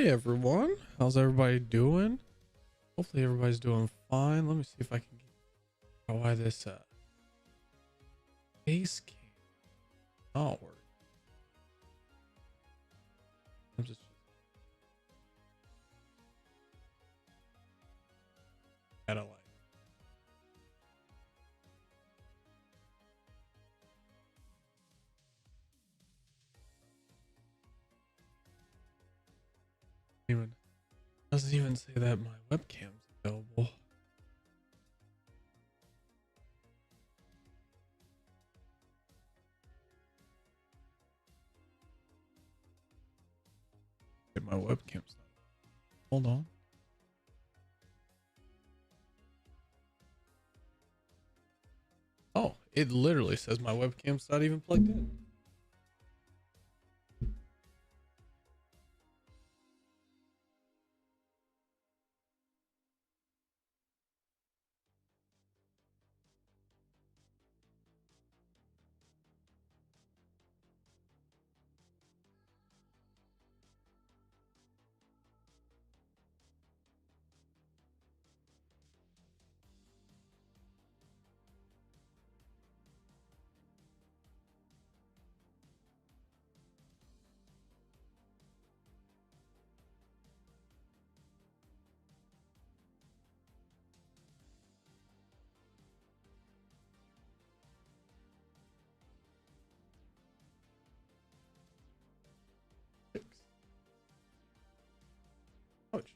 Hey everyone, how's everybody doing? Hopefully everybody's doing fine. Let me see if I can get why this face cam not work. I'm just gotta like even doesn't even say that my webcam's available. My webcam's not. Hold on. Oh, it literally says my webcam's not even plugged in. Oh shit.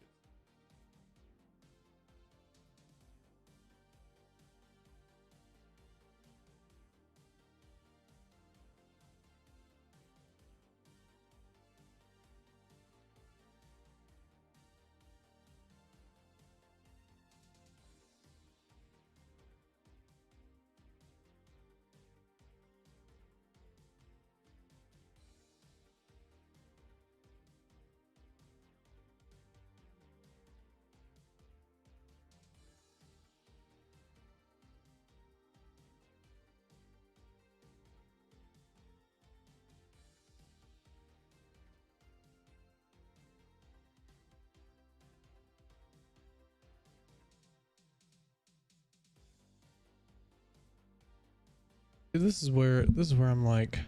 This is where I'm like,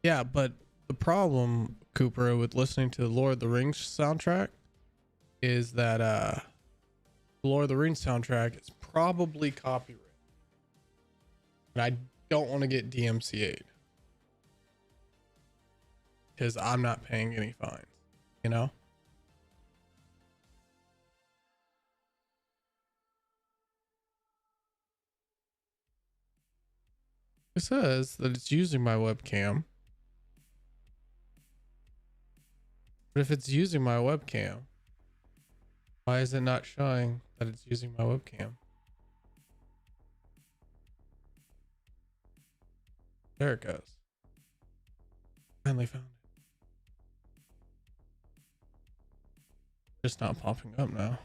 yeah, but the problem, Cooper, with listening to the Lord of the Rings soundtrack is that the Lord of the Rings soundtrack is probably copyrighted. And I don't want to get DMCA'd because I'm not paying any fines, you know? It says that it's using my webcam. But if it's using my webcam, why is it not showing that it's using my webcam? There it goes. Finally found it. Just not popping up now.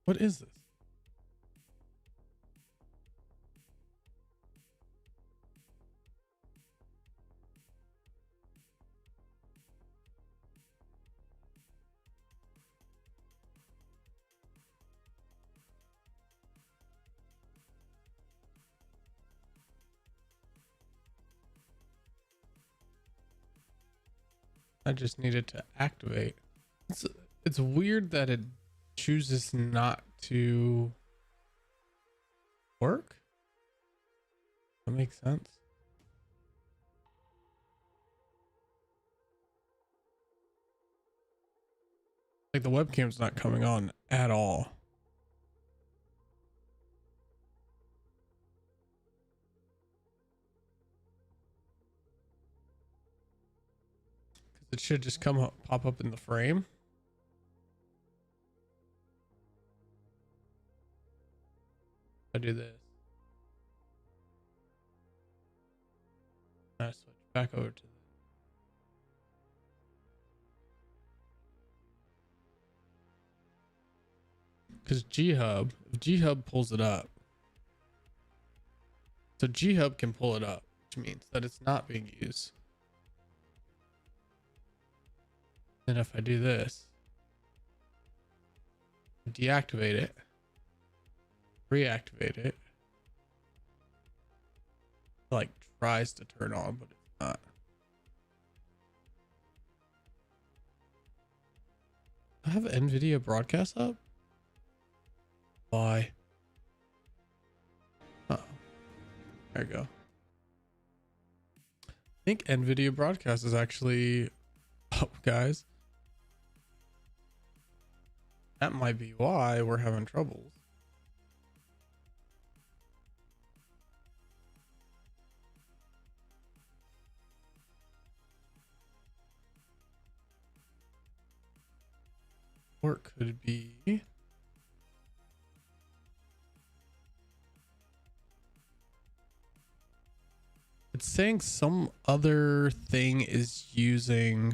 What is this? I just needed to activate. It's weird that it chooses not to work. That makes sense. Like the webcam's not coming on at all. It should just come up, pop up in the frame. I do this. I switch back over to this. Because if G-Hub pulls it up. So G-Hub can pull it up, which means that it's not being used. And if I do this, deactivate it, reactivate it, like tries to turn on, but it's not. I have NVIDIA broadcast up. Why? Oh, there you go. I think NVIDIA broadcast is actually up, guys. That might be why we're having troubles. Or it could be it's saying some other thing is using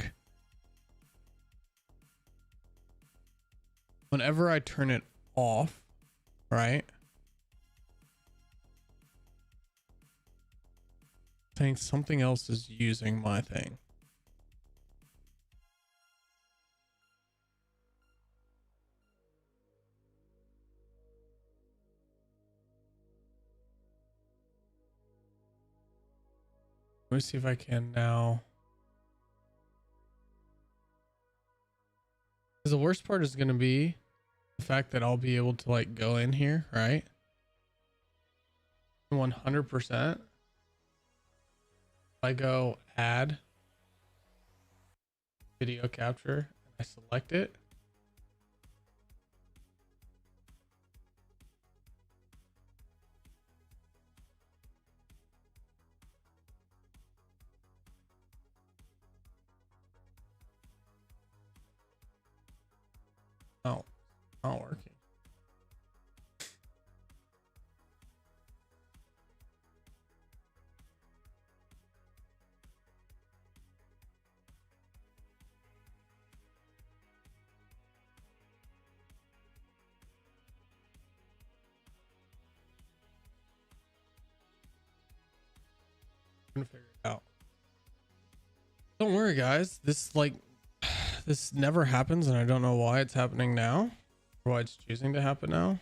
whenever I turn it off, right? Saying something else is using my thing. Let me see if I can now. Because the worst part is going to be the fact that I'll be able to like go in here, right? 100%. I go add video capture and I select it. Oh, not working. I'm gonna figure it out. Don't worry, guys. This never happens, and I don't know why it's happening now, or why it's choosing to happen now.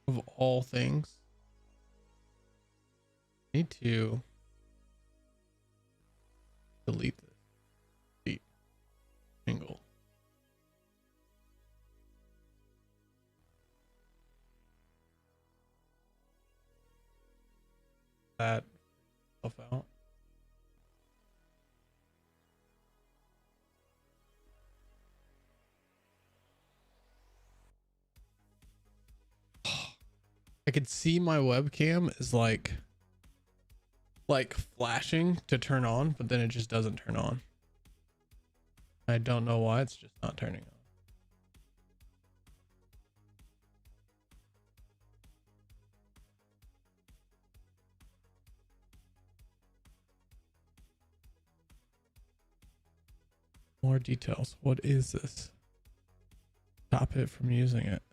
Of all things, I need to delete this. Delete single. That stuff out. I could see my webcam is like flashing to turn on, but then it just doesn't turn on. I don't know why it's just not turning on. More details. What is this? Stop it from using it.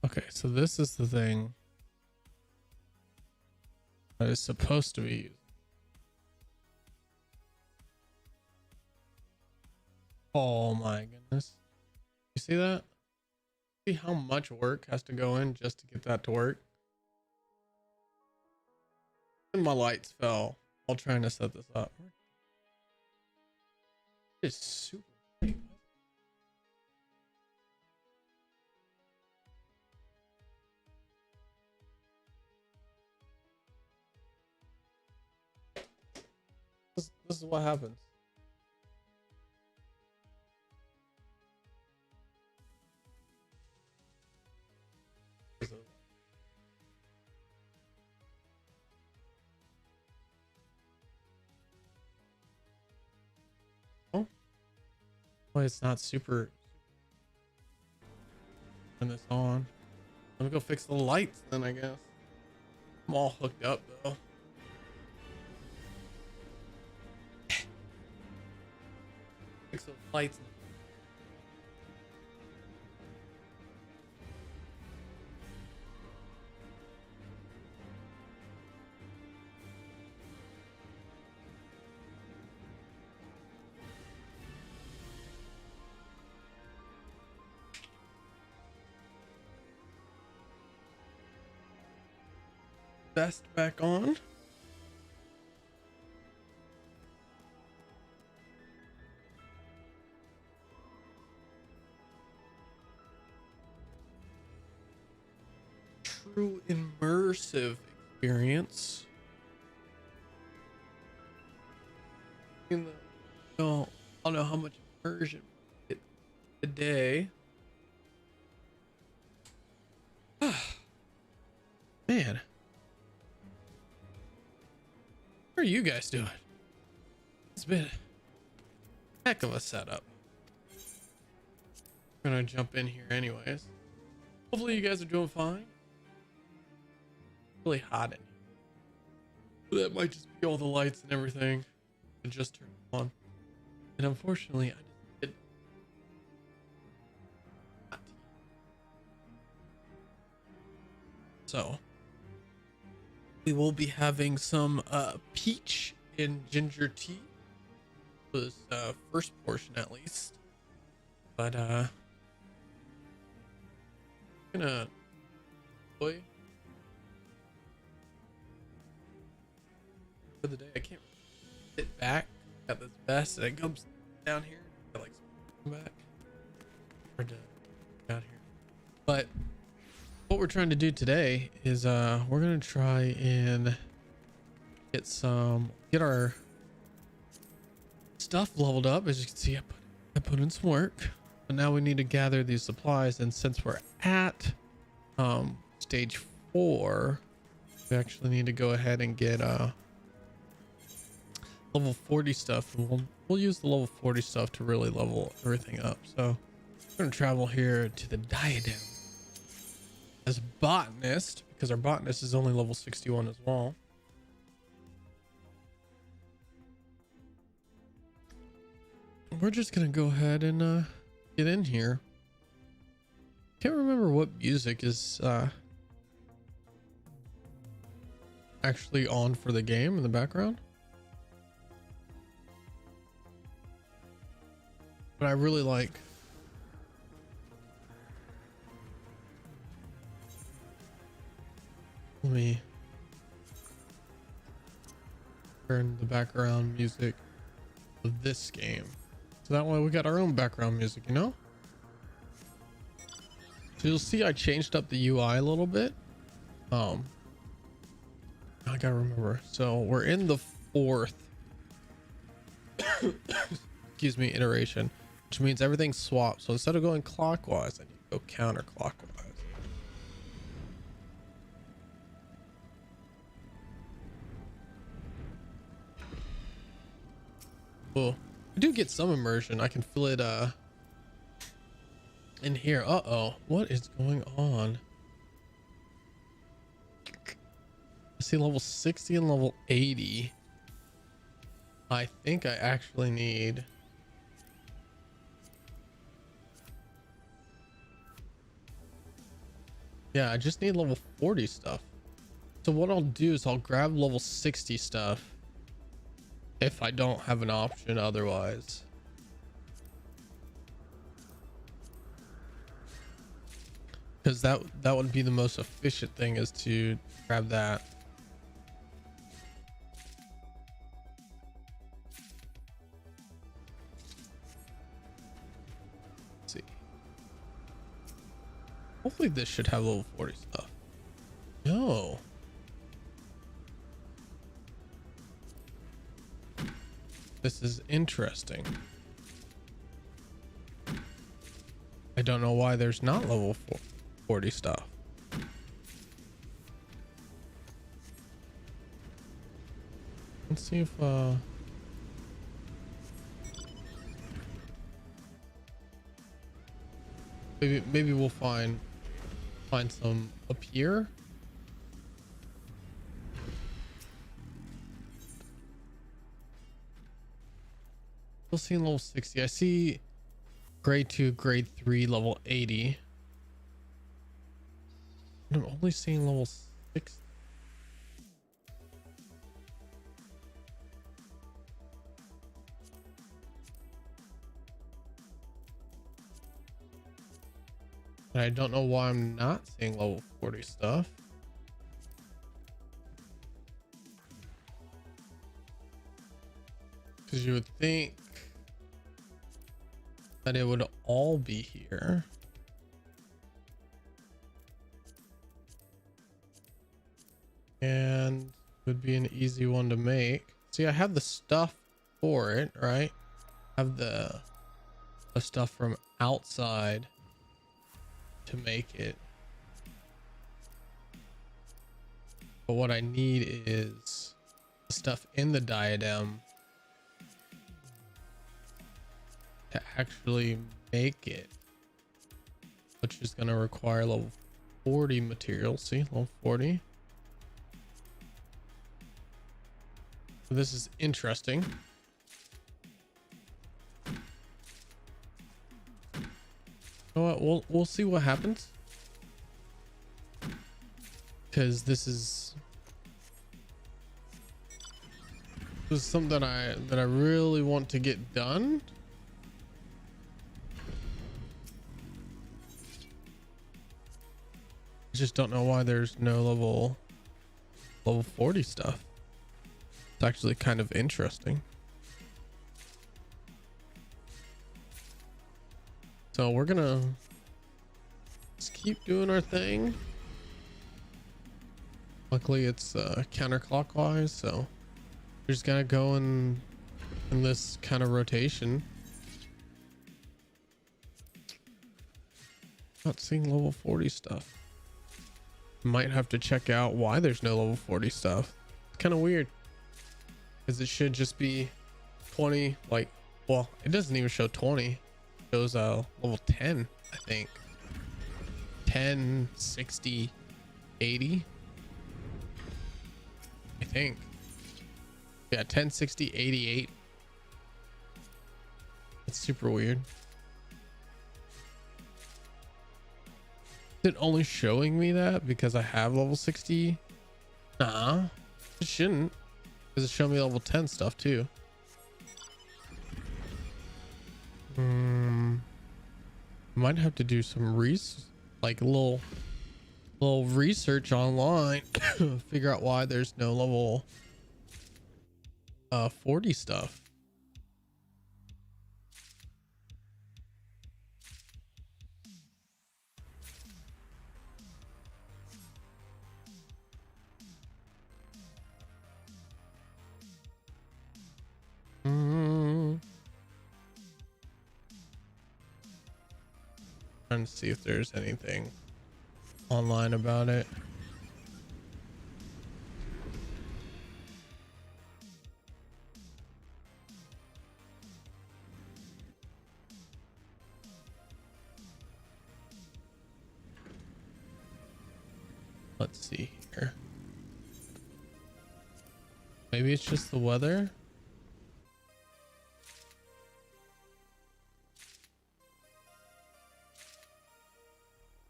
Okay, so this is the thing that is supposed to be used. Oh my goodness. You see that? See how much work has to go in just to get that to work? And my lights fell while trying to set this up. It's super bright. This is what happens. Oh, well, it's not super. Turn this on. I'll go fix the lights then, I guess. I'm all hooked up though. Fix those lights. Vest back on. True immersive experience. In the, no, I don't know how much immersion we get today. Man. How are you guys doing? It's been a heck of a setup. I'm gonna jump in here anyways. Hopefully you guys are doing fine. Really hot in here. That might just be all the lights and everything and just turned on. And unfortunately I just did not. So we will be having some peach and ginger tea for this first portion at least. But gonna enjoy for the day. I can't sit back. Got this vest and it comes down here. I like come back. Hard to down here. But what we're trying to do today is we're gonna try and get our stuff leveled up. As you can see, I put in some work, but now we need to gather these supplies. And since we're at stage 4, we actually need to go ahead and get level 40 stuff. And we'll use the level 40 stuff to really level everything up. So we're gonna travel here to the Diadem as a botanist, because our botanist is only level 61 as well. We're just gonna go ahead and get in here. Can't remember what music is actually on for the game in the background, but I really like let me turn the background music of this game. So that way we got our own background music, you know? So you'll see I changed up the UI a little bit. I gotta remember. So we're in the 4th excuse me, iteration, which means everything's swapped. So instead of going clockwise, I need to go counterclockwise. Cool. I do get some immersion. I can feel it in here. Uh-oh, what is going on? I see level 60 and level 80. I think I actually need I just need level 40 stuff. So what I'll do is I'll grab level 60 stuff if I don't have an option otherwise. Because that would be the most efficient thing, is to grab that. Let's see. Hopefully this should have level 40 stuff. No. This is interesting. I don't know why there's not level 40 stuff. Let's see if maybe we'll find Find some up here. Still seeing level 60. I see grade 2, grade 3, level 80. I'm only seeing level 6. And I don't know why I'm not seeing level 40 stuff. Because you would think that it would all be here. And it would be an easy one to make. See, I have the stuff for it, right? I have the stuff from outside to make it. But what I need is the stuff in the diadem to actually make it, which is going to require level 40 material. See, level 40. So this is interesting. You know what? We'll see what happens, because this is something that I really want to get done. I just don't know why there's no level 40 stuff. It's actually kind of interesting. So we're gonna just keep doing our thing. Luckily it's counterclockwise, so we're just gonna go in this kind of rotation. Not seeing level 40 stuff. Might have to check out why there's no level 40 stuff. It's kind of weird, because it should just be 20. Like, well, it doesn't even show 20. It shows level 10, I think. 10, 60, 80, I think. Yeah, 10, 60, 88. It's super weird. Is it only showing me that because I have level 60? Nah, it shouldn't, because it showed me level 10 stuff too. Might have to do some like little research online, figure out why there's no level 40 stuff. Trying to see if there's anything online about it. Let's see here. Maybe it's just the weather.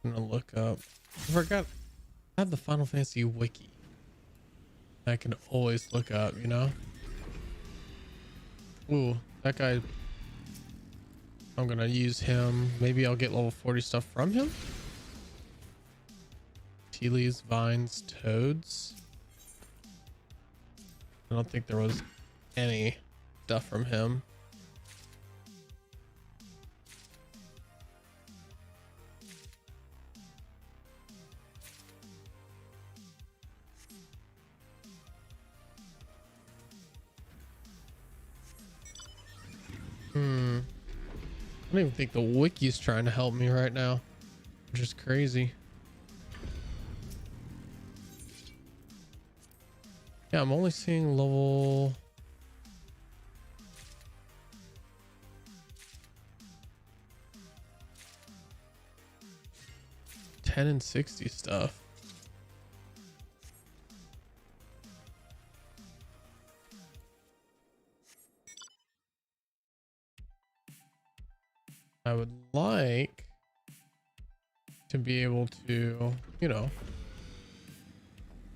I'm gonna look up. I forgot I have the Final Fantasy wiki. I can always look up, you know. Ooh, that guy. I'm gonna use him. Maybe I'll get level 40 stuff from him. Tea leaves, vines, toads. I don't think there was any stuff from him. I don't even think the wiki's trying to help me right now, which is crazy. Yeah, I'm only seeing level 10 10 and 60 stuff. I would like to be able to, you know,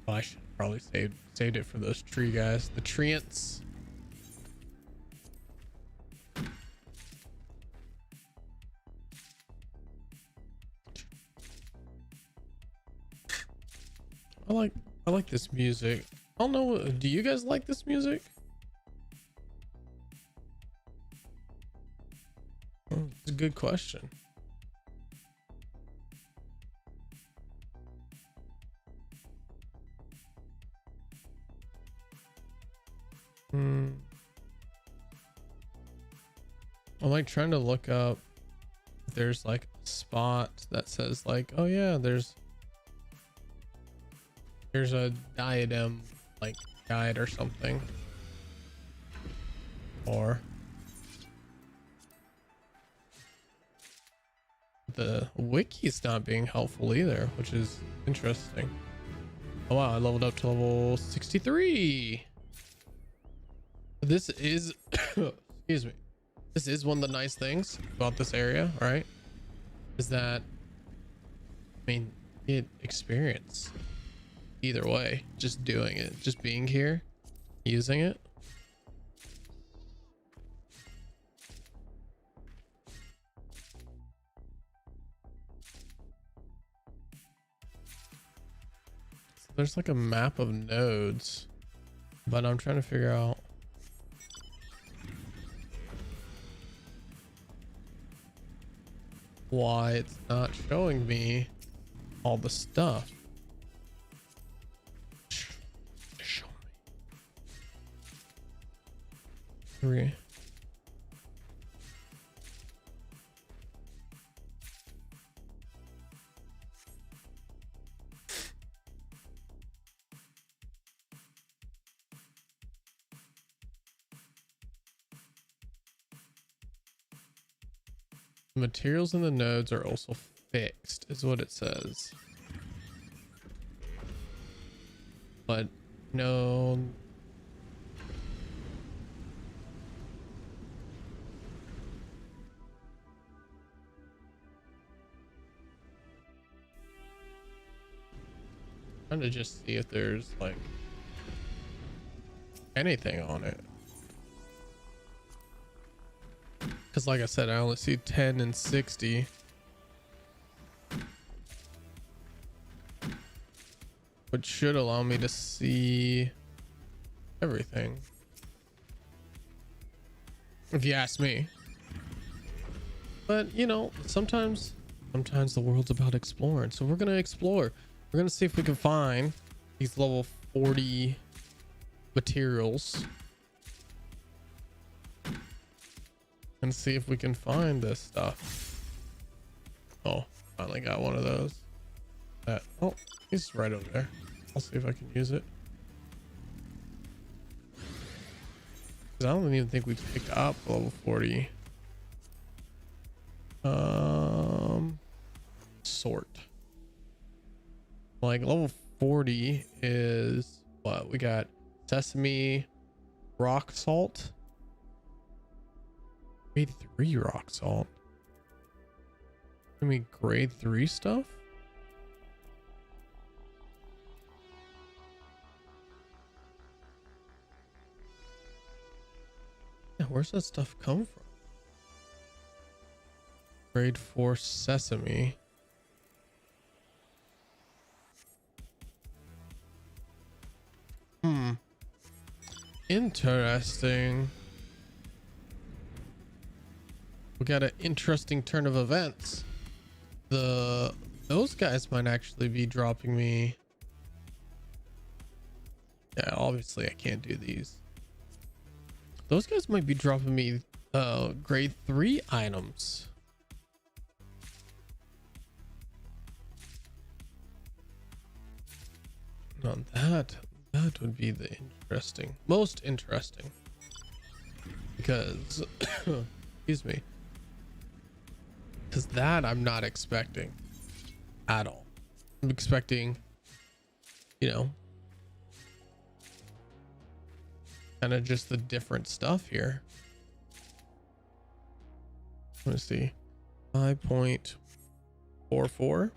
well, I should probably saved it for those tree guys, the treants. I like this music. I don't know, do you guys like this music? It's a good question. I'm like trying to look up if there's like a spot that says like, oh yeah, there's a diadem like guide or something, or the wiki's not being helpful either, which is interesting. Oh wow, I leveled up to level 63. This is excuse me, this is one of the nice things about this area, right? Is that, I mean, it experience either way, just doing it, just being here, using it. So there's like a map of nodes, but I'm trying to figure out why it's not showing me all the stuff. Show me. 3. The materials in the nodes are also fixed, is what it says. But no. Trying to just see if there's like anything on it. Because like I said, I only see 10 and 60. Which should allow me to see everything, if you ask me. But you know, sometimes the world's about exploring. So we're gonna explore. We're gonna see if we can find these level 40 materials. And see if we can find this stuff. Oh, finally got one of those. Oh, he's right over there. I'll see if I can use it. 'Cause I don't even think we've picked up level 40. Sort. Like level 40 is what we got: sesame, rock salt. Grade 3 rock salt. I mean, grade 3 stuff? Yeah, where's that stuff come from? Grade 4 sesame. Interesting. We got an interesting turn of events. Those guys might actually be dropping me. Yeah, obviously I can't do these. Those guys might be dropping me grade 3 items. Now that would be the most interesting, because excuse me, because that I'm not expecting at all. I'm expecting, you know, kind of just the different stuff here. Let's see, 5.44.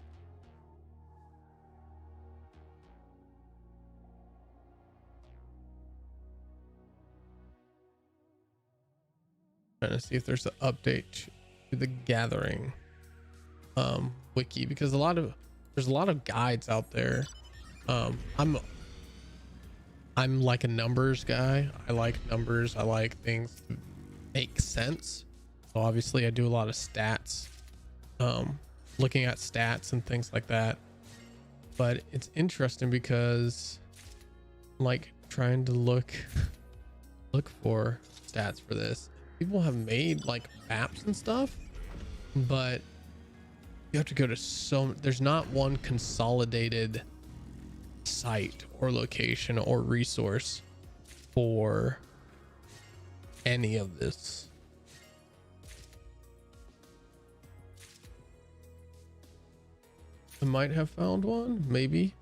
Trying to see if there's an update to the Gathering wiki, because there's a lot of guides out there. I'm like a numbers guy. I like numbers. I like things to make sense. So obviously I do a lot of stats, looking at stats and things like that. But it's interesting because I'm like trying to look for stats for this. People have made like maps and stuff, but you have to go to there's not one consolidated site or location or resource for any of this. I might have found one, maybe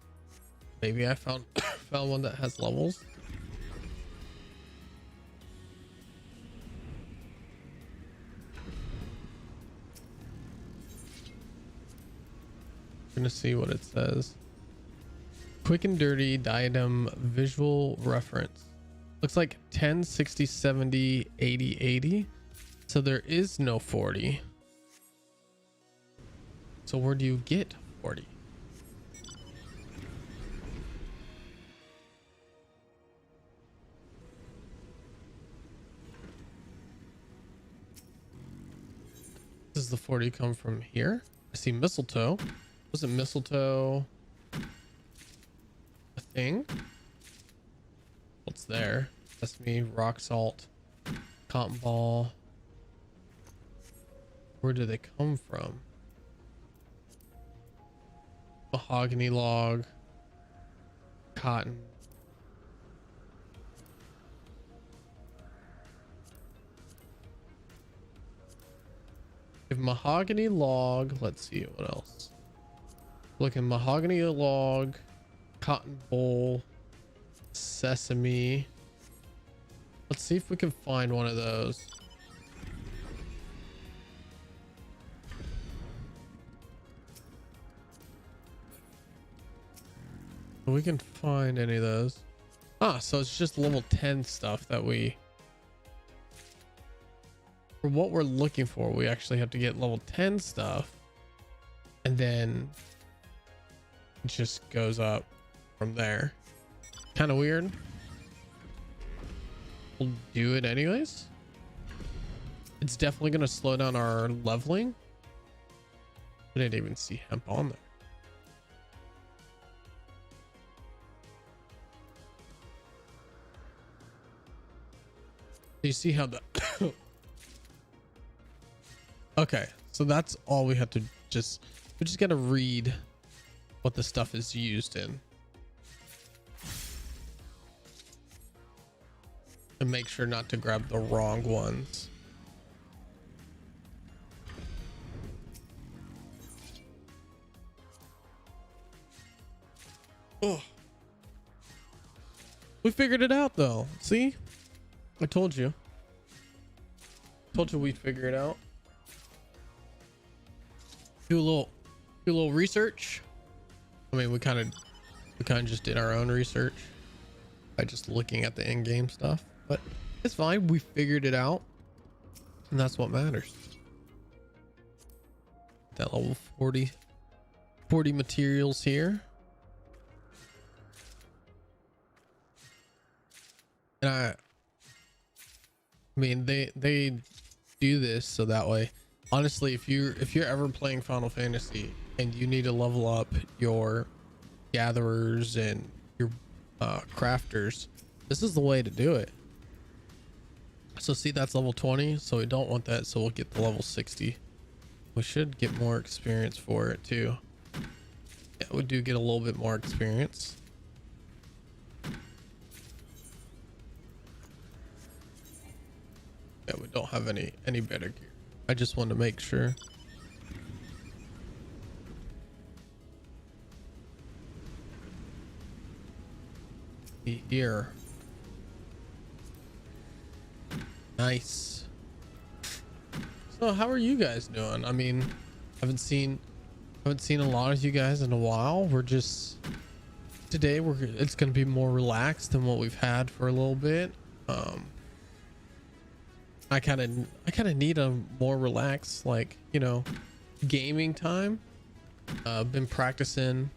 I found found one that has levels. Gonna see what it says. Quick and dirty diadem visual reference. Looks like 10, 60, 70, 80, 80. So there is no 40. So where do you get 40? Does the 40 come from here? I see mistletoe. Wasn't mistletoe a thing? What's there? Sesame, rock salt, cotton ball. Where do they come from? Mahogany log, cotton. If mahogany log, let's see what else. Looking mahogany log, cotton bowl, sesame. Let's see if we can find one of those. We can find any of those. Ah, so it's just level 10 stuff that we, for what we're looking for, we actually have to get level 10 stuff, and then it just goes up from there. Kind of weird. We'll do it anyways. It's definitely going to slow down our leveling. I didn't even see hemp on there. You see how the okay, so that's all we have to we just got to read what the stuff is used in and make sure not to grab the wrong ones. Oh, we figured it out though. See, I told you we'd figure it out. Do a little research. I mean, we kind of just did our own research by just looking at the in-game stuff, but it's fine. We figured it out, and that's what matters. That level 40 materials here. And I mean, they do this so that way, honestly, if you're ever playing Final Fantasy and you need to level up your gatherers and your crafters, this is the way to do it. So see, that's level 20, so we don't want that, so we'll get the level 60. We should get more experience for it too. Yeah, we do get a little bit more experience. Yeah, we don't have any better gear. I just wanted to make sure. see here. Nice. So how are you guys doing? I mean, haven't seen a lot of you guys in a while. We're just today it's gonna be more relaxed than what we've had for a little bit. I kind of need a more relaxed, like, you know, gaming time. Been practicing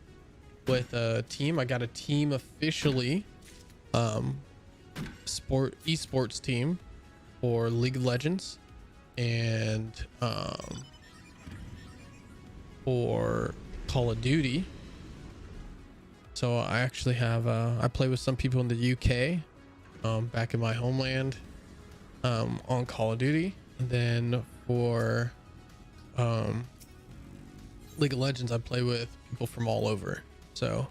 with a team. I got a team officially, esports team for League of Legends, and for Call of Duty. So I actually have I play with some people in the UK, back in my homeland, on Call of Duty, and then for League of Legends I play with people from all over. So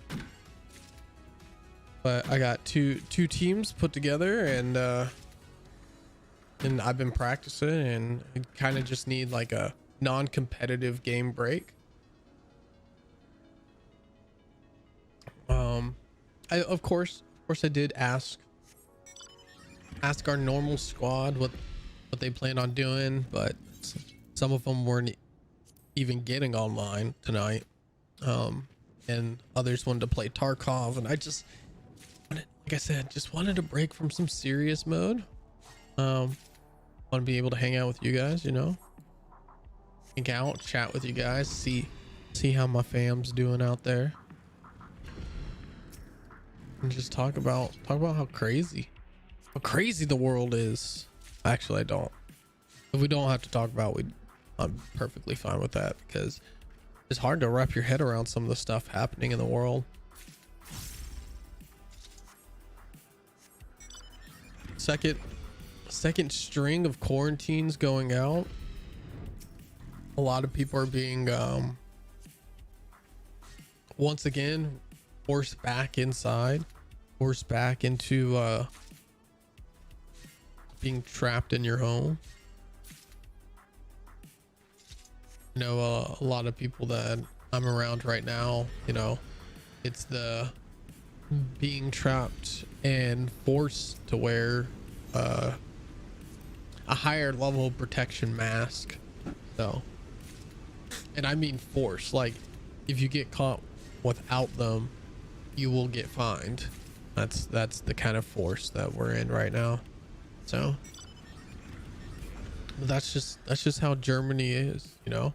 but I got two teams put together, and I've been practicing, and I kind of just need like a non-competitive game break. Of course I did ask our normal squad what they plan on doing, but some of them weren't even getting online tonight, and others wanted to play Tarkov, and I just like I said, just wanted to break from some serious mode. Want to be able to hang out with you guys, you know, hang out, chat with you guys, see how my fam's doing out there, and just talk about how crazy the world is. Actually, I don't. If we don't have to talk about, I'm perfectly fine with that, because it's hard to wrap your head around some of the stuff happening in the world. Second string of quarantines going out. A lot of people are being once again forced back inside, forced back into being trapped in your home. You know, a lot of people that I'm around right now, you know, it's the being trapped and forced to wear a higher level protection mask. So, and I mean force, like if you get caught without them, you will get fined. That's the kind of force that we're in right now. So that's just how Germany is, you know.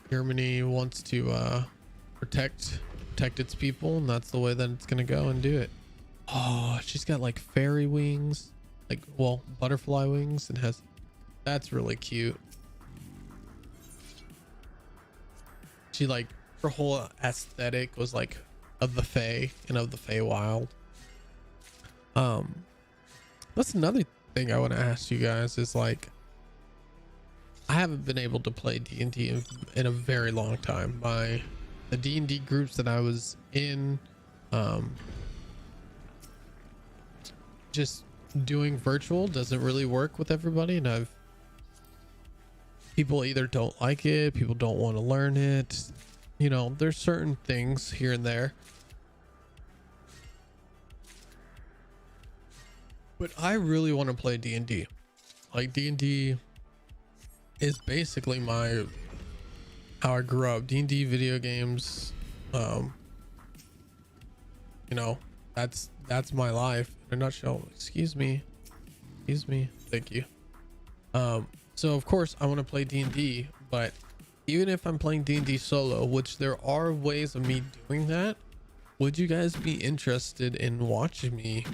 Germany wants to protect its people, and that's the way that it's gonna go and do it. Oh, she's got like fairy wings, like, well, butterfly wings, and that's really cute. She, like, her whole aesthetic was like of the Fae and of the Feywild. That's another thing I want to ask you guys is, like, I haven't been able to play D&D in a very long time. The D&D groups that I was in, just doing virtual doesn't really work with everybody, and people either don't like it, people don't want to learn it, you know, there's certain things here and there. But I really want to play D&D. Like, D&D is basically how I grew up. D&D video games, you know, that's my life in a nutshell. Excuse me. Thank you. So of course I want to play D&D, but even if I'm playing D&D solo, which there are ways of me doing that, would you guys be interested in watching me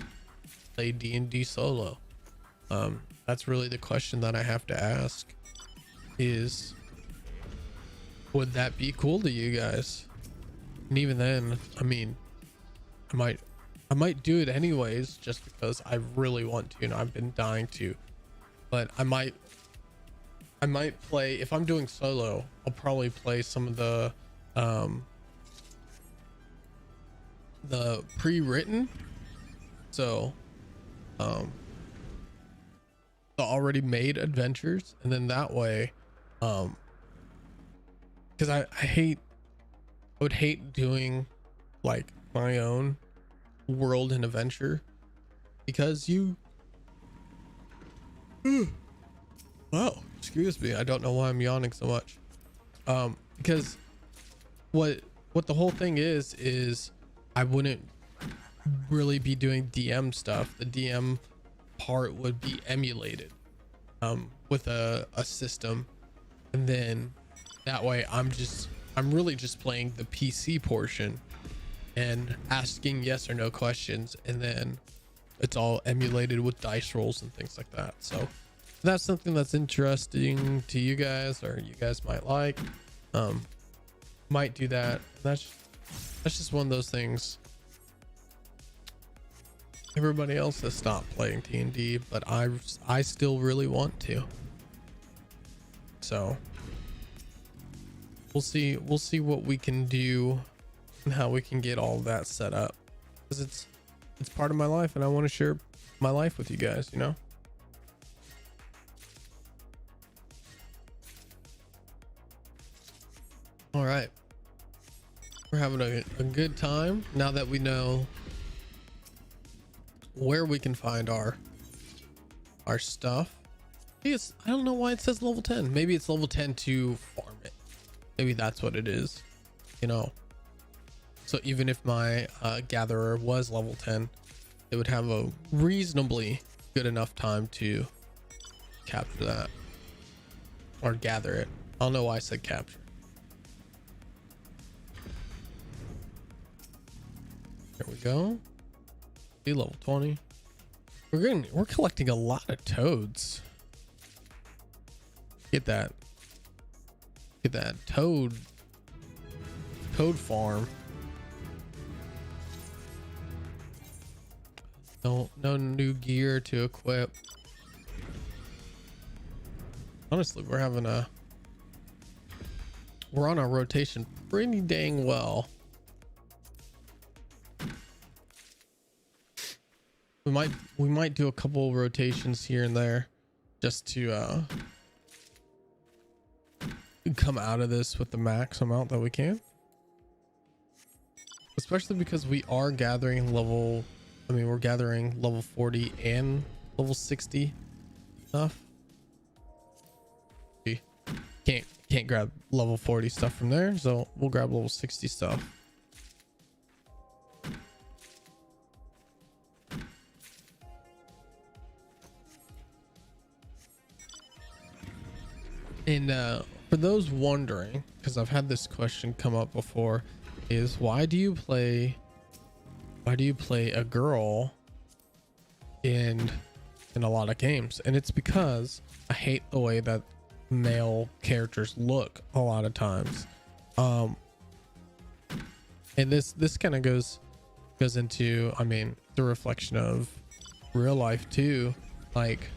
play D&D solo? That's really the question that I have to ask, is would that be cool to you guys? And even then, I mean, I might do it anyways, just because I really want to, and I've been dying to. But I might play, if I'm doing solo, I'll probably play some of the pre-written, so the already made adventures, and then that way, because I would hate doing like my own world and adventure, because you wow, excuse me, I don't know why I'm yawning so much. Because what the whole thing is I wouldn't really be doing DM stuff. The DM part would be emulated with a system, and then that way I'm really just playing the PC portion and asking yes or no questions, and then it's all emulated with dice rolls and things like that. So if that's something that's interesting to you guys, or you guys might like, might do that. That's just one of those things. Everybody else has stopped playing T&D, but I still really want to. So we'll see what we can do and how we can get all of that set up, because it's part of my life and I want to share my life with you guys, you know. All right, we're having a good time now that we know where we can find our stuff. I don't know why it says level 10. Maybe it's level 10 to farm it. Maybe that's what it is, you know. So even if my gatherer was level 10, it would have a reasonably good enough time to capture that or gather it. I don't know why I said capture. There we go. Be level 20. We're collecting a lot of toads. Get that toad farm. No new gear to equip. Honestly, we're on our rotation pretty dang well. We might do a couple rotations here and there just to come out of this with the max amount that we can. Especially because we are gathering we're gathering level 40 and level 60 stuff. We can't grab level 40 stuff from there, so we'll grab level 60 stuff. And for those wondering, because I've had this question come up before, is why do you play a girl in a lot of games? And it's because I hate the way that male characters look a lot of times. And this kind of goes into, I mean, the reflection of real life too. Like,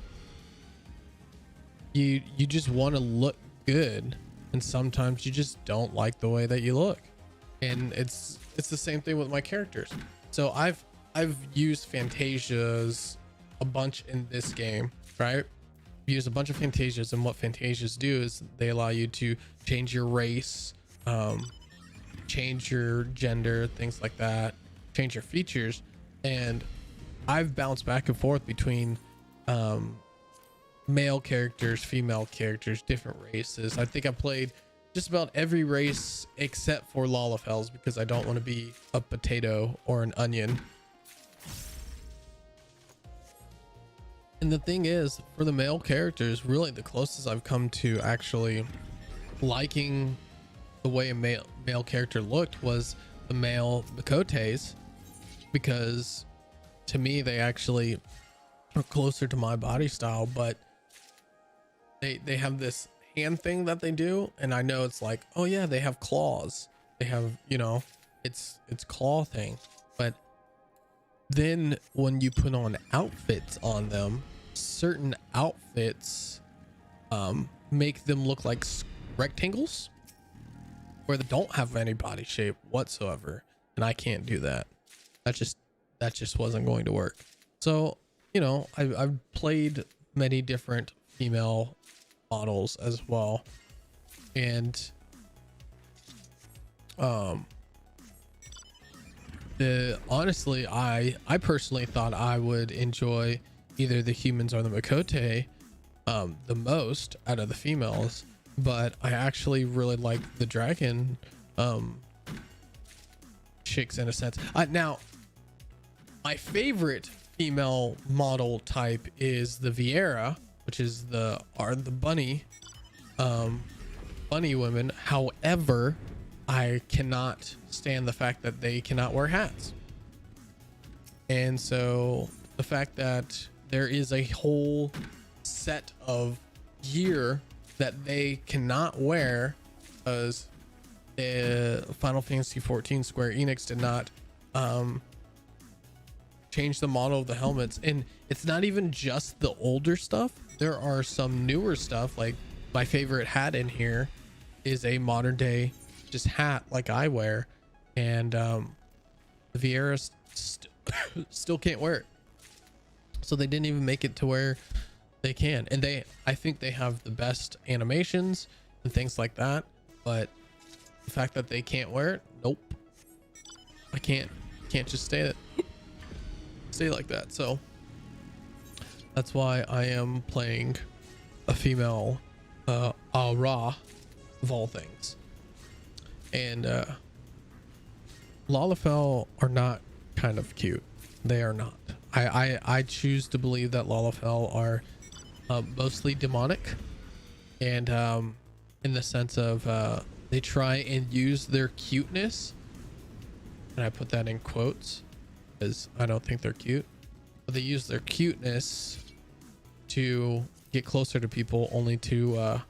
you just want to look good, and sometimes you just don't like the way that you look. And it's the same thing with my characters. So I've used Fantasias a bunch in this game, right? I've used a bunch of Fantasias, and what Fantasias do is they allow you to change your race, change your gender, things like that, change your features. And I've bounced back and forth between male characters, female characters, different races. I think I played just about every race except for Lalafels, because I don't want to be a potato or an onion. And the thing is, for the male characters, really the closest I've come to actually liking the way a male character looked was the male Makotes, because to me they actually are closer to my body style, but they have this hand thing that they do, and I know it's like, oh yeah, they have claws, they have, you know, it's claw thing. But then when you put on outfits on them, certain outfits make them look like rectangles where they don't have any body shape whatsoever, and I can't do that. That just wasn't going to work. So, you know, I've played many different female models as well, and Honestly, I personally thought I would enjoy either the humans or the Makote the most out of the females, but I actually really like the dragon chicks in a sense. Now my favorite female model type is the Viera, which is the bunny women. However, I cannot stand the fact that they cannot wear hats. And so the fact that there is a whole set of gear that they cannot wear because Final Fantasy XIV Square Enix did not change the model of the helmets. And it's not even just the older stuff. There are some newer stuff. Like my favorite hat in here is a modern day just hat like I wear, and the Viera still can't wear it. So they didn't even make it to where they can. And I think they have the best animations and things like that, but the fact that they can't wear it, nope. I can't just stay like that. So that's why I am playing a female Aura of all things. And Lalafell are not kind of cute. They are not. I choose to believe that Lalafell are mostly demonic, and in the sense of they try and use their cuteness, and I put that in quotes because I don't think they're cute, but they use their cuteness to get closer to people, only to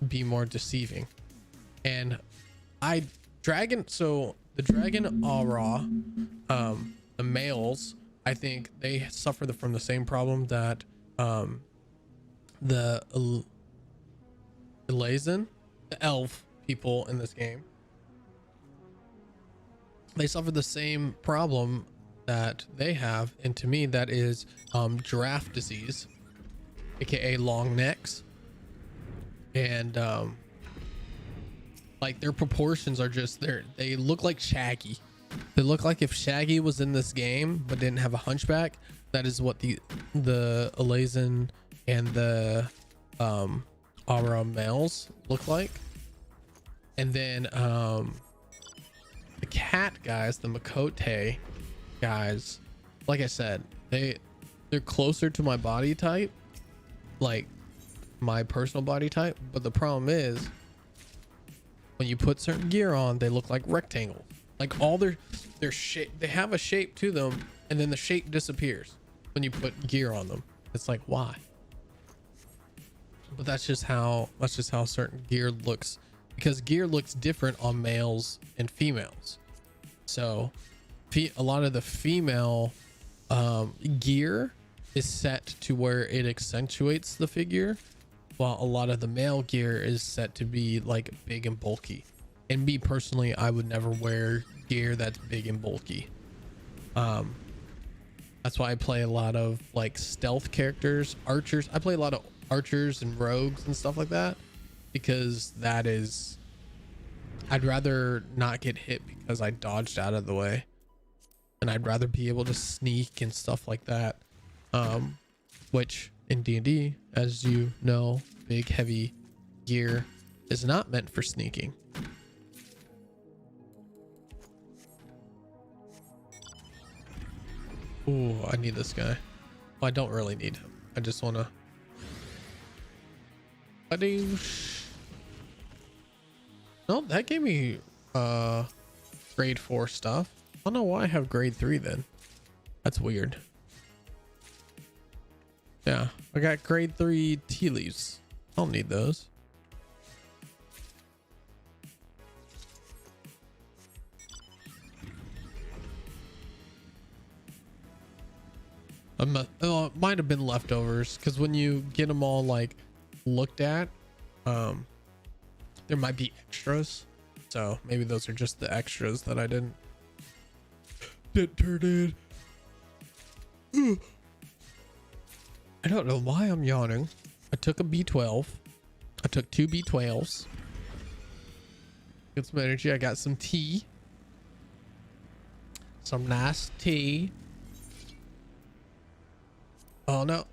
be more deceiving. And so the dragon aura, the males, I think they suffer from the same problem that the Elezen, the elf people in this game, they suffer the same problem that they have, and to me that is giraffe disease, aka long necks. And like their proportions are just they look like Shaggy. They look like if Shaggy was in this game but didn't have a hunchback. That is what the Elezen and the Aura males look like. And then the cat guys, the Makote guys, like I said, they're closer to my body type, like my personal body type. But the problem is when you put certain gear on, they look like rectangles. Like all their shape, they have a shape to them, and then the shape disappears when you put gear on them. It's like, why? But that's just how certain gear looks, because gear looks different on males and females. So a lot of the female gear is set to where it accentuates the figure, while a lot of the male gear is set to be like big and bulky. And me personally, I would never wear gear that's big and bulky. That's why I play a lot of like stealth characters, archers. I play a lot of archers and rogues and stuff like that, because that is, I'd rather not get hit because I dodged out of the way, and I'd rather be able to sneak and stuff like that. Which in D&D, as you know, big heavy gear is not meant for sneaking. Ooh, I need this guy. Well, I don't really need him. I just want to... No, that gave me grade 4 stuff. I don't know why I have grade 3 then. That's weird. Yeah, I got grade 3 tea leaves. I don't need those. Oh, it might have been leftovers, because when you get them all like looked at, there might be extras. So maybe those are just the extras that I didn't turn in. I don't know why I'm yawning. I took a B12. I took 2 B12s. Get some energy. I got some tea. Some nice tea. Oh no.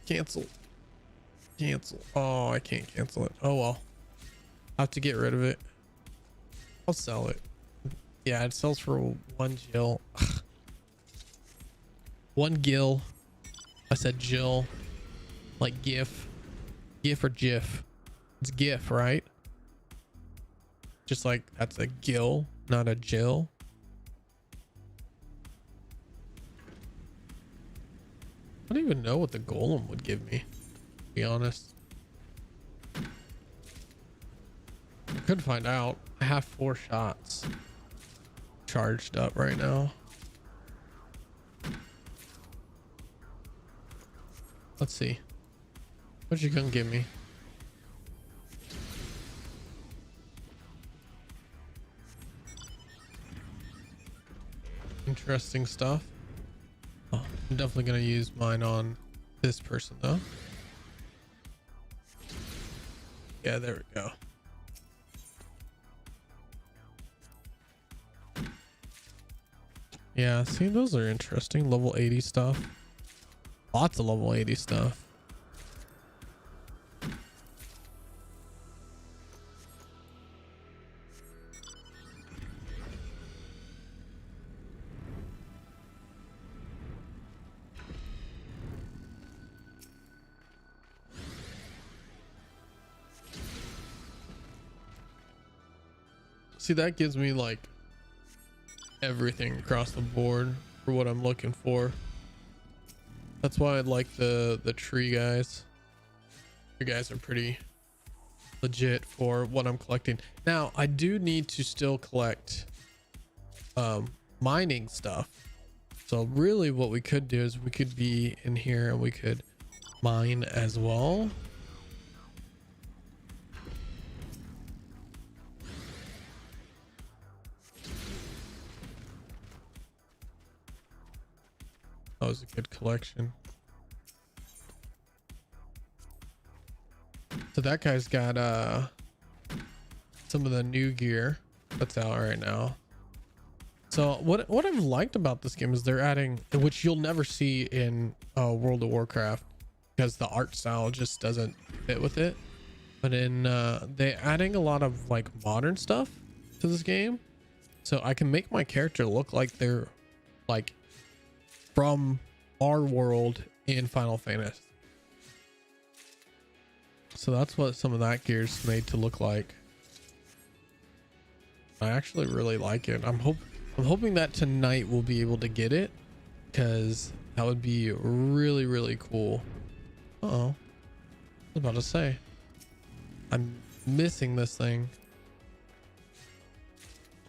Cancel. Cancel. Oh, I can't cancel it. Oh well. I have to get rid of it. I'll sell it. Yeah, it sells for 1 Jill. 1 Gil. I said Jill. Like GIF. GIF or GIF. It's GIF, right? Just like that's a Gil, not a Jill. I don't even know what the golem would give me, to be honest. I could find out. I have 4 shots charged up right now. Let's see. What you gonna give me? Interesting stuff. Oh, I'm definitely gonna use mine on this person though. Yeah, there we go. Yeah, see, those are interesting. Level 80 stuff. Lots of level 80 stuff. See, that gives me like everything across the board for what I'm looking for. That's why I like the tree guys. You guys are pretty legit for what I'm collecting. Now, I do need to still collect mining stuff. So really what we could do is we could be in here and we could mine as well. That was a good collection. So that guy's got some of the new gear that's out right now. So what I've liked about this game is they're adding, which you'll never see in World of Warcraft because the art style just doesn't fit with it. But in they're adding a lot of like modern stuff to this game, so I can make my character look like they're like from our world in Final Fantasy. So that's what some of that gear's made to look like. I actually really like it. I'm hoping that tonight we'll be able to get it, because that would be really, really cool. Uh-oh. I was about to say. I'm missing this thing.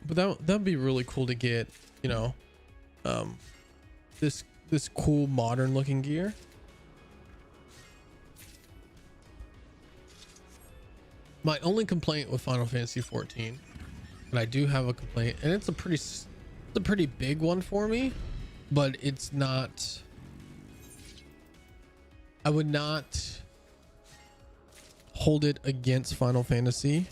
But that'd be really cool to get, you know, this cool modern looking gear. My only complaint with Final Fantasy XIV, and I do have a complaint, and it's a pretty big one for me, but it's not, I would not hold it against Final Fantasy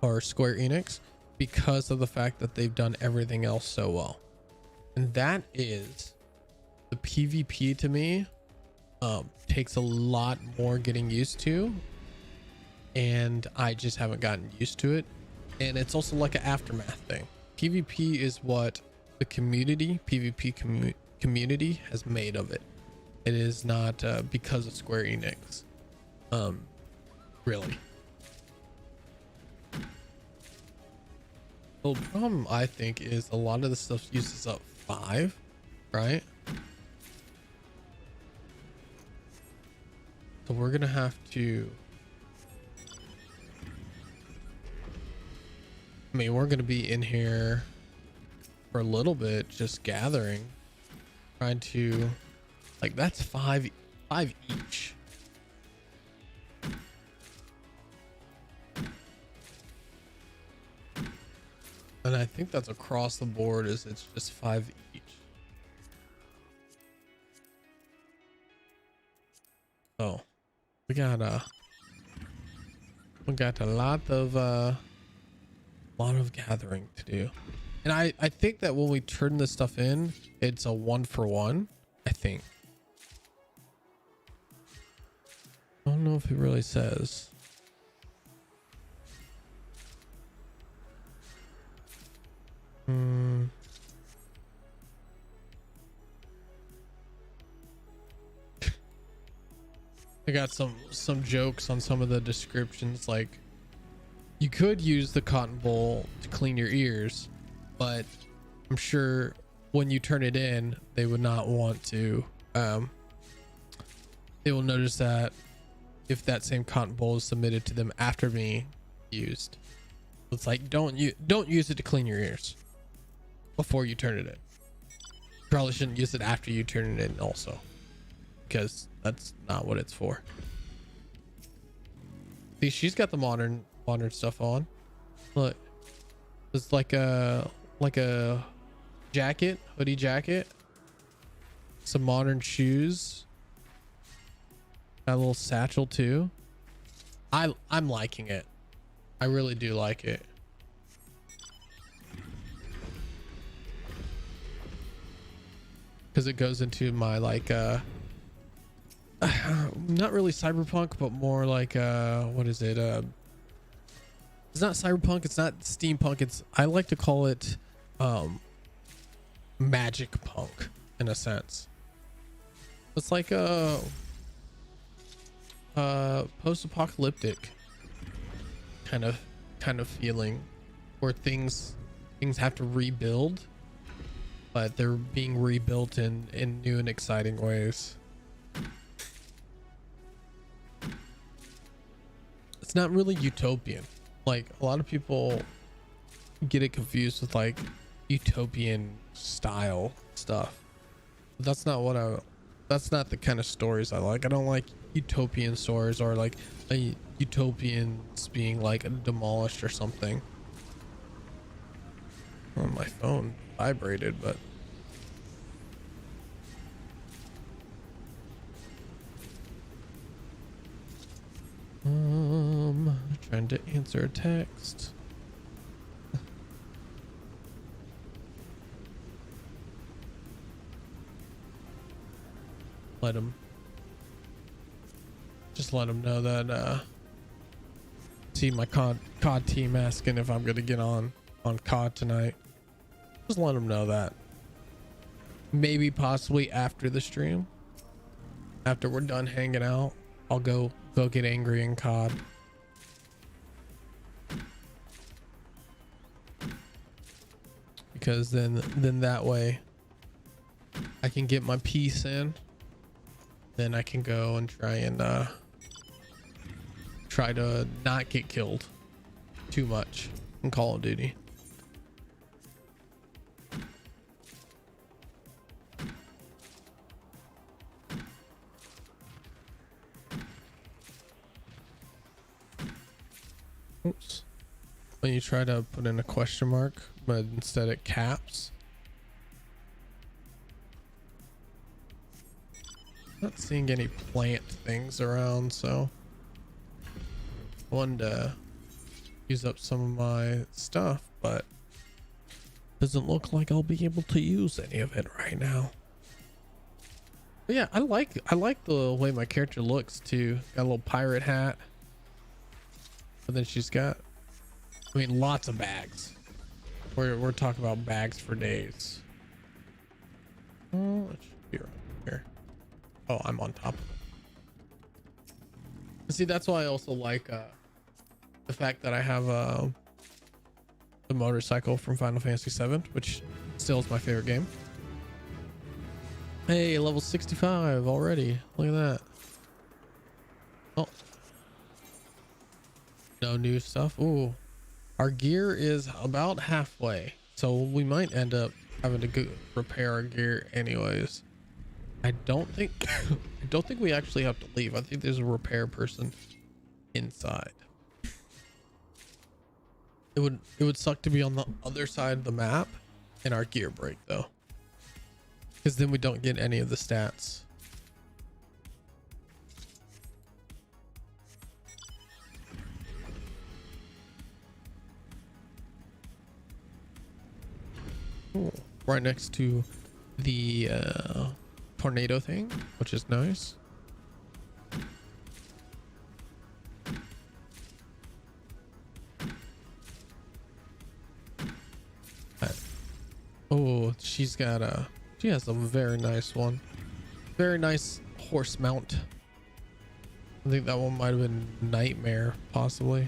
or Square Enix because of the fact that they've done everything else so well. And that is the PvP to me takes a lot more getting used to, and I just haven't gotten used to it. And it's also like an aftermath thing. PvP is what the PvP community has made of it. It is not because of Square Enix. Really. The problem I think is a lot of the stuff uses up 5, right? So we're gonna have to, I mean, we're gonna be in here for a little bit, just gathering, trying to, like, that's 5 each. And I think that's across the board, is it's just 5 each. So we got a lot of gathering to do. And I think that when we turn this stuff in, it's a 1-for-1, I think. I don't know if it really says. I got some jokes on some of the descriptions, like you could use the cotton bowl to clean your ears, but I'm sure when you turn it in, they would not want to. They will notice that if that same cotton bowl is submitted to them after being used. It's like don't use it to clean your ears before you turn it in. Probably shouldn't use it after you turn it in also, because that's not what it's for. See, she's got the modern stuff on. Look, it's like a jacket, hoodie jacket, some modern shoes, got a little satchel too. I'm liking it. I really do like it. Because it goes into my like not really cyberpunk, but more like what is it? It's not cyberpunk, it's not steampunk, it's, I like to call it magic punk in a sense. It's like a post-apocalyptic kind of feeling where things have to rebuild, but they're being rebuilt in new and exciting ways. It's not really utopian. Like a lot of people get it confused with like utopian style stuff. But that's not the kind of stories I like. I don't like utopian stories or like utopians being like demolished or something. Oh, my phone vibrated, but trying to answer a text. Let him know that see my COD team asking if I'm gonna get on COD tonight. Just let them know that. Maybe possibly after the stream, after we're done hanging out, I'll go get angry in COD. Because then that way I can get my piece in. Then I can go and try to not get killed too much in Call of Duty. Oops. When you try to put in a question mark, but instead it caps. Not seeing any plant things around, so I wanted to use up some of my stuff, but doesn't look like I'll be able to use any of it right now. But yeah, I like the way my character looks too. Got a little pirate hat. But then she's got, I mean, lots of bags. We're talking about bags for days. Oh, it should be right here. Oh, I'm on top of it. See, that's why I also like the fact that I have the motorcycle from Final Fantasy VII, which still is my favorite game. Hey, level 65 already. Look at that. Oh. No new stuff. Ooh, our gear is about halfway, so we might end up having to go repair our gear anyways. I don't think we actually have to leave. I think there's a repair person inside. It would suck to be on the other side of the map and our gear break though, because then we don't get any of the stats. Cool. Right next to the tornado thing, which is nice. Oh, she has a very nice one. Very nice horse mount. I think that one might have been Nightmare, possibly.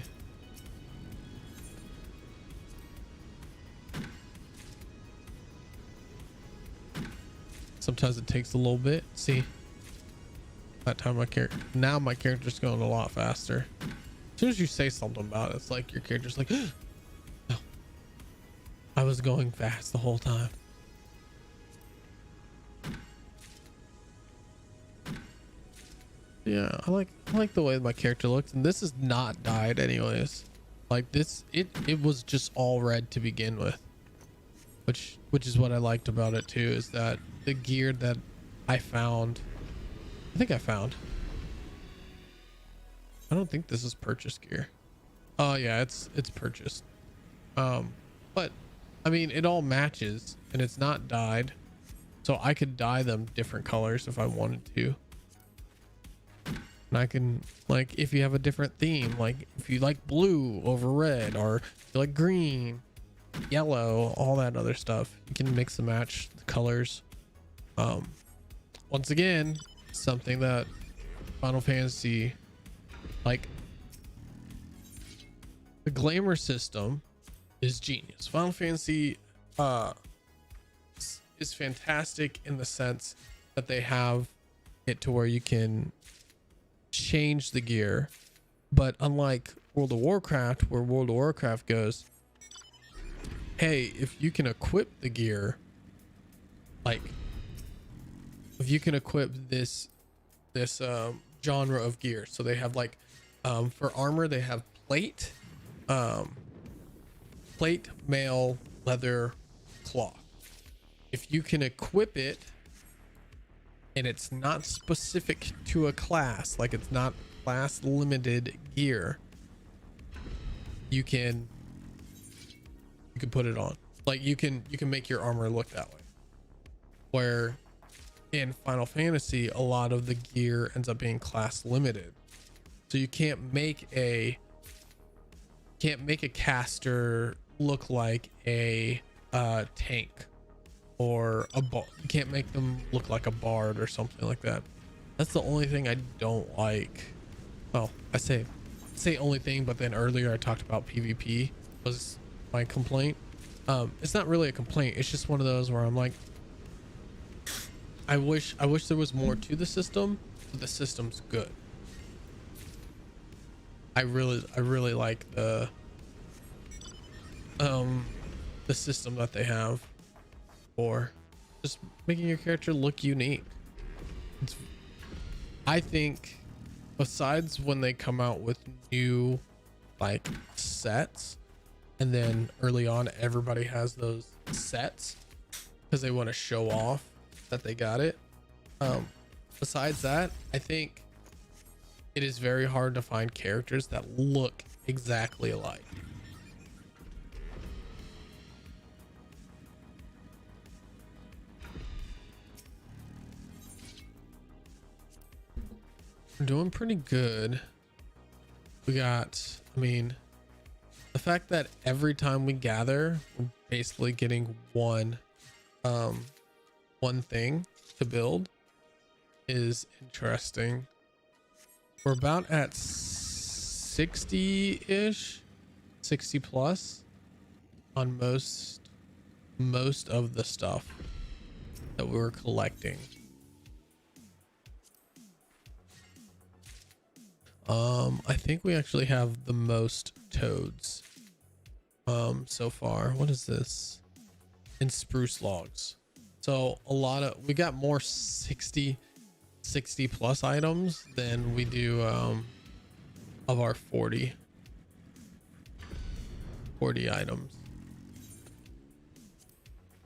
Sometimes it takes a little bit. See, that time now my character's going a lot faster. As soon as you say something about it, it's like your character's like, no, I was going fast the whole time. Yeah, I like the way my character looks, and this is not dyed anyways. Like this, it was just all red to begin with, which is what I liked about it too, is that the gear that I found, I don't think this is purchased gear. Oh yeah, it's purchased. But I mean, it all matches and it's not dyed, so I could dye them different colors if I wanted to. And I can, like, if you have a different theme, like if you like blue over red, or if you like green, yellow, all that other stuff, you can mix and match the colors. Once again, something that Final Fantasy, like, the glamour system is genius. Final Fantasy is fantastic in the sense that they have it to where you can change the gear, but unlike World of Warcraft, where World of Warcraft goes, hey, if you can equip the gear, like if you can equip this genre of gear, so they have like for armor they have plate, mail, leather, cloth. If you can equip it and it's not specific to a class, like it's not class limited gear, you can put it on. Like you can make your armor look that way. Where in Final Fantasy, a lot of the gear ends up being class limited. So you can't make a caster look like a tank or a bard. You can't make them look like a bard or something like that. That's the only thing I don't like. Well, I say only thing, but then earlier I talked about PvP was my complaint. It's not really a complaint. It's just one of those where I'm like, I wish there was more to the system, but the system's good. I really like the system that they have for just making your character look unique. I think besides when they come out with new like sets, and then early on everybody has those sets because they want to show off that they got it. Besides that, I think it is very hard to find characters that look exactly alike. We're doing pretty good. We got, I mean, the fact that every time we gather, we're basically getting one thing to build is interesting. We're about at 60-ish, 60 plus on most of the stuff that we were collecting. I think we actually have the most toads so far. What is this? In spruce logs. So we got more 60 plus items than we do of our 40 items,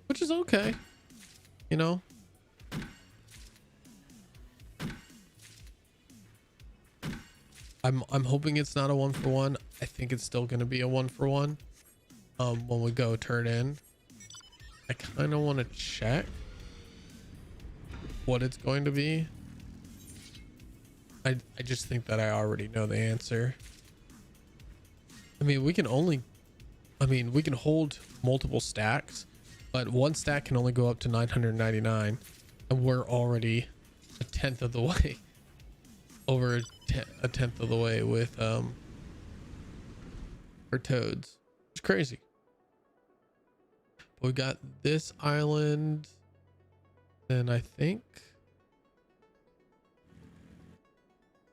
which is okay, you know. I'm hoping it's not a 1-for-1. I think it's still going to be a 1-for-1 when we go turn in. I kind of want to check what it's going to be. I just think that I already know the answer. I mean, we can hold multiple stacks, but one stack can only go up to 999, and we're already a tenth of the way, over a tenth of the way with our toads. It's crazy. We got this island, then I think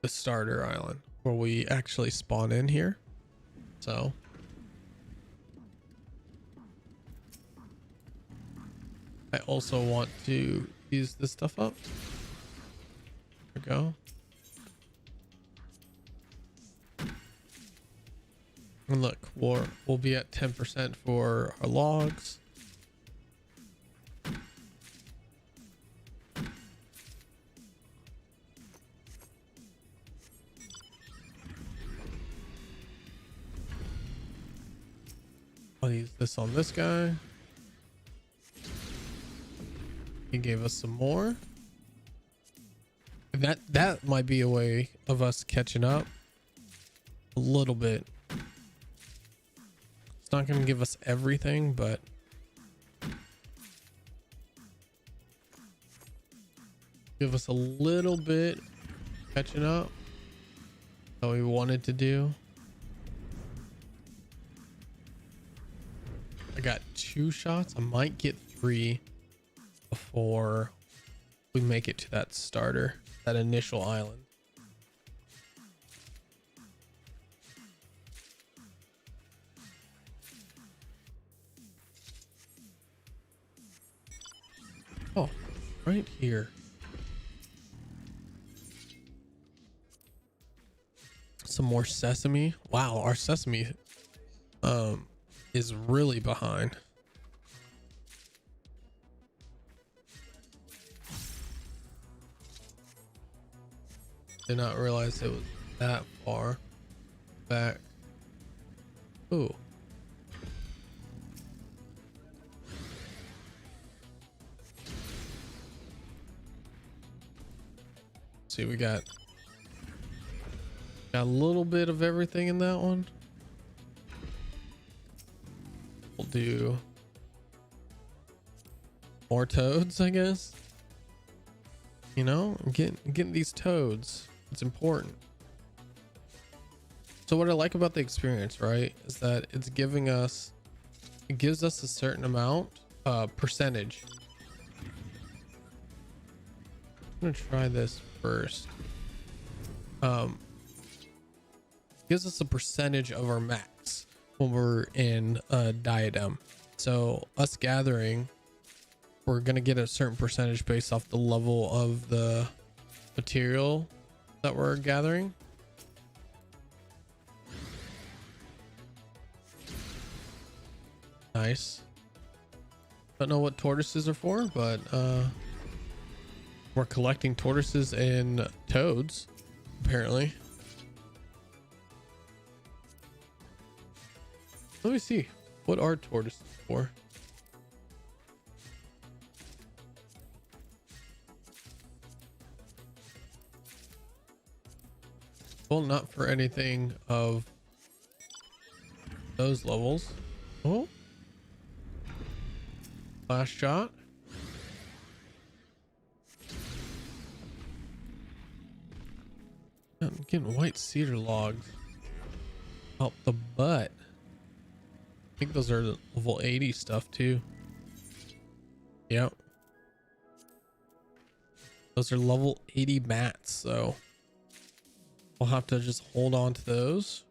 the starter island where we actually spawn in here. So I also want to use this stuff up. There we go. And look, we'll be at 10% for our logs. I'll use this on this guy. He gave us some more. That might be a way of us catching up a little bit. It's not going to give us everything, but give us a little bit catching up that we wanted to do. I got 2 shots. I might get 3 before we make it to that starter, that initial island. Oh, right here. Some more sesame. Wow, our sesame is really behind. Did not realize it was that far back. Ooh. See, we got a little bit of everything in that one. We'll do more toads, I guess. You know, getting these toads, it's important. So what I like about the experience, right, is that it gives us a certain amount, percentage. I'm gonna try this first. Gives us a percentage of our max when we're in a diadem. So us gathering, we're gonna get a certain percentage based off the level of the material that we're gathering. Nice. Don't know what tortoises are for, but we're collecting tortoises and toads apparently. Let me see, what are tortoises for? Well, not for anything of those levels. Oh, last shot. I'm getting white cedar logs out the butt. I think those are level 80 stuff too. Yep. Those are level 80 mats, so we'll have to just hold on to those.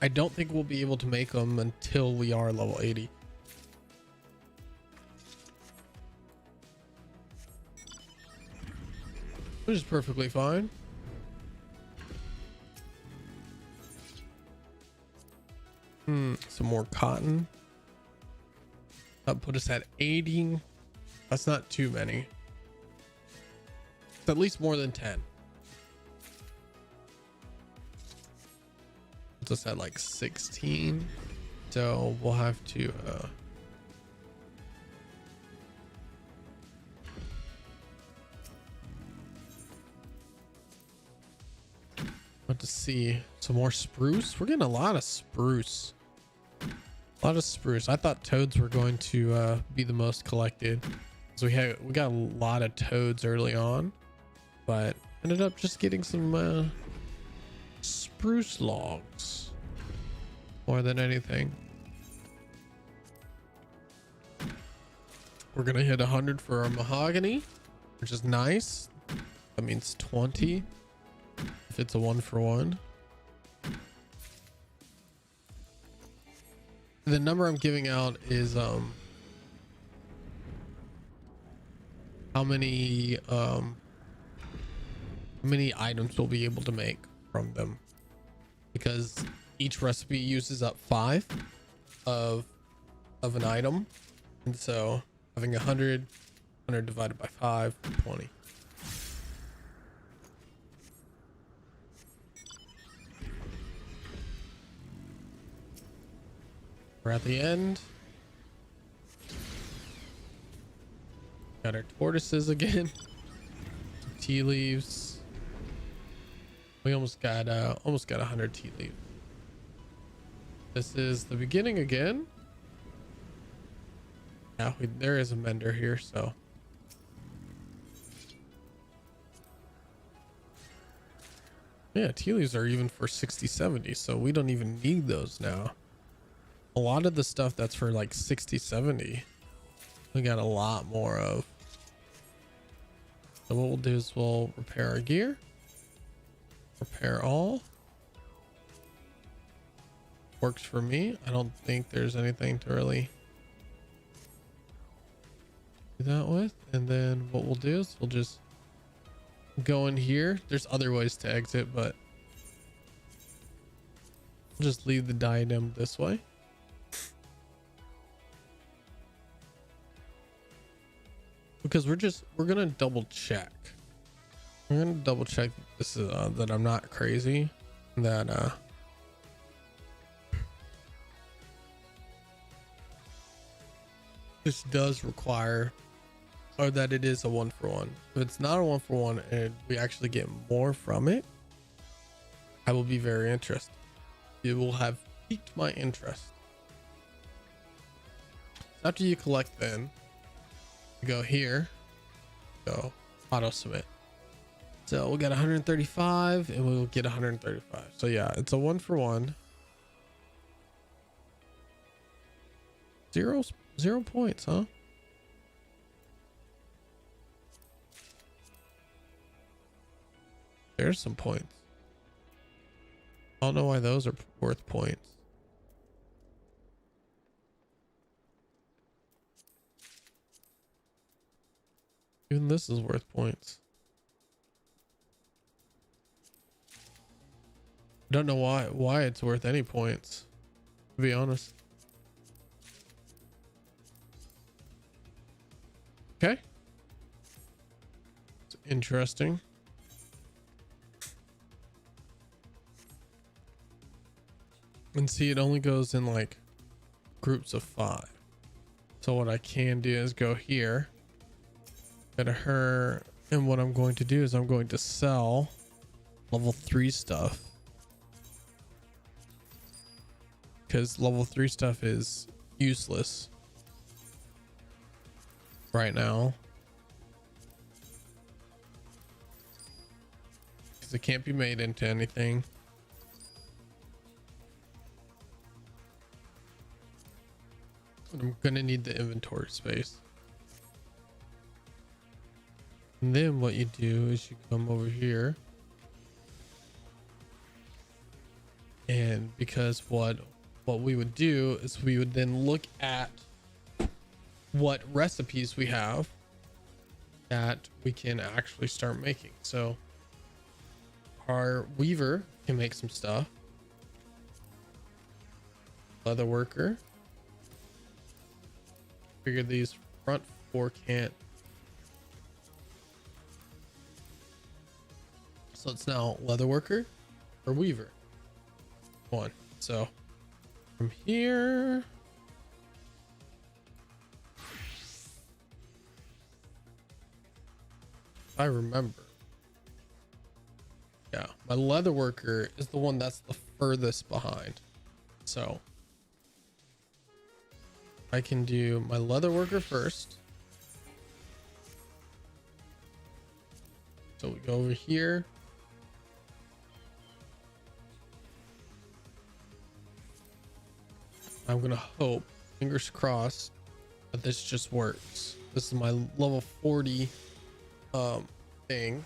I don't think we'll be able to make them until we are level 80. Which is perfectly fine. Some more cotton. That put us at 80. That's not too many. It's at least more than 10. Puts us at like 16. So we'll have to Want to see some more spruce? We're getting a lot of spruce. A lot of spruce. I thought toads were going to be the most collected. So we got a lot of toads early on, but ended up just getting some spruce logs more than anything. We're gonna hit 100 for our mahogany, which is nice. That means 20 if it's a 1-for-1. The number I'm giving out is how many items we'll be able to make from them, because each recipe uses up 5 of an item, and so having 100 divided by 5, 20. We're at the end. Got our tortoises again. Some tea leaves. We almost got 100 tea leaves. This is the beginning again. Yeah, there is a mender here, so. Yeah, tea leaves are even for 60, 70, so we don't even need those now. A lot of the stuff that's for like 60, 70, we got a lot more of. So what we'll do is we'll repair our gear. Repair all. Works for me. I don't think there's anything to really do that with. And then what we'll do is we'll just go in here. There's other ways to exit, but we'll just leave the diadem this way. Because we're gonna double check. We're gonna double check this is that I'm not crazy, that this does require, or that it is a 1-for-1. If it's not a 1-for-1 and we actually get more from it, I will be very interested. It will have piqued my interest. After you collect, then you go here, go auto submit. So we'll get 135 and we'll get 135. So yeah, it's a 1-for-1. 0 points, huh? There's some points. I don't know why those are worth points. Even this is worth points. I don't know why it's worth any points, to be honest. Okay. It's interesting. And see, it only goes in like groups of 5. So what I can do is go here, go to her, and what I'm going to do is I'm going to sell level 3 stuff, because level 3 stuff is useless right now, because it can't be made into anything. I'm gonna need the inventory space. And then what you do is you come over here, and because what we would do is we would then look at what recipes we have that we can actually start making. So our weaver can make some stuff. Leather worker. Figure these front 4 can't. So it's now leather worker or weaver 1. So from here, if I remember, yeah, my leather worker is the one that's the furthest behind. So I can do my leather worker first. So we go over here. I'm gonna hope, fingers crossed, that this just works. This is my level 40 thing.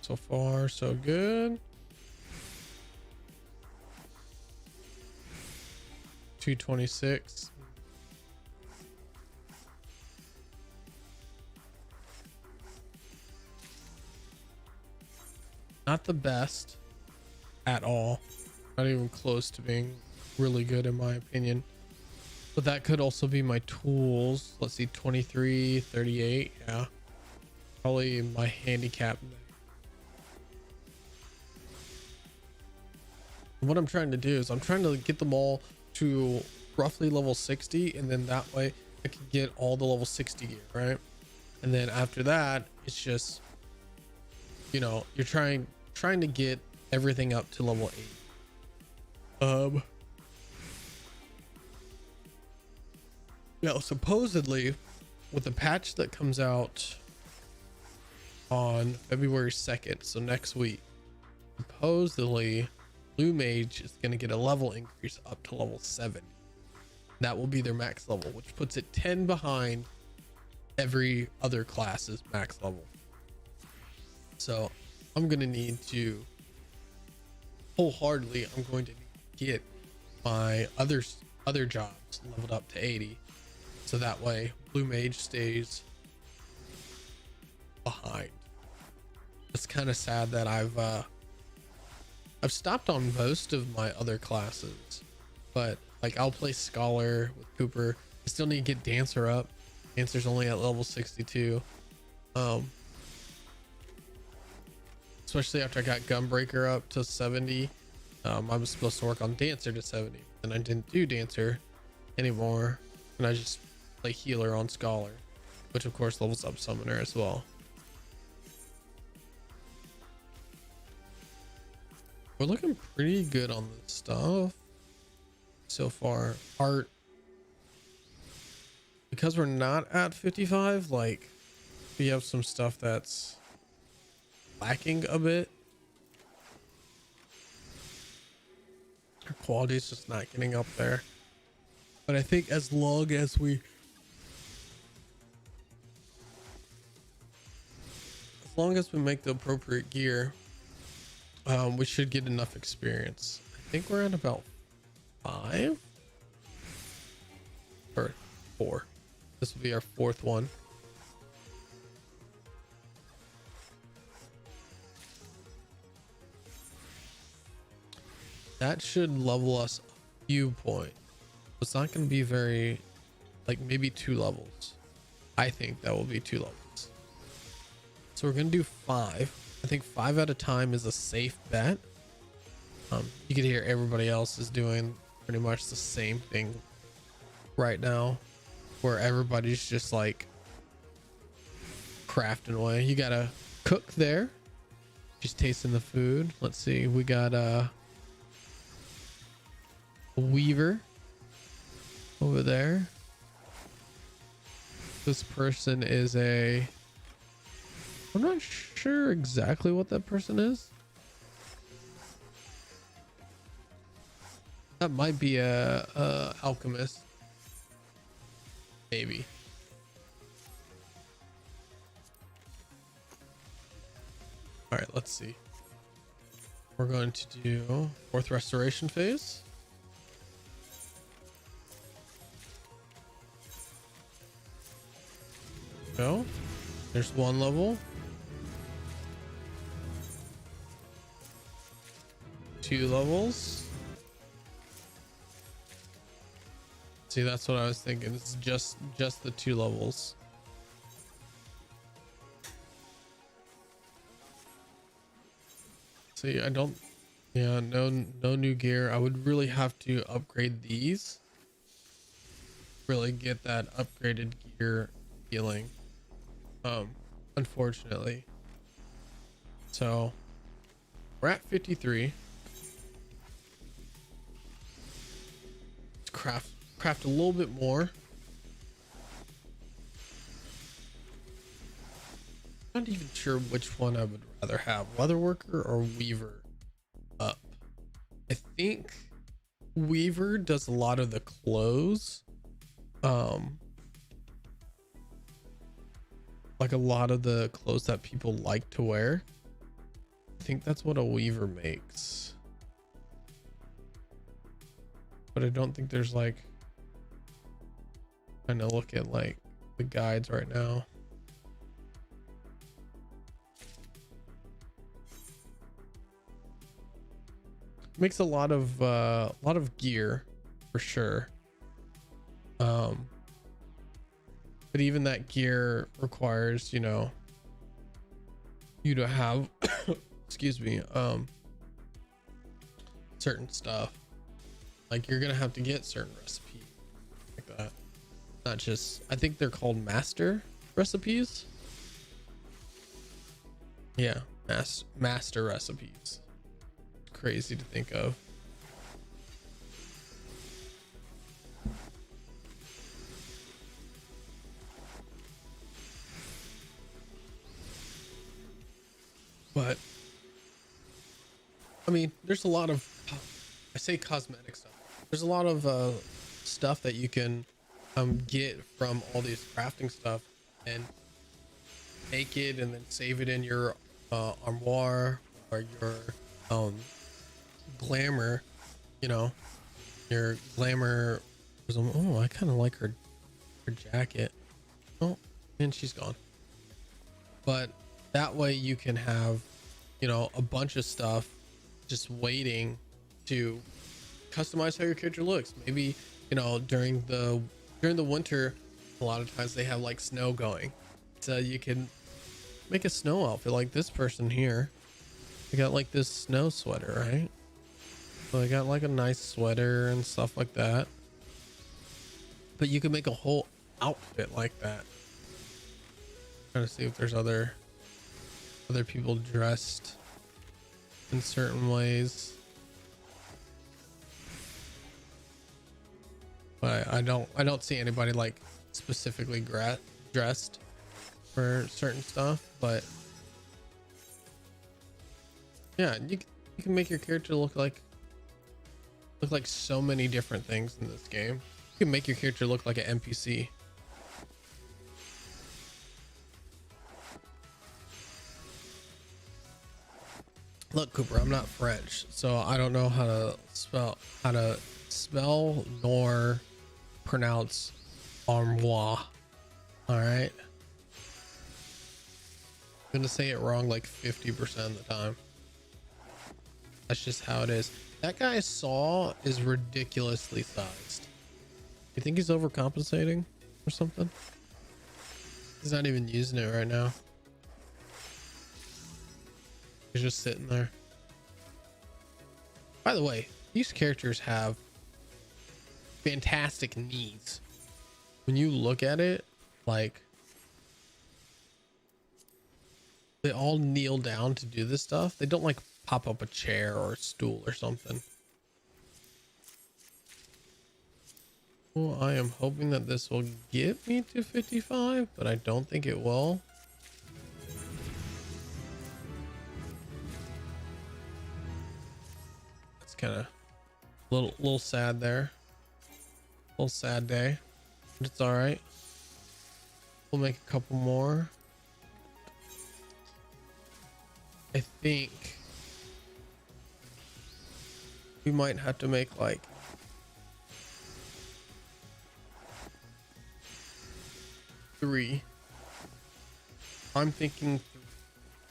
So far, so good. 226. Not the best at all. Not even close to being really good in my opinion. But that could also be my tools. Let's see, 23, 38. Yeah. Probably my handicap. What I'm trying to do is I'm trying to get them all to roughly level 60, and then that way I can get all the level 60 gear, right? And then after that, it's just, you know, you're trying to get everything up to level 8. Now supposedly with the patch that comes out on February 2nd, so next week, supposedly Blue Mage is going to get a level increase up to level 70. That will be their max level, which puts it 10 behind every other class's max level. So I'm going to need to wholeheartedly, I'm going to need to get my other jobs leveled up to 80. So that way Blue Mage stays behind. It's kind of sad that I've stopped on most of my other classes, but like I'll play Scholar with Cooper. I still need to get Dancer up. Dancer's only at level 62. Especially after I got Gunbreaker up to 70. I was supposed to work on Dancer to 70, and I didn't do Dancer anymore, and I just play Healer on Scholar, which of course levels up Summoner as well. We're looking pretty good on this stuff so far. Art, because we're not at 55, like we have some stuff that's lacking a bit. Our quality is just not getting up there. But I think as long as we make the appropriate gear, we should get enough experience. I think we're at about 5 or 4. This will be our 4th one. That should level us a few points. It's not going to be very, like maybe 2 levels. I think that will be 2 levels. So we're going to do 5. I think 5 at a time is a safe bet. You can hear everybody else is doing pretty much the same thing right now, where everybody's just like crafting away. You gotta cook there, just tasting the food. Let's see, we got a weaver over there. This person is I'm not sure exactly what that person is. That might be a alchemist, maybe. All right, let's see. We're going to do 4th restoration phase. Go. There's 1 level. 2 levels. See, that's what I was thinking. It's just the 2 levels. See, I don't. Yeah, no new gear. I would really have to upgrade these. Really get that upgraded gear feeling. Unfortunately. So we're at 53. Let's craft a little bit more. Not even sure which one I would rather have, leatherworker or weaver up. I think weaver does a lot of the clothes. Like a lot of the clothes that people like to wear. I think that's what a weaver makes. But I don't think there's like, trying to look at like the guides right now. Makes a lot of gear for sure. But even that gear requires, you know, you to have excuse me, certain stuff. Like you're gonna have to get certain recipes like that. Not just, I think they're called master recipes. Yeah, master recipes. Crazy to think of. But I mean, there's a lot of, I say cosmetic stuff. There's a lot of stuff that you can get from all these crafting stuff and make it and then save it in your armoire or your glamour, you know, your glamour. Oh, I kind of like her jacket. Oh, and she's gone. But that way you can have, you know, a bunch of stuff just waiting to customize how your character looks. Maybe, you know, during the winter, a lot of times they have like snow going, so you can make a snow outfit like this person here. They got like this snow sweater, right? So they got like a nice sweater and stuff like that. But you can make a whole outfit like that. Trying to see if there's other people dressed in certain ways. But I don't see anybody like specifically dressed for certain stuff. But yeah, you can make your character look like so many different things in this game. You can make your character look like an NPC. Look, Cooper, I'm not French, so I don't know how to spell nor pronounce armoire. All right, I'm gonna say it wrong like 50% of the time. That's just how it is. That guy's saw is ridiculously sized. You think he's overcompensating or something? He's not even using it right now. He's just sitting there. By the way, these characters have fantastic knees. When you look at it, like they all kneel down to do this stuff. They don't like pop up a chair or a stool or something. Well, I am hoping that this will get me to 55, but I don't think it will. Kind of little sad there, little sad day, but it's all right. We'll make a couple more. I think we might have to make like three. I'm thinking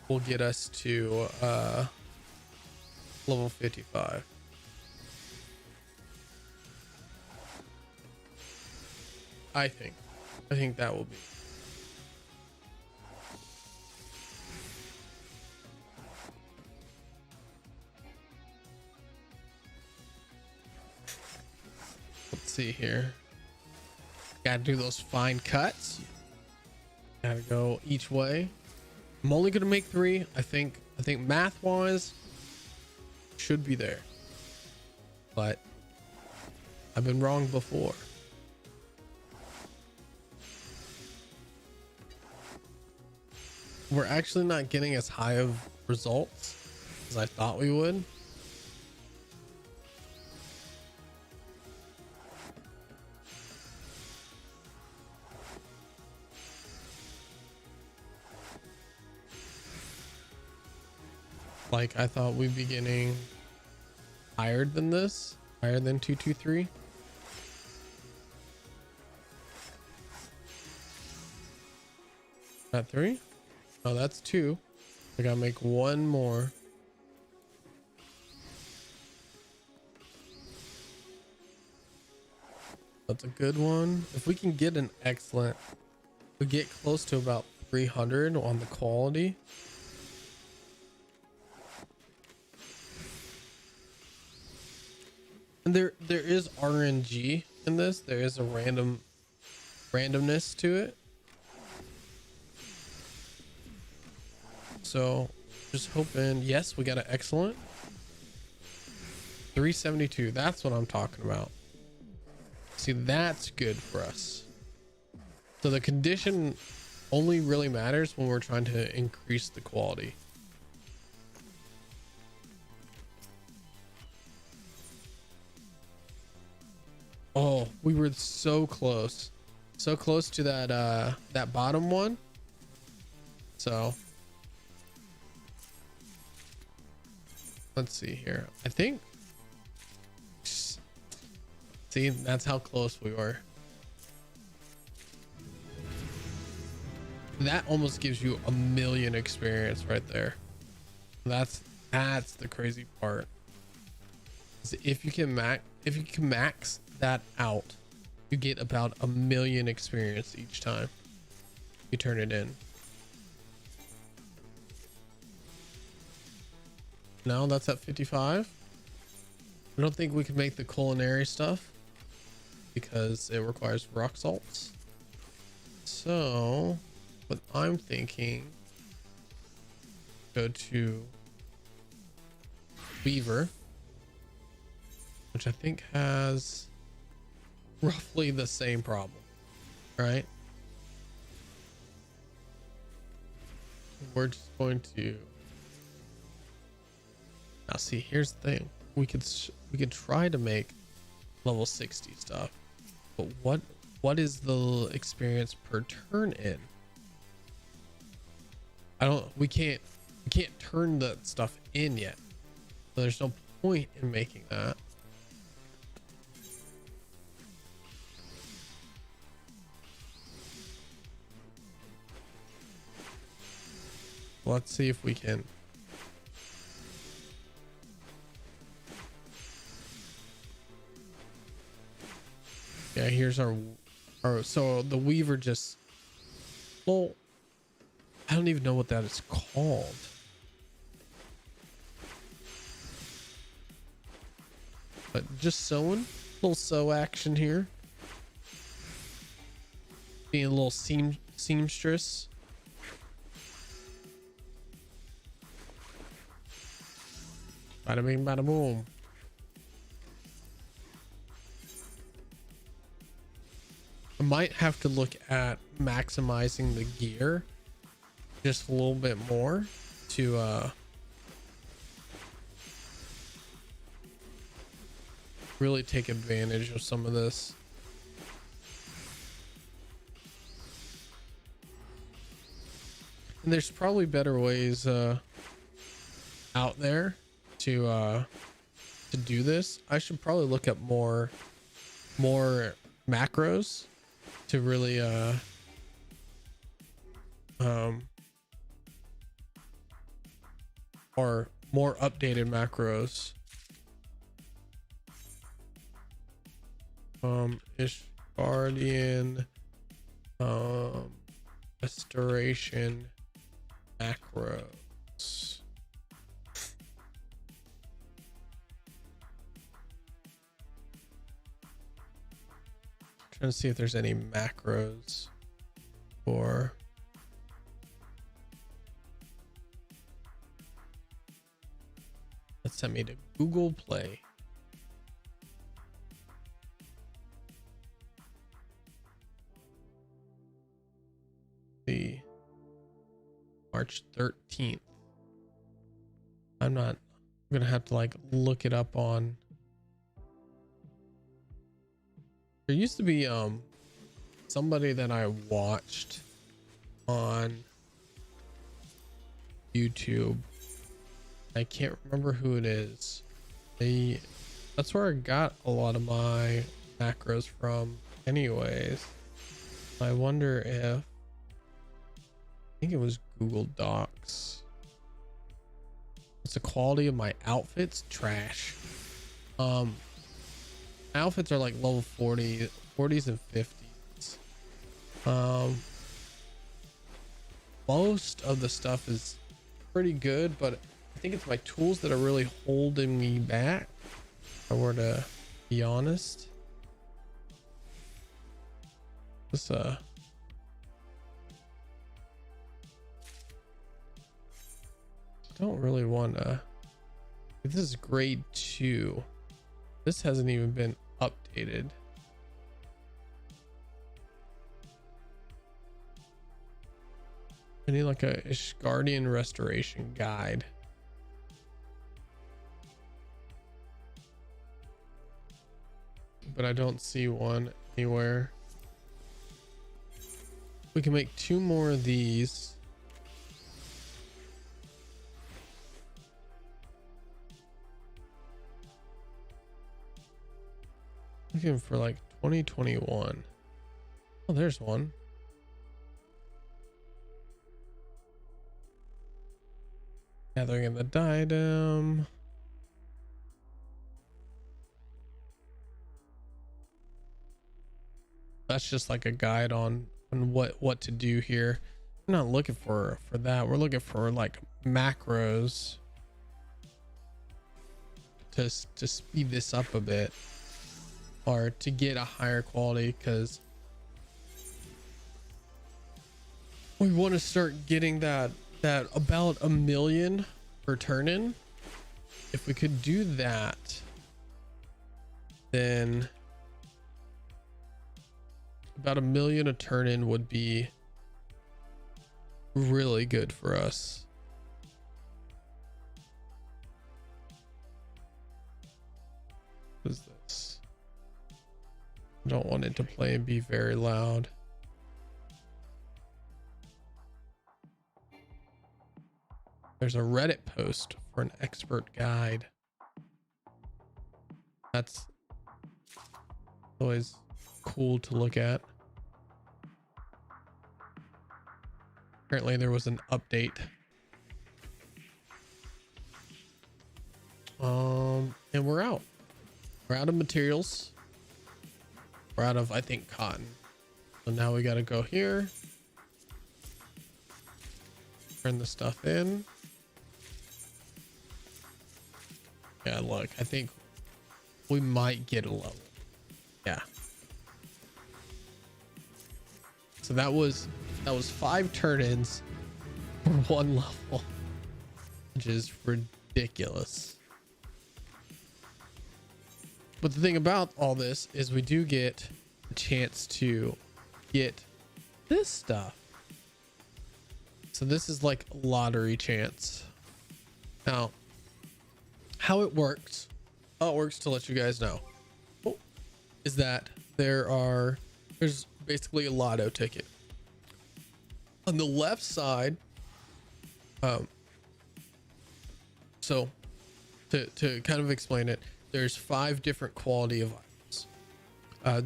will get us to level 55. I think that will be. see here. Gotta do those fine cuts. Gotta go each way. I'm only gonna make 3. I think math wise should be there, but I've been wrong before. We're actually not getting as high of results as I thought we would. Like, I thought we'd be getting higher than this, higher than 223. That 3? Oh, that's 2. I gotta make 1 more. That's a good one. If we can get an excellent, we get close to about 300 on the quality. And there is RNG in this. There is a randomness to it. So just hoping. Yes, we got an excellent 372. That's what I'm talking about. See, that's good for us. So the condition only really matters when we're trying to increase the quality. Oh, we were so close to that that bottom one. So let's see here. I think, see, that's how close we were. That almost gives you 1,000,000 experience right there. That's the crazy part. If you can max that out, you get about 1,000,000 experience each time you turn it in. Now that's at 55. I don't think we can make the culinary stuff because it requires rock salts. So what I'm thinking, go to Weaver, which I think has roughly the same problem, right? We're just going to, now see, here's the thing. We could try to make level 60 stuff, but what is the experience per turn in? We can't turn that stuff in yet. So there's no point in making that. Let's see if we can. Yeah, here's our so the Weaver just, well, I don't even know what that is called. But just sewing, little sew action here. Being a little seamstress. Bada bing, bada boom. I might have to look at maximizing the gear just a little bit more to really take advantage of some of this. And there's probably better ways out there to do this. I should probably look up more macros to really or more updated macros. Ishgardian restoration macros. Trying to see if there's any macros for that sent me to Google Play. The March 13th. I'm gonna have to like look it up on. There used to be somebody that I watched on YouTube. I can't remember who it is. That's where I got a lot of my macros from anyways. I wonder if, I think it was Google Docs. What's the quality of my outfits? Trash. Outfits are like level 40s and 50s. Most of the stuff is pretty good, but I think it's my tools that are really holding me back, if I were to be honest. This don't really want to. This is grade 2. This hasn't even been updated. I need like a Ishgardian restoration guide. But I don't see one anywhere. We can make 2 more of these. Looking for like 2021. Oh, there's one. Gathering in the diadem. That's just like a guide on what to do here. We're not looking for that. We're looking for like macros to speed this up a bit, or to get a higher quality, because we want to start getting that about 1 million per turn in. If we could do that, then about 1 million a turn in would be really good for us. What is this? I don't want it to play and be very loud. There's a Reddit post for an expert guide. That's always cool to look at. Apparently there was an update. And we're out. We're out of materials. We're out of, I think, cotton. So now we got to go here. Turn the stuff in. Yeah, look, I think we might get a level. Yeah. So that was 5 turn-ins for 1 level, which is ridiculous. But the thing about all this is we do get a chance to get this stuff. So this is like a lottery chance. Now, how it works to let you guys know, is that there's basically a lotto ticket. On the left side, so to kind of explain it, there's 5 different quality of items.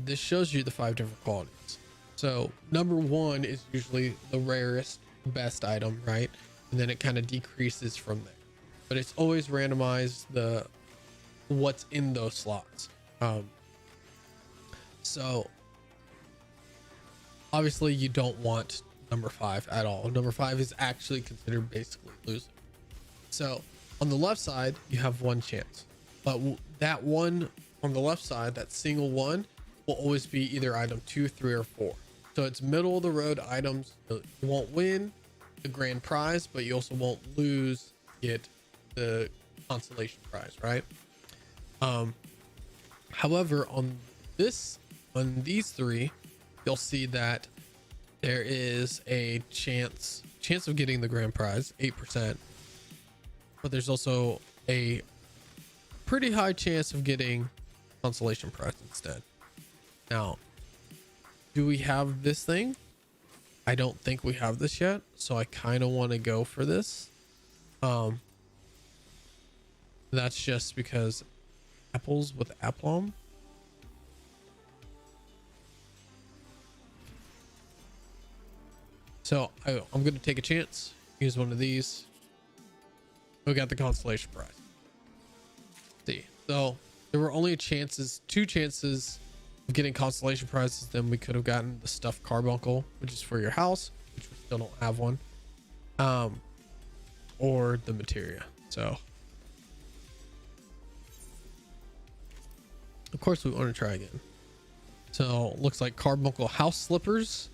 This shows you the 5 different qualities. So number 1 is usually the rarest, best item, right? And then it kind of decreases from there. But it's always randomized what's in those slots. So obviously you don't want number 5 at all. Number 5 is actually considered basically losing. So on the left side, you have 1 chance. But that one on the left side, that single one, will always be either item 2, 3, or 4. So it's middle of the road items. You won't win the grand prize, but you also won't lose get the consolation prize, right? However, on these three, you'll see that there is a chance of getting the grand prize, 8%, but there's also a pretty high chance of getting consolation prize instead. Now, do we have this thing? I don't think we have this yet, so I kind of want to go for this. That's just because apples with aplomb. So I'm going to take a chance, use one of these. We got the consolation prize. See, so there were only two chances of getting consolation prizes. Then we could have gotten the stuffed carbuncle, which is for your house, which we still don't have one, or the materia. So of course we want to try again. So looks like carbuncle house slippers,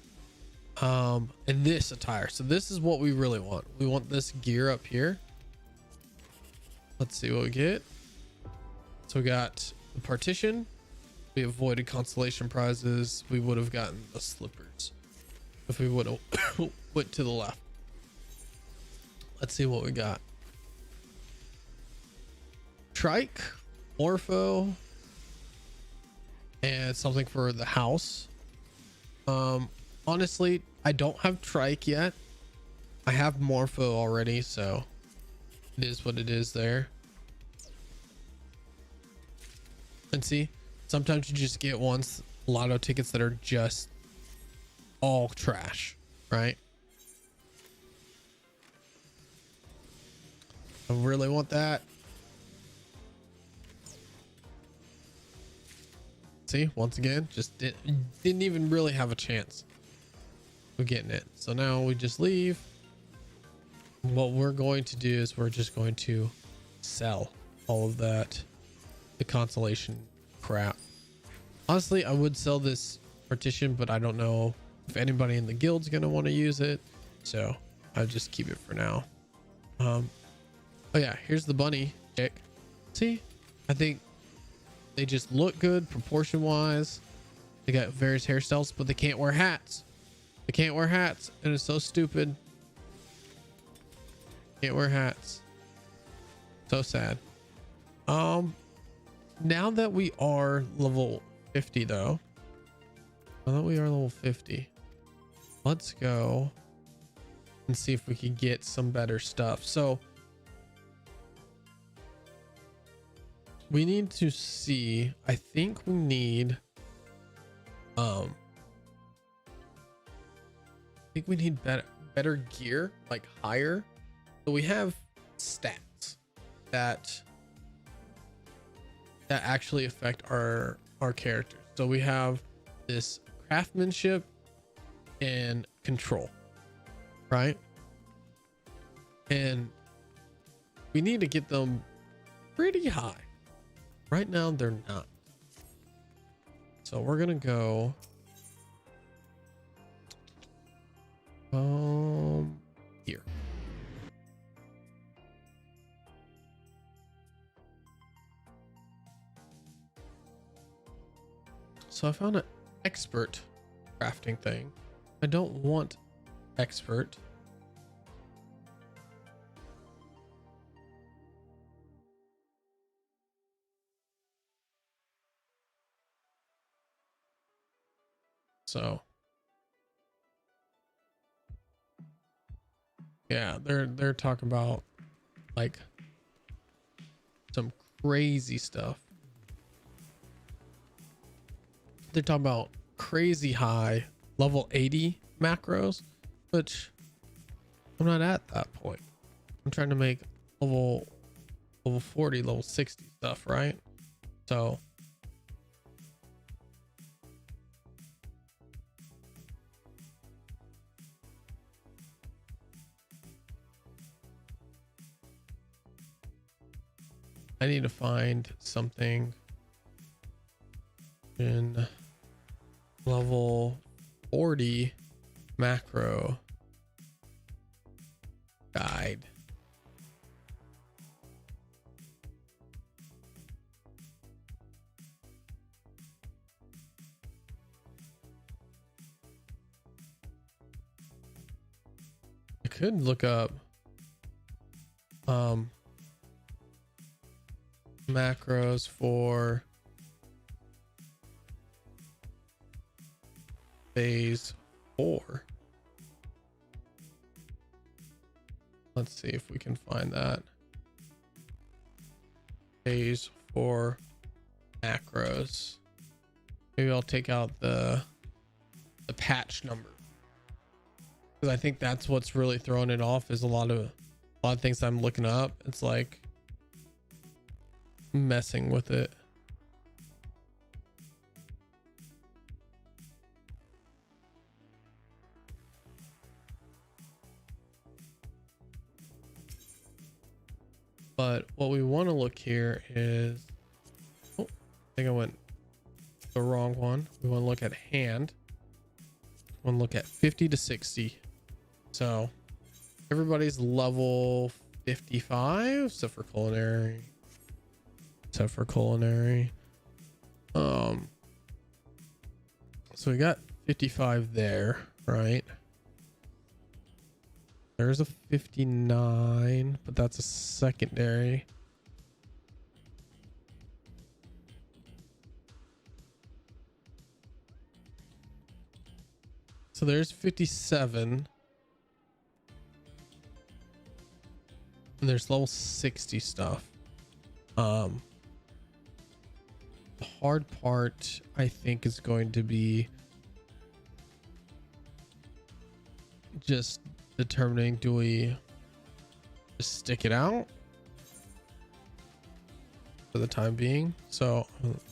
and this attire. So this is what we really want. We want this gear up here. Let's see what we get. So we got the partition. We avoided consolation prizes. We would have gotten the slippers if we would have went to the left. Let's see what we got. Trike, Morpho, and something for the house. Honestly, I don't have Trike yet. I have Morpho already, so it is what it is there. And see, sometimes you just get lotto tickets that are just all trash, right? I really want that. See, once again, just didn't even really have a chance of getting it. So now we just leave. What we're going to do is we're just going to sell all of that, the consolation crap. Honestly, I would sell this partition, but I don't know if anybody in the guild's gonna want to use it, so I'll just keep it for now. Oh yeah, here's the bunny chick. See, I think they just look good proportion wise. They got various hairstyles, but they can't wear hats. They can't wear hats, and it's so stupid. Can't wear hats. So sad. Now that we are level 50 though, now that we are level 50, let's go and see if we can get some better stuff. So we need to see, I think we need better gear, like higher. So we have stats that actually affect our characters. So we have this craftsmanship and control, right? And we need to get them pretty high. Right now they're not. So we're gonna go here. So I found an expert crafting thing. I don't want expert. So yeah, they're talking about like some crazy stuff. They're talking about crazy high level 80 macros, which I'm not at that point. I'm trying to make level 40, level 60 stuff, right? So I need to find something in level 40 macro guide. I could look up macros for phase 4. Let's see if we can find that. Phase 4 macros. Maybe I'll take out the patch number, because I think that's what's really throwing it off. Is a lot of things I'm looking up, it's like messing with it. But what we want to look here is, oh, I think I went the wrong one. We want to look at hand. We want to look at 50 to 60. So everybody's level 55 except for culinary. So we got 55 there, right? There's a 59, but that's a secondary. So there's 57. And there's level 60 stuff. The hard part, I think, is going to be just determining, do we just stick it out for the time being? So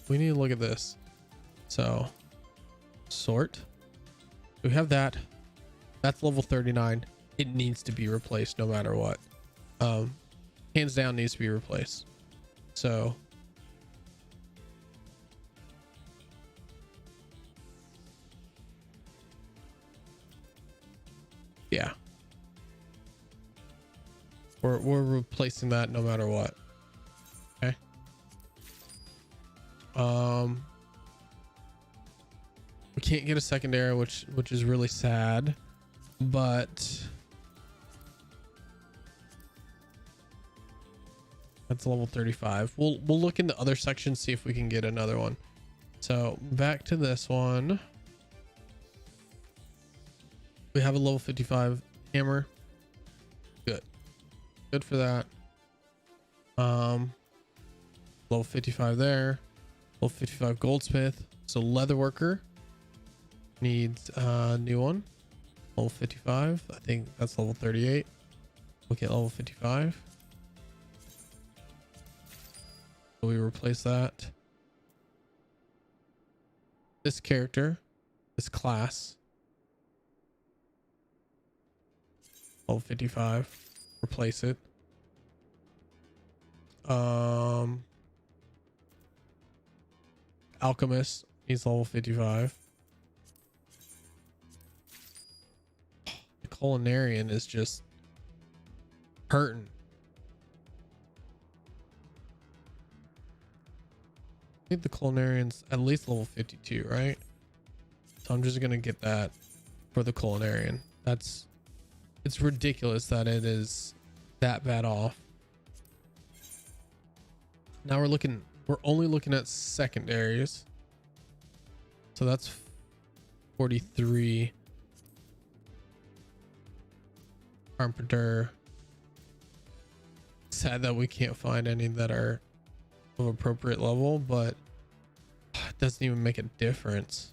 we need to look at this. So sort, we have that. That's level 39. It needs to be replaced no matter what. Hands down, needs to be replaced. So yeah, we're replacing that no matter what. Okay. We can't get a secondary, which is really sad, but that's level 35. We'll look into other sections, see if we can get another one. So back to this one. We have a level 55 hammer. Good for that. Level 55 there. Level 55 goldsmith. So leather worker needs a new one. Level 55. I think that's level 38. We'll get level 55. So we replace that. This character, this class, level 55. Replace it. Alchemist needs level 55. The culinarian is just hurting. I think the culinarian's at least level 52, right? So I'm just gonna get that for the culinarian. It's ridiculous that it is that bad off. Now we're only looking at secondaries. So that's 43. Carpenter. Sad that we can't find any that are of appropriate level, but it doesn't even make a difference.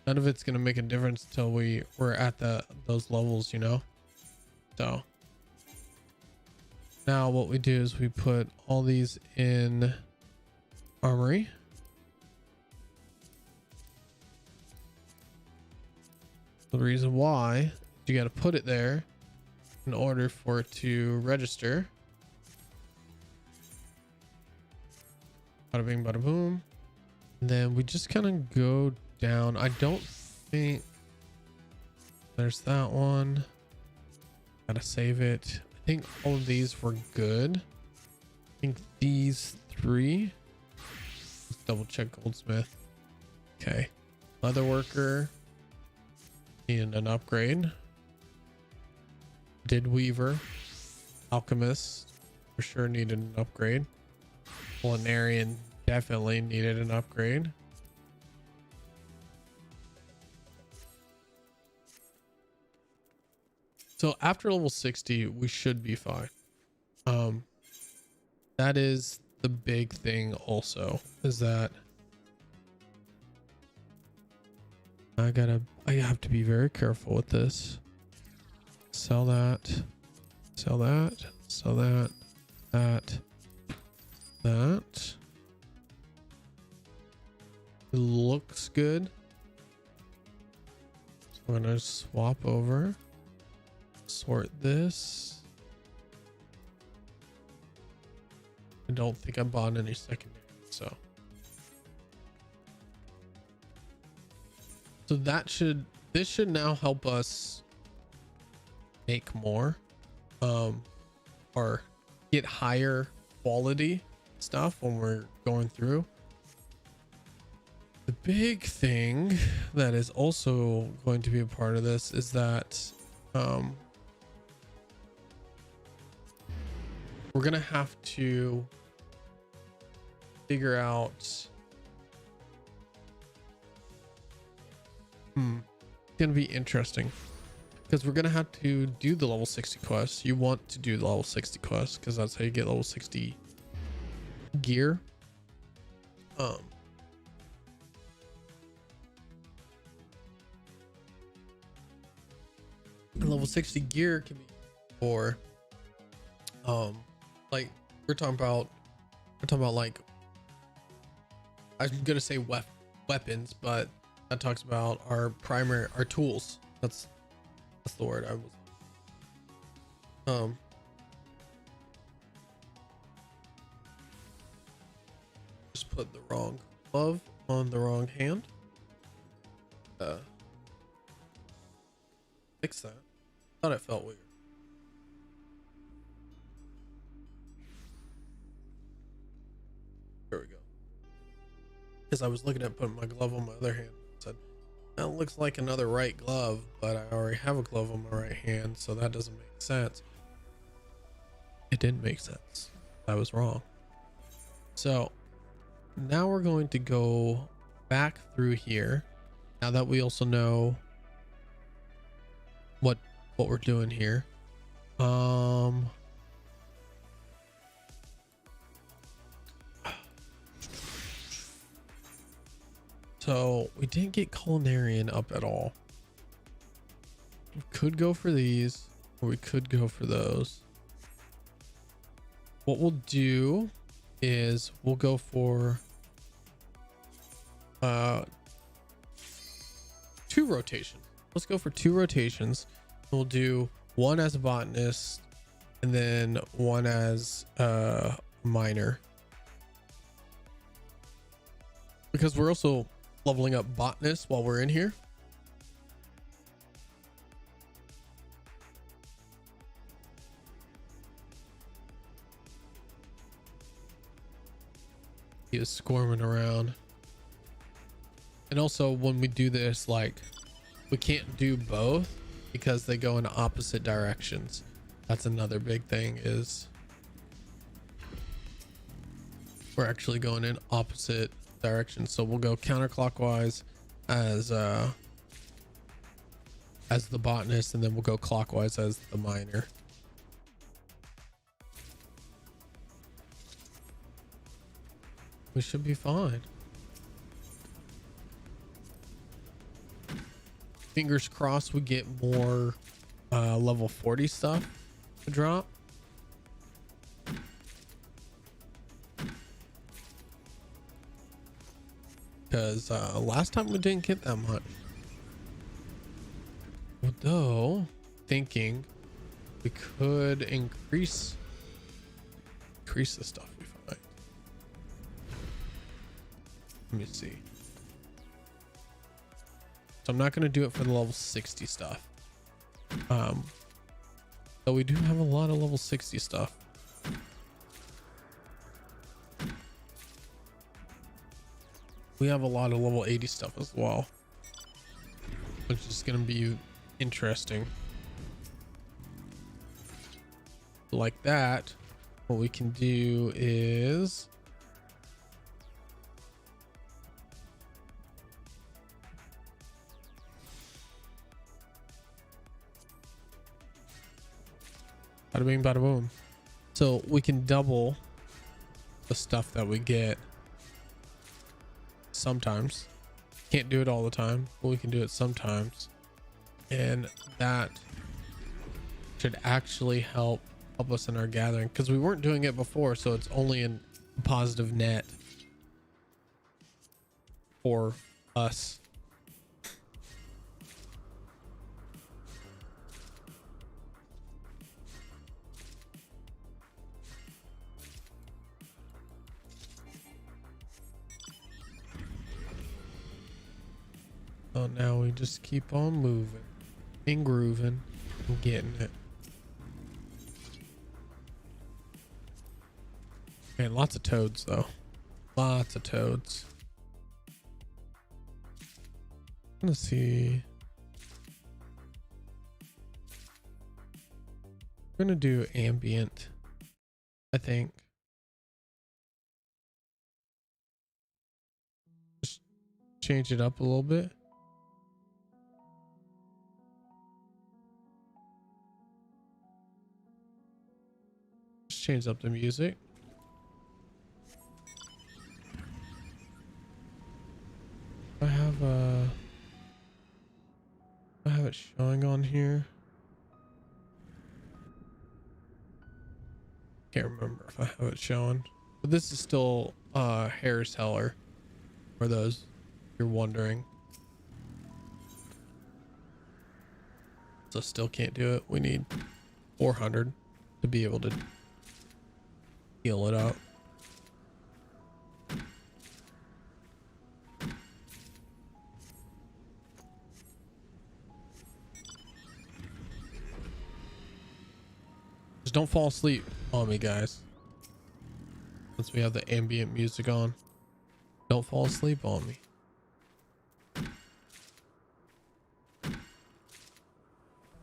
None of it's gonna make a difference until we're at those levels, you know. So now what we do is we put all these in armory. The reason why you got to put it there in order for it to register. Bada bing, bada boom. And then we just kind of go down. I don't think there's that one. Gotta save it. I think all of these were good. I think these three. Let's double check Goldsmith. Okay. Leather worker. Needed an upgrade. Did Weaver. Alchemist. For sure needed an upgrade. Culinarian definitely needed an upgrade. So after level 60, we should be fine. That is the big thing also, is that I have to be very careful with this. Sell that, sell that, sell that, that. It looks good. So I'm gonna swap over, sort this. I don't think I bought any secondary, so this should now help us make more, or get higher quality stuff when we're going through. The big thing that is also going to be a part of this is that we're gonna have to figure out it's gonna be interesting because we're gonna have to do the level 60 quests. You want to do the level 60 quests because that's how you get level 60 gear. And level 60 gear can be for like we're talking about like, I'm gonna say weapons, but that talks about our tools. That's the word I was just put the wrong glove on the wrong hand. Fix that. Thought it felt weird. There we go. Because I was looking at putting my glove on my other hand. I said, that looks like another right glove, but I already have a glove on my right hand, so that doesn't make sense. It didn't make sense. I was wrong. So now we're going to go back through here. Now that we also know what we're doing here. So we didn't get Culinarian up at all. We could go for these, or we could go for those. What we'll do is we'll go for 2 rotations. Let's go for 2 rotations. We'll do one as a botanist and then one as a miner, because we're also leveling up botanist while we're in here. He is squirming around. And also when we do this, like, we can't do both because they go in opposite directions. That's another big thing, is we're actually going in opposite directions. So we'll go counterclockwise as the botanist, and then we'll go clockwise as the miner. We should be fine. Fingers crossed we get more level 40 stuff to drop. Because last time we didn't get that much. Although, thinking We could increase the stuff we find. Let me see. So I'm not going to do it for the level 60 stuff. Though we do have a lot of level 60 stuff. We have a lot of level 80 stuff as well, which is going to be interesting. Like that, what we can do is bada bing bada boom. So we can double the stuff that we get sometimes. Can't do it all the time, but we can do it sometimes, and that should actually help us in our gathering, because we weren't doing it before, so it's only a positive net for us. So now we just keep on moving and grooving and getting it. Man, lots of toads though. Lots of toads. Let's see. We're gonna do ambient, I think. Just change it up a little bit. Just change up the music. I have it showing on here. Can't remember if I have it showing, but this is still Harris Heller, for those you're wondering. So still can't do it. We need 400 to be able to heal it up. Just don't fall asleep on me, guys. Since we have the ambient music on, don't fall asleep on me.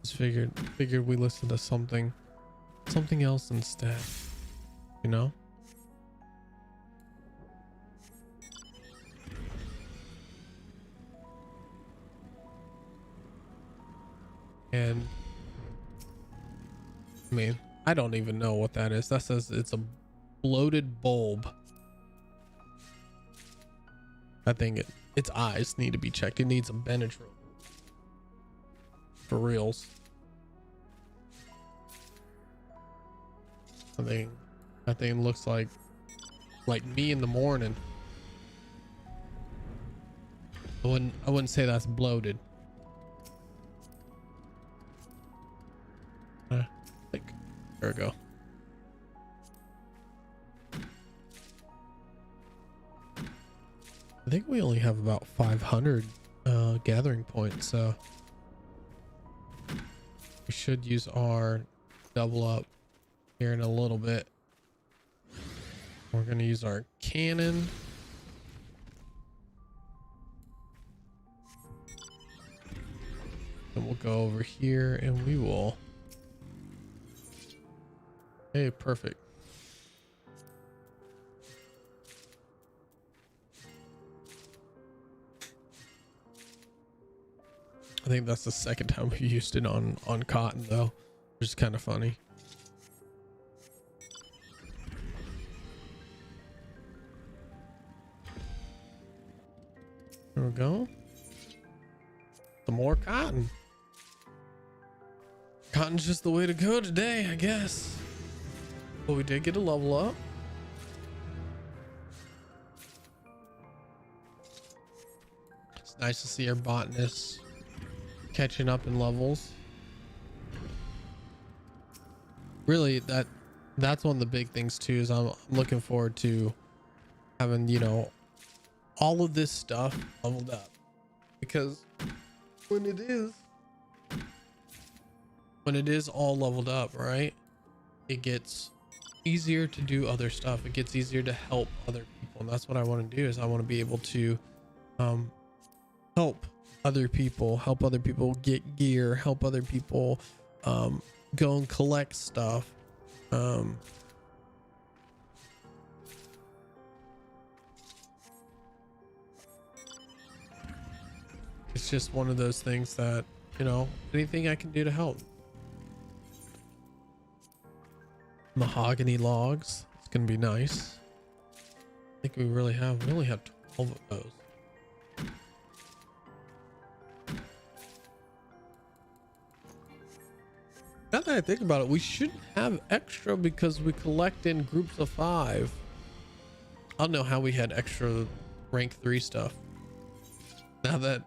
Just figured we listen to something else instead, you know? And I mean, I don't even know what that is. That says it's a bloated bulb. I think its eyes need to be checked. It needs a Benadryl. For reals. That thing looks like me in the morning. I wouldn't say that's bloated. There we go. I think we only have about 500 gathering points, so we should use our double up here in a little bit. We're going to use our cannon. And we'll go over here and we will. Hey, perfect. I think that's the second time we used it on cotton though, which is kind of funny. There we go. Some more cotton. Cotton's just the way to go today, I guess. But we did get a level up. It's nice to see our botanists catching up in levels. really that's one of the big things too, is I'm looking forward to having, you know, all of this stuff leveled up, because when it is all leveled up, right, it gets easier to do other stuff. It gets easier to help other people, and that's what I want to do. Is I want to be able to help other people get gear, help other people go and collect stuff. It's just one of those things that, you know, anything I can do to help. Mahogany logs, it's gonna be nice. I think we only have 12 of those. Now that I think about it, we shouldn't have extra because we collect in groups of 5. I don't know how we had extra rank 3 stuff. Now that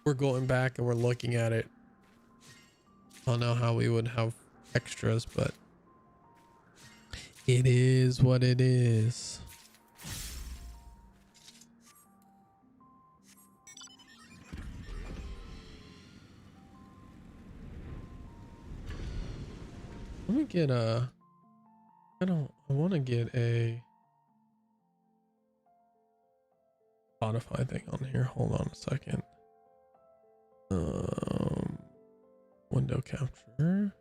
we're going back and we're looking at it, I don't know how we would have extras, but it is what it is. Let me get I want to get a Spotify thing on here. Hold on a second. Window capture.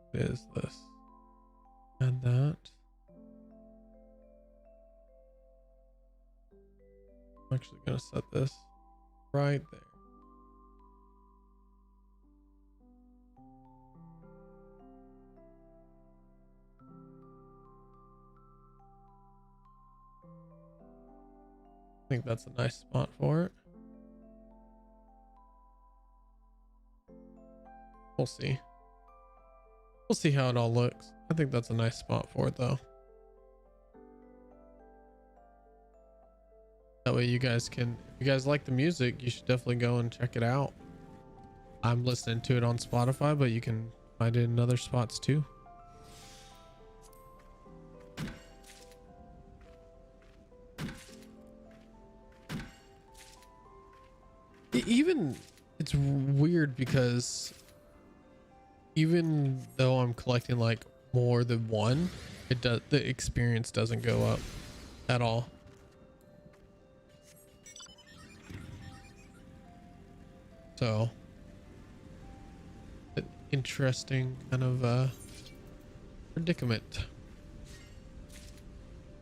What is this? Add that. I'm actually gonna set this right there. I think that's a nice spot for it. We'll see. We'll see how it all looks. I think that's a nice spot for it though. That way you guys can, if you guys like the music, you should definitely go and check it out. I'm listening to it on Spotify, but you can find it in other spots too. Even it's weird because even though I'm collecting like more than one, the experience doesn't go up at all. So an interesting kind of predicament.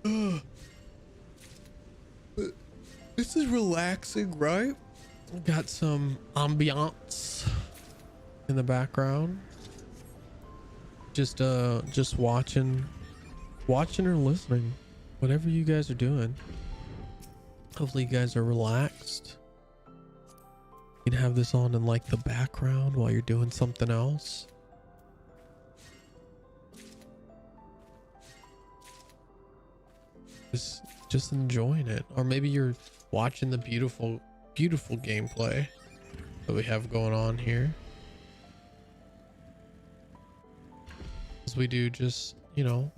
But this is relaxing, right? Got some ambiance in the background. Just watching or listening, whatever you guys are doing. Hopefully you guys are relaxed. You can have this on in like the background while you're doing something else. Just enjoying it. Or maybe you're watching the beautiful gameplay that we have going on here. As we do, just, you know,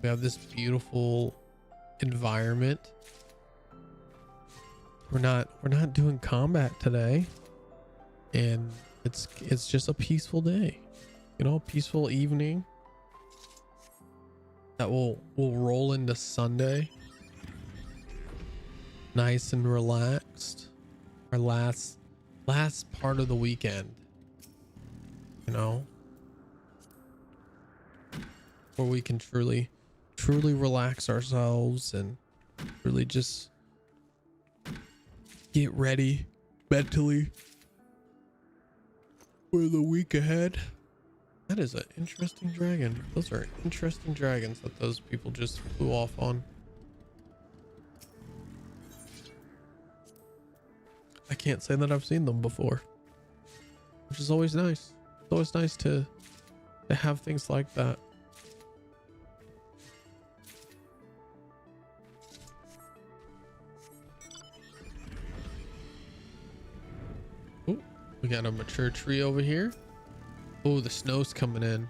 we have this beautiful environment. We're not doing combat today, and it's just a peaceful day, you know, peaceful evening that will roll into Sunday, nice and relaxed. Our last part of the weekend, you know, where we can truly relax ourselves and really just get ready mentally for the week ahead. That is an interesting dragon. Those are interesting dragons that those people just flew off on. I can't say that I've seen them before, which is always nice. It's always nice to have things like that. Ooh, we got a mature tree over here. Oh, the snow's coming in.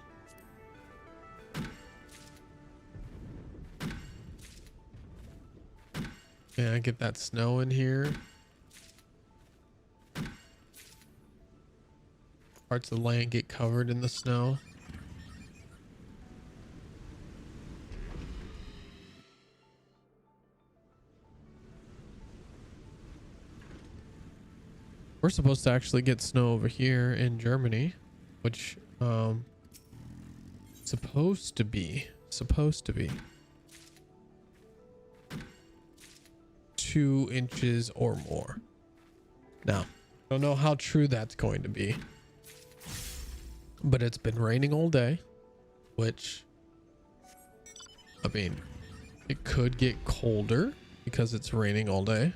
Yeah, get that snow in here. Parts of the land get covered in the snow. We're supposed to actually get snow over here in Germany, which supposed to be 2 inches or more. Now, I don't know how true that's going to be, but it's been raining all day, which, I mean, it could get colder because it's raining all day.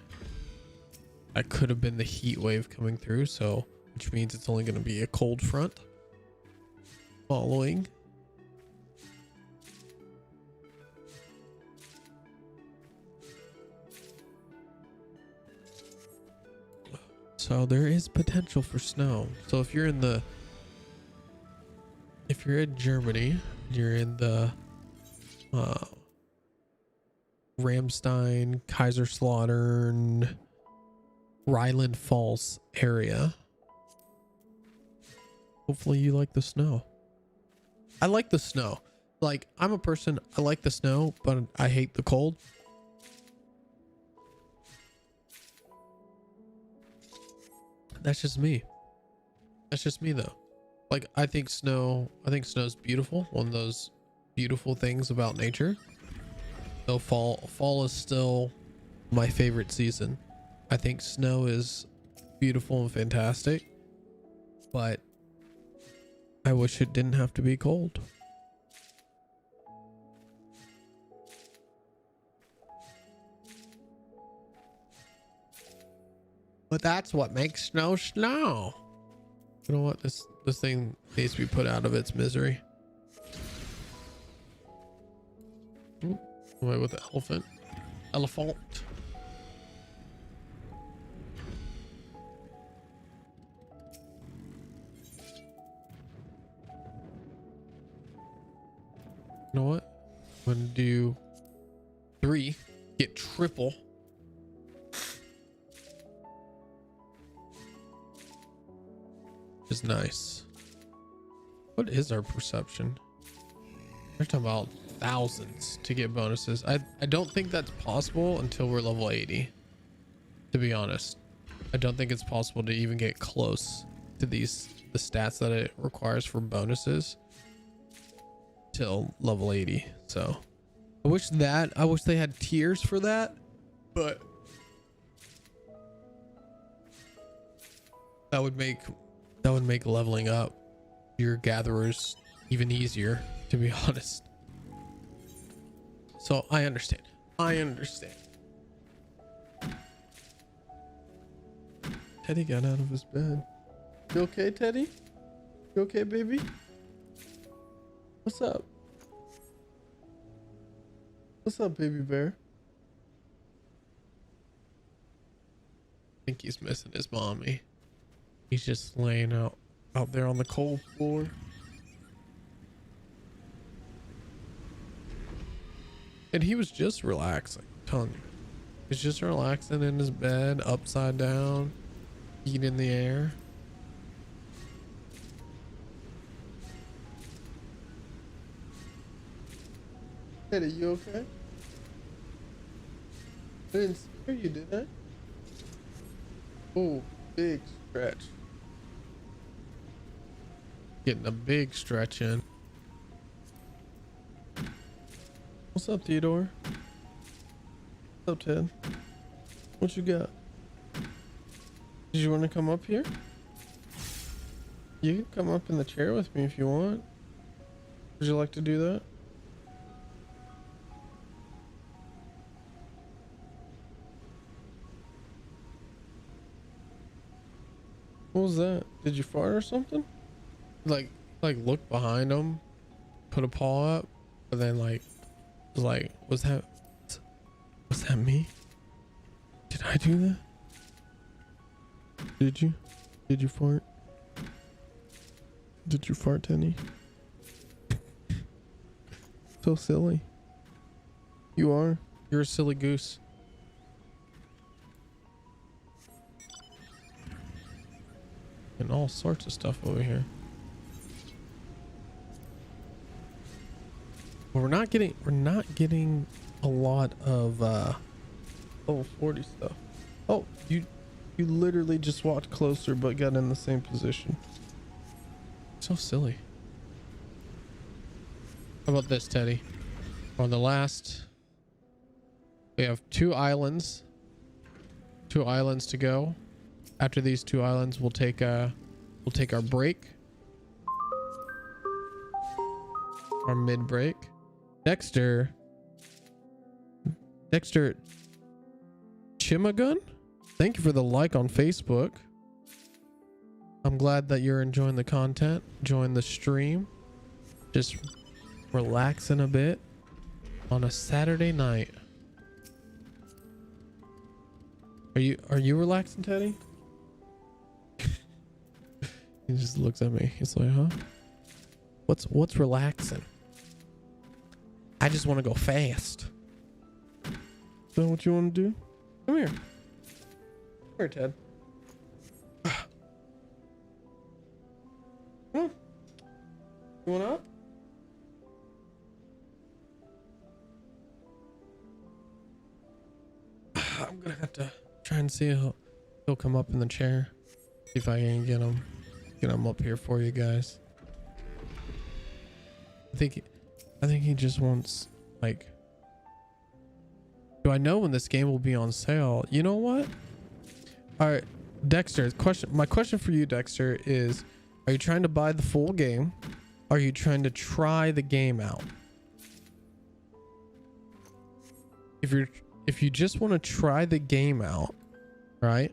That could have been the heat wave coming through, so which means it's only going to be a cold front following. So there is potential for snow. So if you're in Germany, you're in the Ramstein, Kaiserslautern, Ryland Falls area. Hopefully you like the snow. I like the snow. Like, I'm a person, I like the snow, but I hate the cold. That's just me. That's just me though. Like, I think snow's beautiful. One of those beautiful things about nature. Though fall is still my favorite season. I think snow is beautiful and fantastic, but I wish it didn't have to be cold. But that's what makes snow snow. You know what? This thing needs to be put out of its misery. Ooh, away with the elephant. Elephant. You know what? I'm gonna do 3, get triple. Is nice. What is our perception? We're talking about thousands to get bonuses. I don't think that's possible until we're level 80. To be honest, I don't think it's possible to even get close to the stats that it requires for bonuses till level 80. So I wish they had tiers for that, but that would make leveling up your gatherers even easier, to be honest. So I understand. Teddy got out of his bed. You okay, Teddy? You okay, baby? What's up? What's up, baby bear? I think he's missing his mommy. He's just laying out there on the cold floor. And he was just relaxing. I'm telling you. He's just relaxing in his bed, upside down, feet in the air. Teddy, you okay? I didn't scare you, did I? Oh, big stretch. Getting a big stretch in. What's up, Theodore? What's up, Ted? What you got? Did you want to come up here? You can come up in the chair with me if you want. Would you like to do that? What was that? Did you fart or something? Like look behind him, put a paw up, but then was that me? Did I do that? Did you fart? Did you fart, Tenny? So silly. You are. You're a silly goose. And all sorts of stuff over here. But we're not getting a lot of level 40 stuff. Oh, you literally just walked closer but got in the same position. So silly. How about this, Teddy? On the last, we have 2 islands. 2 islands to go. After these 2 islands, we'll take our break. Our mid break. Dexter Chimagun, thank you for the like on Facebook. I'm glad that you're enjoying the content, enjoying the stream, just relaxing a bit on a Saturday night. Are you relaxing, Teddy? He just looks at me. He's like, huh? What's relaxing? I just want to go fast. Is that what you want to do? Come here. Come here, Ted. Come on. You want up? I'm gonna have to try and see if he'll come up in the chair. See if I can get him up here for you guys. I think he just wants, like, do I know when this game will be on sale? You know what? All right, Dexter, my question for you, Dexter, is, are you trying to buy the full game? Are you trying to try the game out? If you just want to try the game out, right?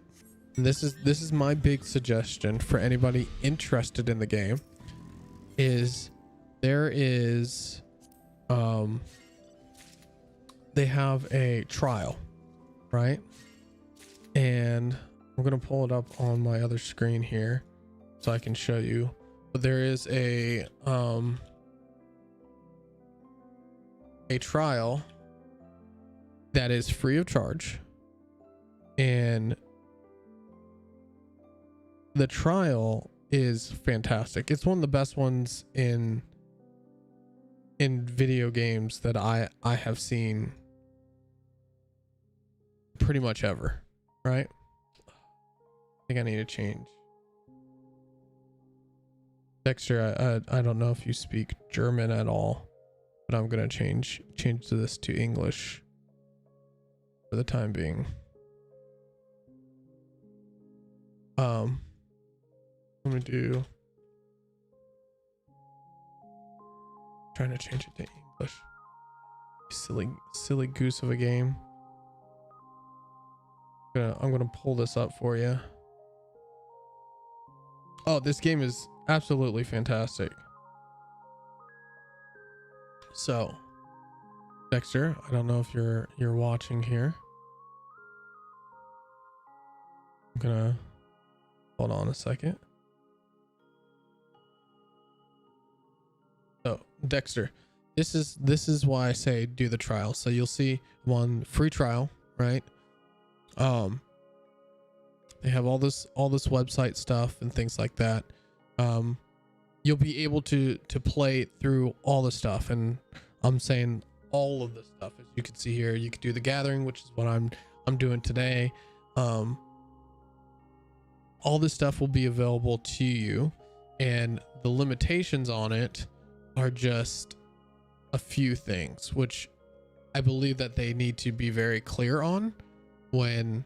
And this is my big suggestion for anybody interested in the game, is there is they have a trial, right? And I'm gonna pull it up on my other screen here so I can show you. But there is a trial that is free of charge, and the trial is fantastic. It's one of the best ones in video games that I have seen pretty much ever, right? I think I need to change. Dexter, I don't know if you speak German at all, but I'm gonna change this to English for the time being. Let me do, trying to change it to English. Silly goose of a game. I'm gonna pull this up for you. Oh, this game is absolutely fantastic. So, Dexter, I don't know if you're watching here. I'm gonna hold on a second. So, Dexter, this is why I say do the trial. So you'll see one free trial, right? They have all this website stuff and things like that. You'll be able to play through all the stuff, and I'm saying all of the stuff. As you can see here, you can do the gathering, which is what I'm doing today. All this stuff will be available to you, and the limitations on it are just a few things, which I believe that they need to be very clear on when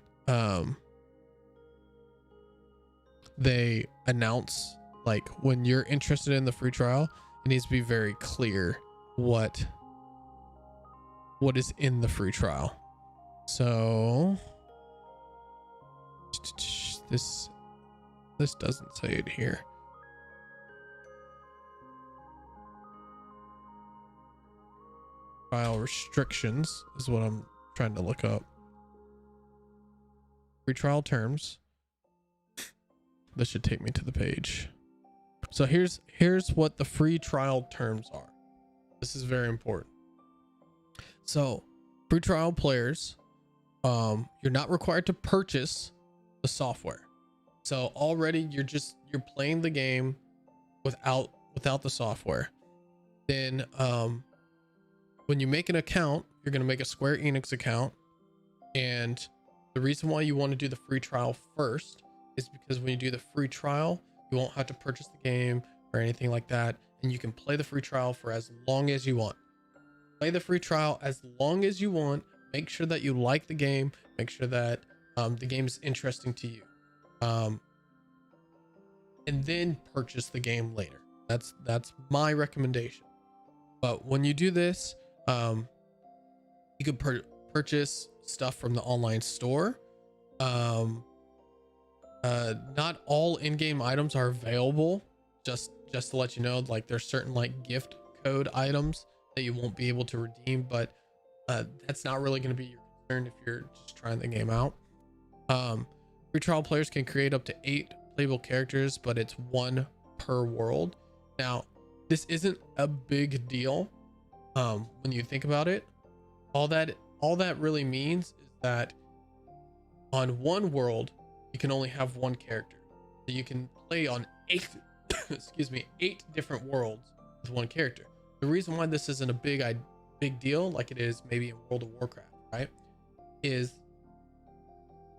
they announce, like, when you're interested in the free trial, it needs to be very clear what is in the free trial. So this doesn't say it here. Trial restrictions is what I'm trying to look up. Free trial terms. This should take me to the page. So here's what the free trial terms are. This is very important. So free trial players, you're not required to purchase the software. So already you're playing the game without the software. Then when you make an account, you're going to make a Square Enix account, and the reason why you want to do the free trial first is because when you do the free trial, you won't have to purchase the game or anything like that, and you can play the free trial for as long as you want. Play the free trial as long as you want. Make sure that you like the game. Make sure that the game is interesting to you, and then purchase the game later. That's my recommendation. But when you do this, you can purchase stuff from the online store. Not all in-game items are available. Just to let you know, like there's certain like gift code items that you won't be able to redeem, but that's not really going to be your concern if you're just trying the game out. Free trial players can create up to 8 playable characters, but it's 1 per world. Now, this isn't a big deal when you think about it. All that really means is that on one world you can only have 1 character, so you can play on 8 8 different worlds with 1 character. The reason why this isn't a big deal like it is maybe in World of Warcraft, right, is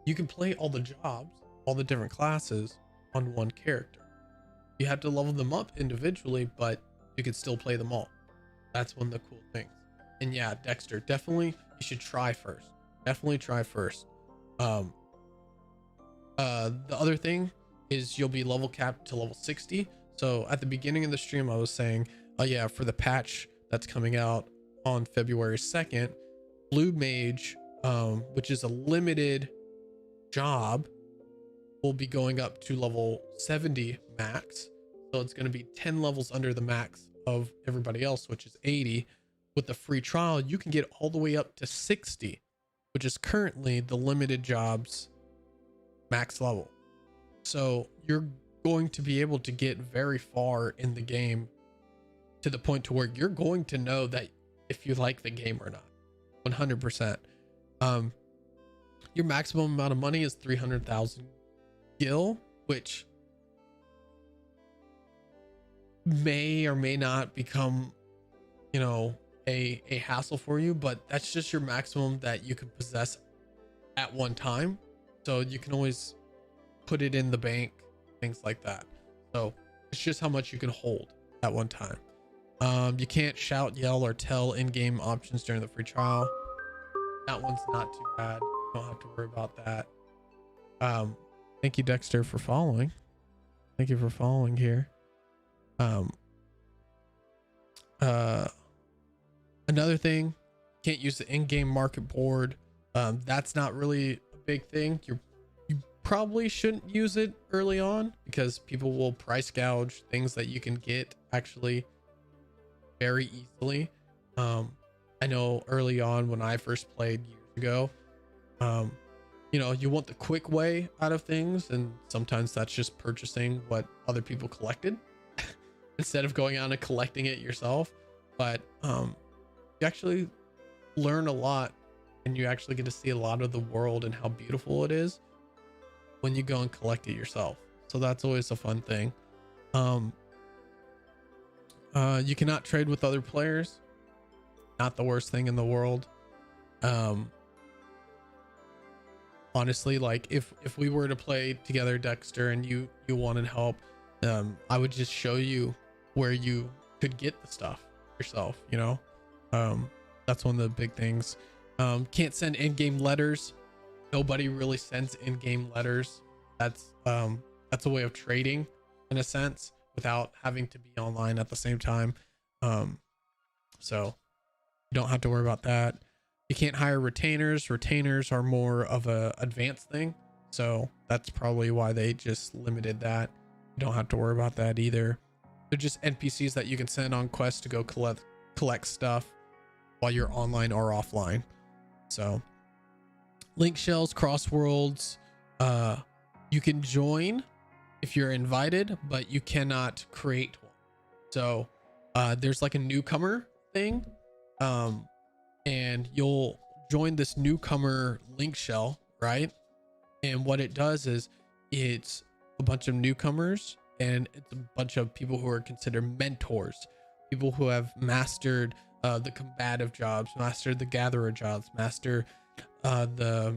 you can play all the jobs, all the different classes on 1 character. You have to level them up individually, but you can still play them all. That's one of the cool things. And yeah, Dexter, definitely you should try first. Definitely try first. The other thing is you'll be level capped to level 60. So at the beginning of the stream, I was saying, oh yeah, for the patch that's coming out on February 2nd, Blue Mage, which is a limited job, will be going up to level 70 max. So it's going to be 10 levels under the max of everybody else, which is 80. With the free trial, you can get all the way up to 60, which is currently the limited jobs max level. So you're going to be able to get very far in the game, to the point to where you're going to know that if you like the game or not. 100%. Your maximum amount of money is 300,000 gil, which may or may not become, you know, a hassle for you, but that's just your maximum that you can possess at one time. So you can always put it in the bank, things like that. So it's just how much you can hold at one time. You can't shout, yell, or tell in-game options during the free trial. That one's not too bad. You don't have to worry about that. Thank you, Dexter, for following. Thank you for following here. Another thing, can't use the in-game market board. That's not really a big thing. You probably shouldn't use it early on, because people will price gouge things that you can get actually very easily. I know early on when I first played years ago, you know, you want the quick way out of things, and sometimes that's just purchasing what other people collected instead of going out and collecting it yourself. But you actually learn a lot, and you actually get to see a lot of the world and how beautiful it is when you go and collect it yourself. So that's always a fun thing. You cannot trade with other players. Not the worst thing in the world. Honestly, like if we were to play together, Dexter, and you wanted help, I would just show you where you could get the stuff yourself, you know. That's one of the big things. Can't send in-game letters. Nobody really sends in-game letters. That's a way of trading in a sense without having to be online at the same time. So you don't have to worry about that. You can't hire retainers. Retainers are more of a advanced thing, so that's probably why they just limited that. You don't have to worry about that either. They're just NPCs that you can send on quests to go collect stuff while you're online or offline. So link shells, cross worlds, you can join if you're invited, but you cannot create one. So there's like a newcomer thing, and you'll join this newcomer link shell, right? And what it does is it's a bunch of newcomers, and it's a bunch of people who are considered mentors, people who have mastered the combative jobs, mastered the gatherer jobs, master the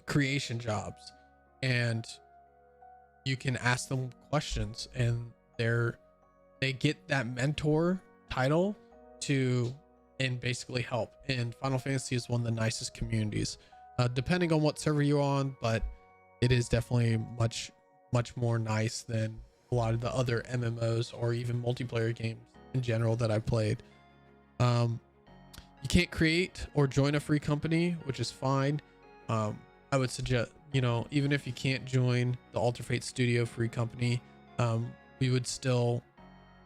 creation jobs, and you can ask them questions, and they get that mentor title to and basically help. And Final Fantasy is one of the nicest communities, depending on what server you're on, but it is definitely much more nice than a lot of the other MMOs or even multiplayer games in general that I played. You can't create or join a free company, which is fine. I would suggest, even if you can't join the Alter Fate Studio free company, we would still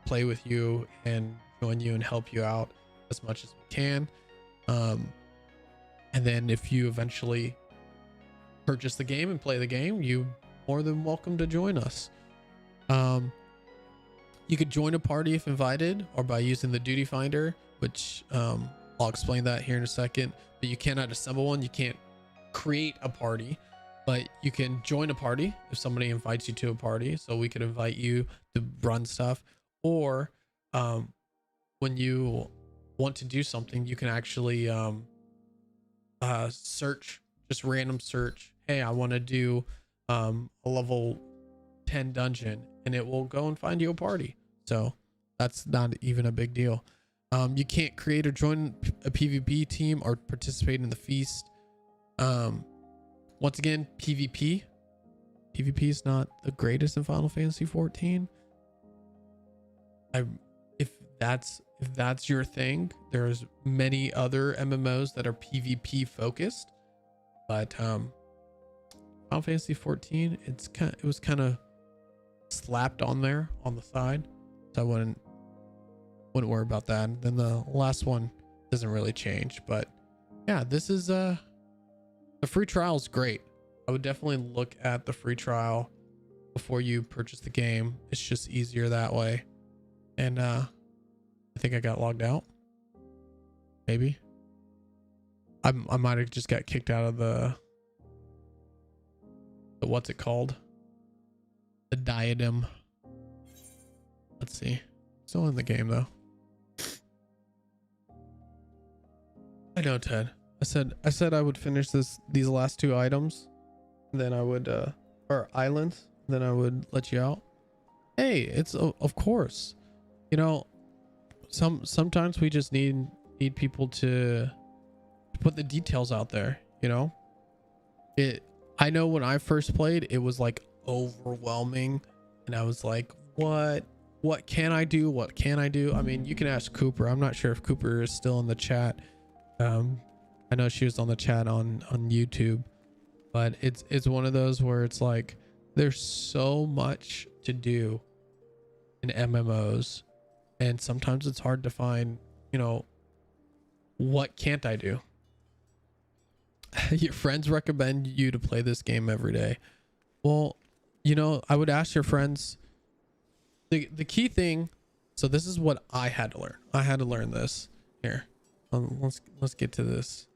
play with you and join you and help you out as much as we can. And then if you eventually purchase the game and play the game, you more than welcome to join us. You could join a party if invited, or by using the duty finder, which I'll explain that here in a second. But you cannot assemble one. You can't create a party, but you can join a party if somebody invites you to a party. So we could invite you to run stuff, or when you want to do something, you can actually search, just random search. Hey, I want to do a level 10 dungeon, and it will go and find you a party. So that's not even a big deal. You can't create or join a PvP team or participate in the feast. Once again, PvP is not the greatest in Final Fantasy 14. If that's your thing, there's many other MMOs that are PvP focused, but Final Fantasy 14, it was kind of slapped on there on the side, so I wouldn't worry about that. And then the last one doesn't really change, but yeah, this is the free trial is great. I would definitely look at the free trial before you purchase the game. It's just easier that way. And I think I got logged out. Maybe I might have just got kicked out of the what's it called? The diadem. Let's see. Still in the game though. I know, Ted. I said I would finish these last two items, and then I would or islands, then I would let you out. Hey, it's of course. Sometimes we just need people to put the details out there. I know when I first played, it was like overwhelming, and I was like, what can I do? What can I do? I mean, you can ask Cooper. I'm not sure if Cooper is still in the chat. I know she was on the chat on YouTube, but it's one of those where it's like there's so much to do in MMOs, and sometimes it's hard to find, what can't I do? Your friends recommend you to play this game every day. Well, I would ask your friends. The key thing, so this is what I had to learn. I had to learn this here. Let's get to this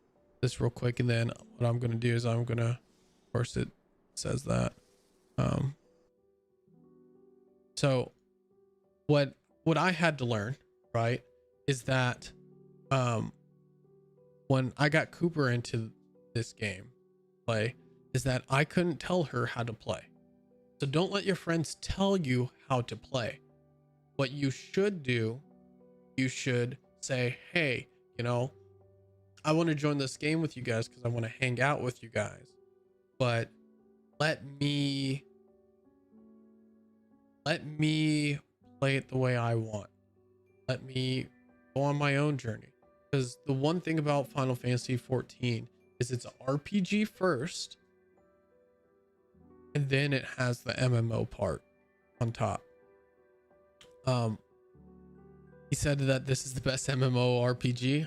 real quick, and then what I'm gonna do is I'm gonna, of course it says that. So what I had to learn, right, is that when I got Cooper into this game play, is that I couldn't tell her how to play. So don't let your friends tell you how to play. What you should do, you should say, hey, I want to join this game with you guys because I want to hang out with you guys, but let me play it the way I want. Let me go on my own journey. Because the one thing about Final Fantasy 14 is it's RPG first, and then it has the MMO part on top. He said that this is the best MMO RPG.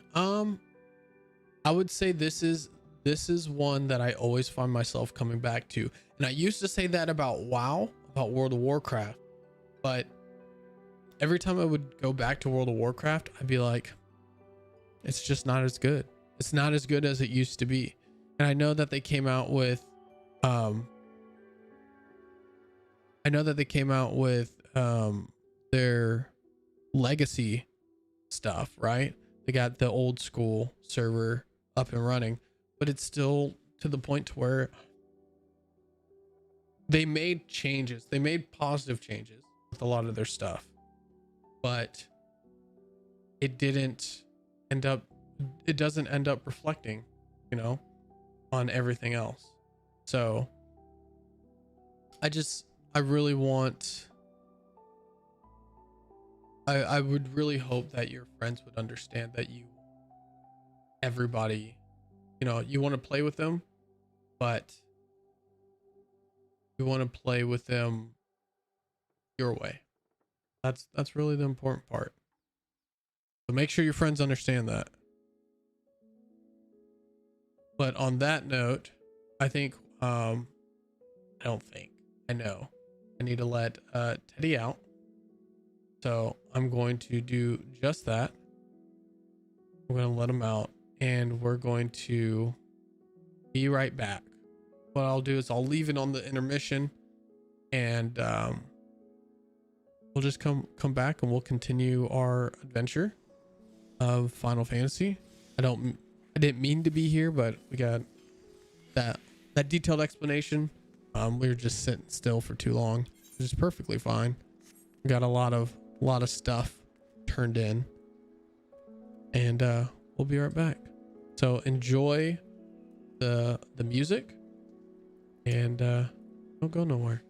I would say this is this is one that I always find myself coming back to. And I used to say that about WoW, about World of Warcraft, but every time I would go back to World of Warcraft, I'd be like, it's just not as good. It's not as good as it used to be. And I know that they came out with their legacy stuff, right? They got the old school server up and running, but it's still to the point to where they made changes. They made positive changes with a lot of their stuff, but it doesn't end up reflecting, on everything else. So I really want, I would really hope that your friends would understand that everybody, you want to play with them, but you want to play with them your way. That's really the important part. So make sure your friends understand that. But on that note, I think, I know I need to let Teddy out. So I'm going to do just that. I'm going to let him out, and we're going to be right back. What I'll do is I'll leave it on the intermission, and we'll just come back and we'll continue our adventure of Final Fantasy. I didn't mean to be here, but we got that detailed explanation. We were just sitting still for too long, which is perfectly fine. We got a lot of stuff turned in, and we'll be right back. So enjoy the music, and don't go nowhere.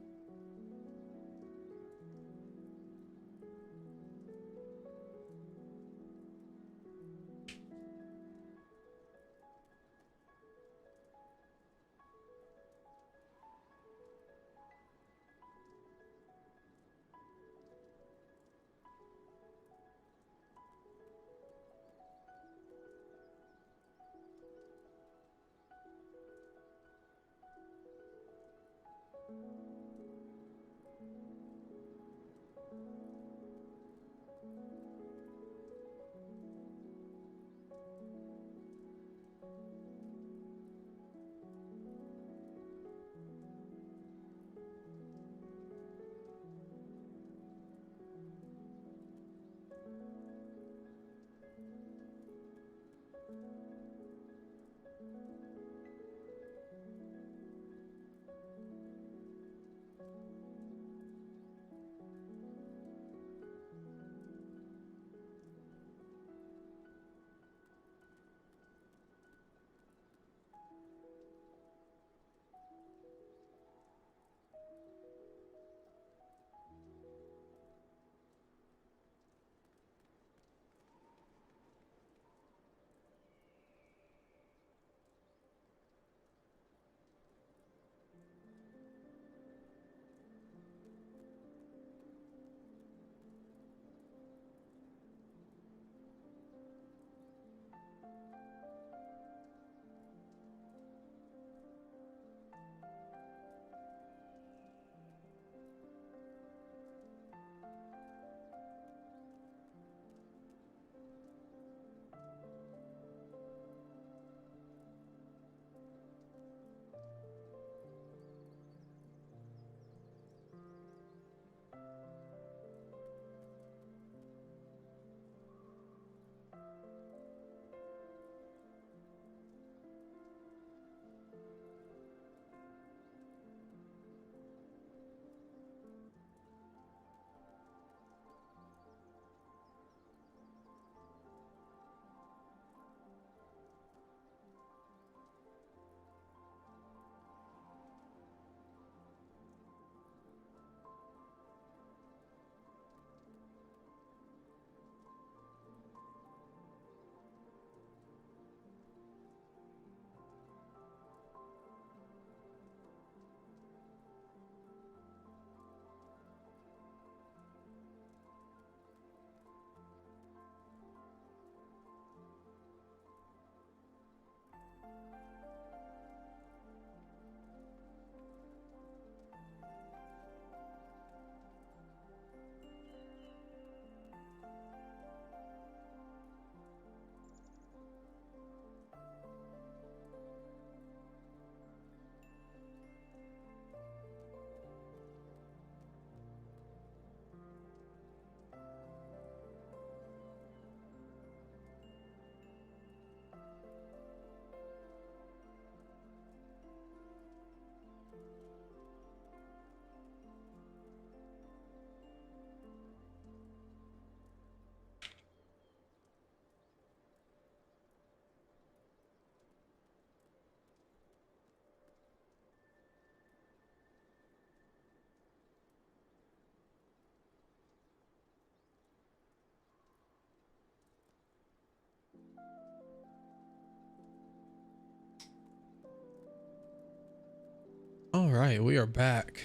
All right, we are back.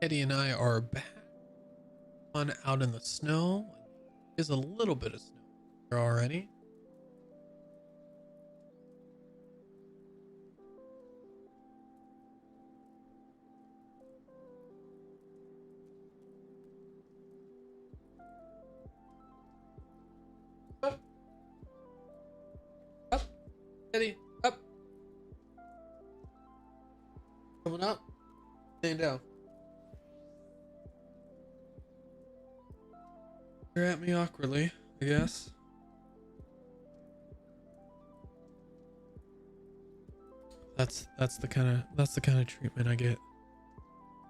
Eddie and I are back on out in the snow. There's a little bit of snow here already. Up, up, Eddie, up. Coming up, staying down. You're at me awkwardly, I guess. That's the kind of treatment I get.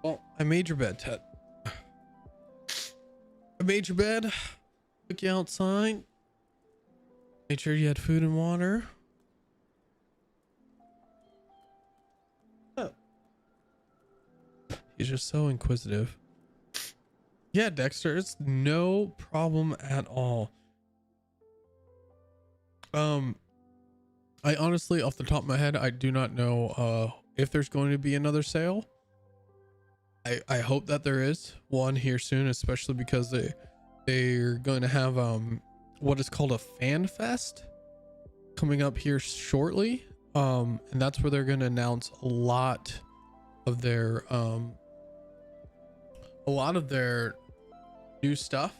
Well, I made your bed, Ted. I made your bed. Took you outside. Made sure you had food and water. Oh. He's just so inquisitive. Yeah, Dexter, it's no problem at all. I honestly, off the top of my head, I do not know if there's going to be another sale. I hope that there is one here soon, especially because they're going to have what is called a fan fest coming up here shortly. And that's where they're going to announce a lot of their new stuff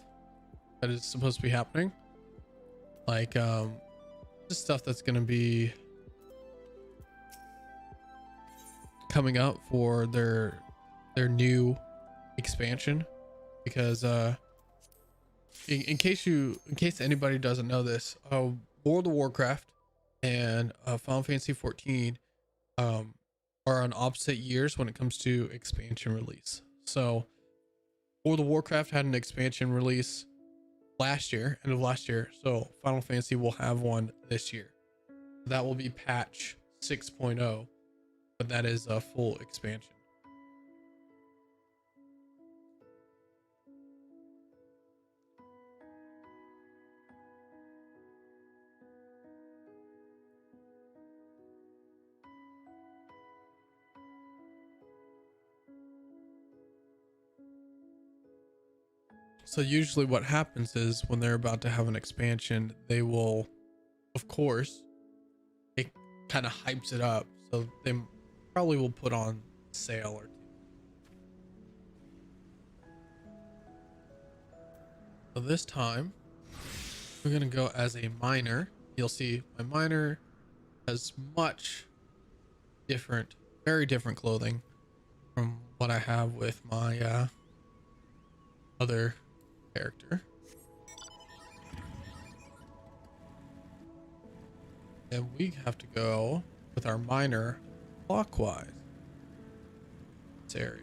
that is supposed to be happening, like just stuff that's going to be coming up for their new expansion. Because in case anybody doesn't know this, World of Warcraft and Final Fantasy 14 are on opposite years when it comes to expansion release. So World of Warcraft had an expansion release end of last year. So Final Fantasy will have one this year. That will be patch 6.0, but that is a full expansion. So usually what happens is when they're about to have an expansion, they will, of course, it kind of hypes it up. So they probably will put on sale or two. So this time we're going to go as a miner. You'll see my miner has much different, very different clothing from what I have with my other character. And we have to go with our miner clockwise this area.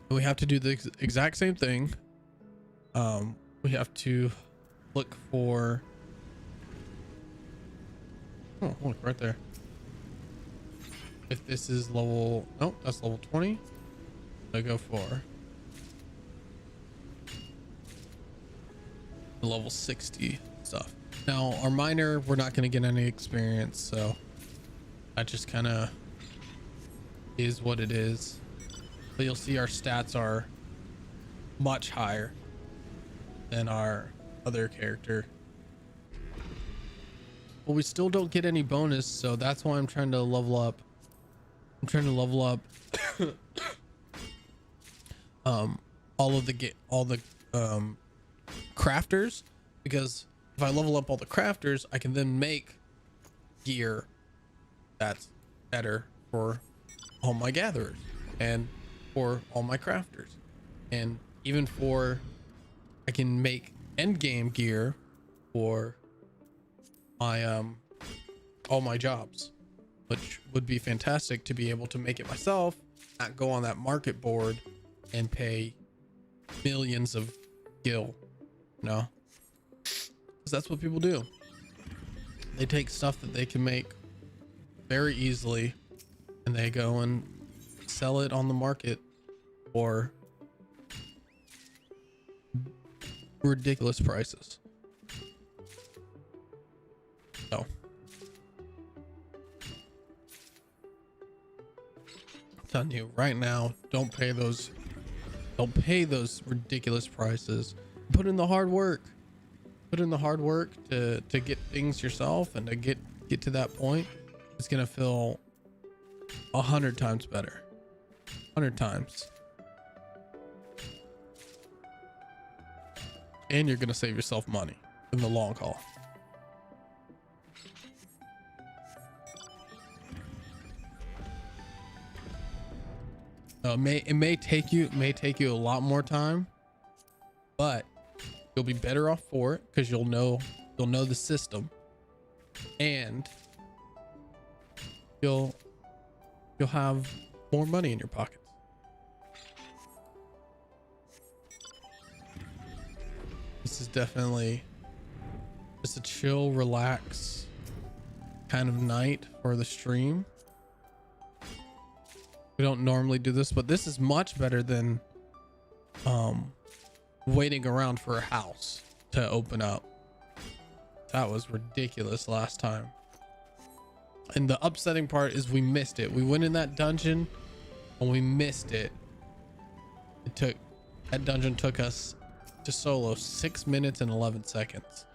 And we have to do the exact same thing. We have to look for, oh look right there. If this is level, nope, that's level 20. I go for the level 60 stuff. Now our miner, we're not going to get any experience, so that just kind of is what it is. But you'll see our stats are much higher than our other character. But we still don't get any bonus, so that's why I'm trying to level up. I'm trying to level up all the crafters, because if I level up all the crafters, I can then make gear that's better for all my gatherers and for all my crafters, and even for I can make end game gear for my all my jobs, which would be fantastic to be able to make it myself, not go on that market board and pay millions of gil, you know, because that's what people do. They take stuff that they can make very easily and they go and sell it on the market for ridiculous prices. So I'm telling you right now, don't pay those ridiculous prices. Put in the hard work. Put in the hard work to get things yourself and to get to that point. It's gonna feel 100 times better. 100 times. And you're gonna save yourself money in the long haul. It may take you a lot more time, but you'll be better off for it because you'll know the system, and you'll have more money in your pockets. This is definitely just a chill, relax kind of night for the stream. We don't normally do this, but this is much better than waiting around for a house to open up. That was ridiculous last time. And the upsetting part is we missed it. We went in that dungeon and we missed it. That dungeon took us to solo 6 minutes and 11 seconds.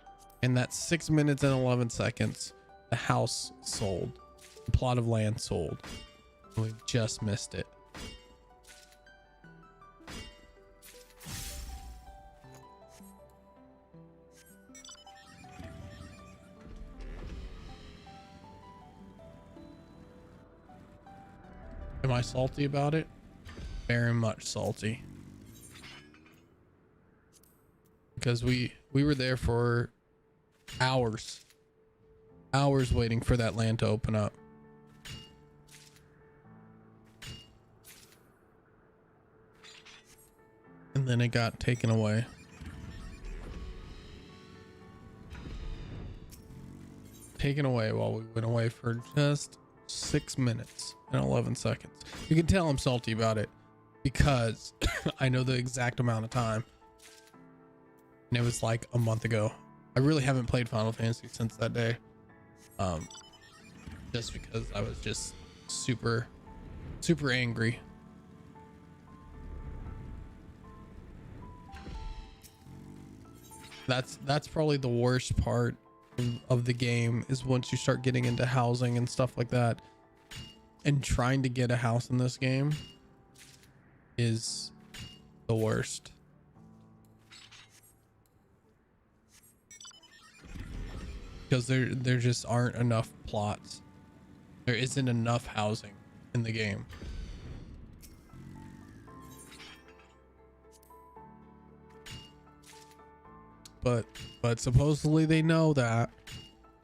And that 6 minutes and 11 seconds, the house sold. The plot of land sold. We just missed it. Am I salty about it? Very much salty. Because we were there for hours waiting for that land to open up. And then it got taken away. Taken away while we went away for just 6 minutes and 11 seconds. You can tell I'm salty about it because I know the exact amount of time. And it was like a month ago. I really haven't played Final Fantasy since that day. Just because I was just super angry. That's probably the worst part of the game, is once you start getting into housing and stuff like that, and trying to get a house in this game is the worst. Because there just aren't enough plots. There isn't enough housing in the game. But supposedly they know that.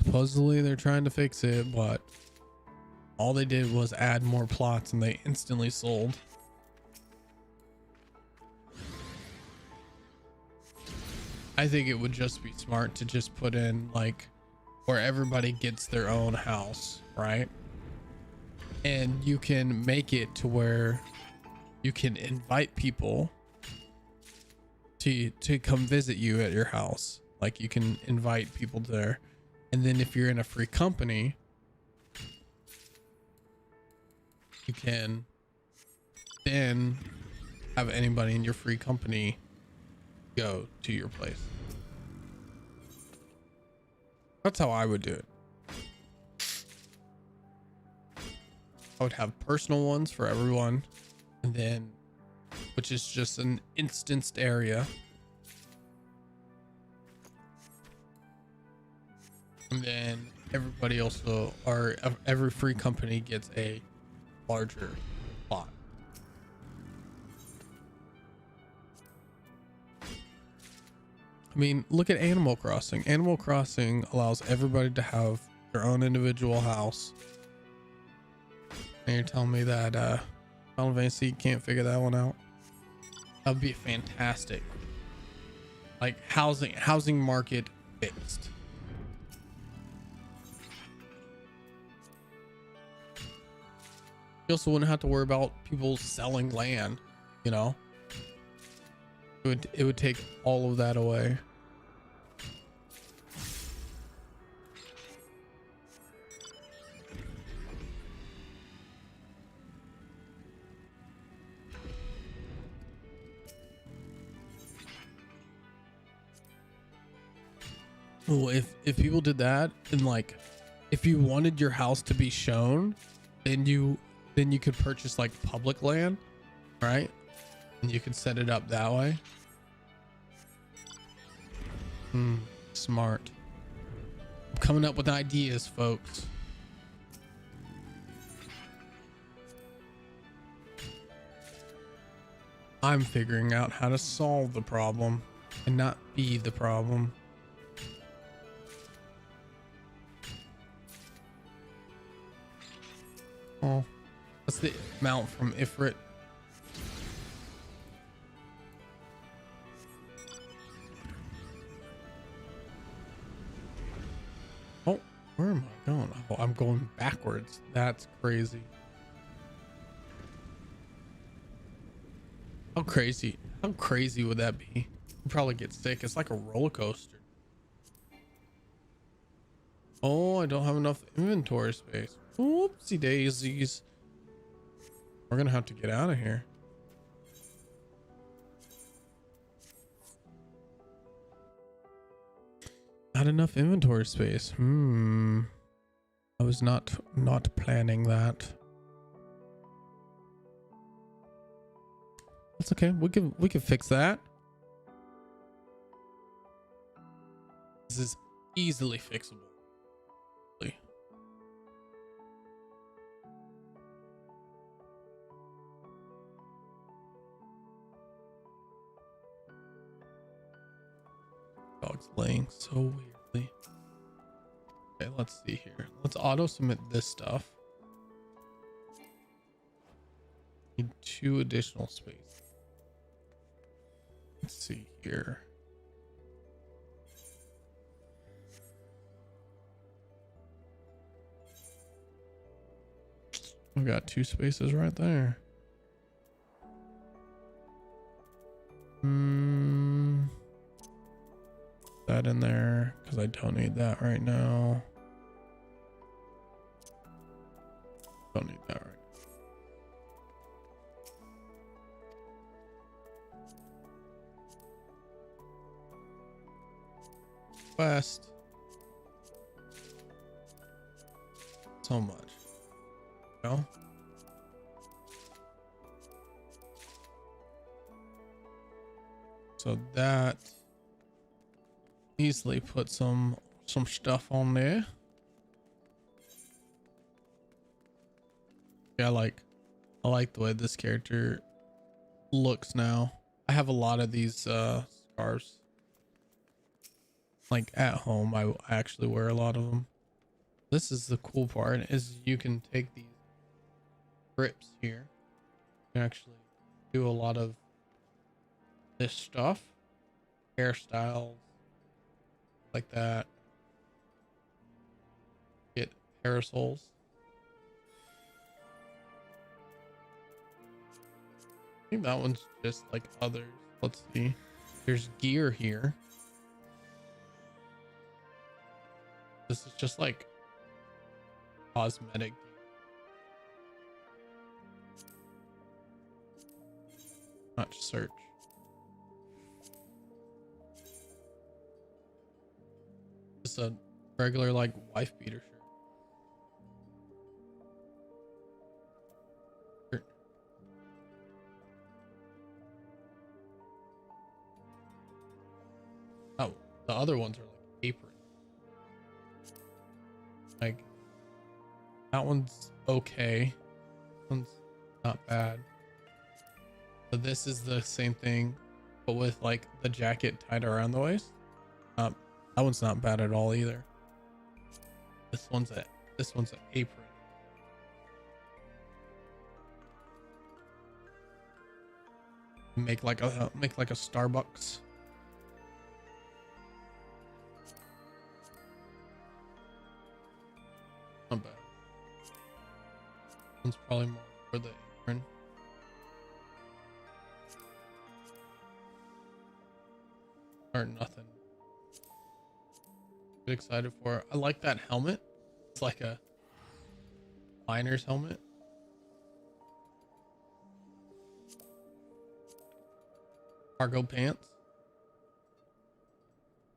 Supposedly they're trying to fix it, but all they did was add more plots and they instantly sold. I think it would just be smart to just put in like where everybody gets their own house, right? And you can make it to where you can invite people to come visit you at your house. Like you can invite people there, and then if you're in a free company, you can then have anybody in your free company go to your place. That's how I would do it. I would have personal ones for everyone, and then which is just an instanced area. And then everybody also, or every free company gets a larger plot. I mean, look at Animal Crossing. Animal Crossing allows everybody to have their own individual house. And you're telling me that Final Fantasy can't figure that one out? That would be fantastic. Like housing market fixed. You also wouldn't have to worry about people selling land, you know? It would take all of that away. Oh, if people did that, and like if you wanted your house to be shown, then you could purchase like public land, right? And you could set it up that way. Smart. I'm coming up with ideas, folks. I'm figuring out how to solve the problem and not be the problem. Oh, that's the mount from Ifrit. Oh, where am I going? Oh, I'm going backwards. That's crazy. How crazy would that be? You'd probably get sick. It's like a roller coaster. Oh, I don't have enough inventory space. Whoopsie daisies. We're gonna have to get out of here. Not enough inventory space. I was not planning that. That's okay. We can fix that. This is easily fixable. Dog's laying so weirdly. Okay, let's see here. Let's auto submit this stuff. Need 2 additional space. Let's see here. We got 2 spaces right there. That in there because I don't need that right now. Don't need that right now. West. So much. No. So that easily put some stuff on there. Yeah, I like the way this character looks now. I have a lot of these scarves. Like at home, I actually wear a lot of them. This is the cool part, is you can take these grips here and actually do a lot of this stuff, hairstyles like that, get parasols. I think that one's just like others. Let's see, there's gear here. This is just like cosmetic. Not search. Just a regular like wife beater shirt. Oh, the other ones are like apron. Like that one's okay. One's not bad. But this is the same thing, but with like the jacket tied around the waist. That one's not bad at all either. This one's an apron. Make like a Starbucks. Not bad. One's probably more for the apron. or nothing. Get excited for. I like that helmet. It's like a miner's helmet. Cargo pants.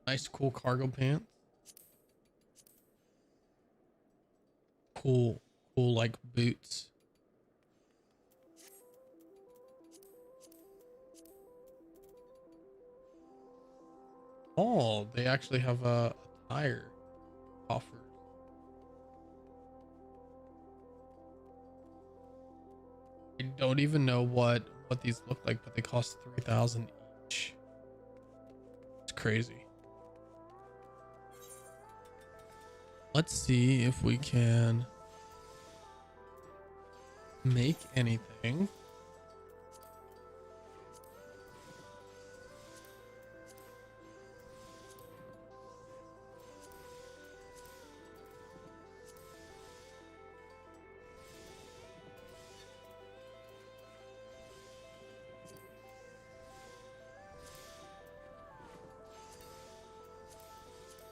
Nice, cool cargo pants. Cool like boots. Oh, they actually have a tire offer. I don't even know what these look like, but they cost 3,000 each. It's crazy. Let's see if we can make anything.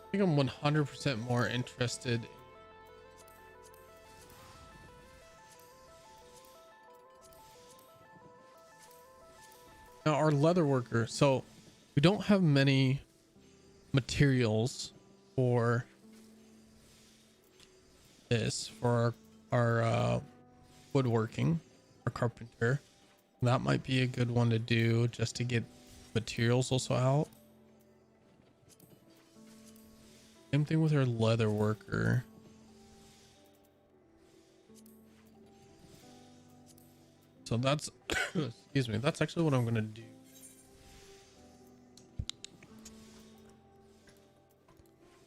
I think I'm 100% more interested. Now our leather worker. So we don't have many materials for this, for our woodworking, our carpenter. That might be a good one to do just to get materials also out. Same thing with our leather worker. So that's, excuse me, that's actually what I'm going to do.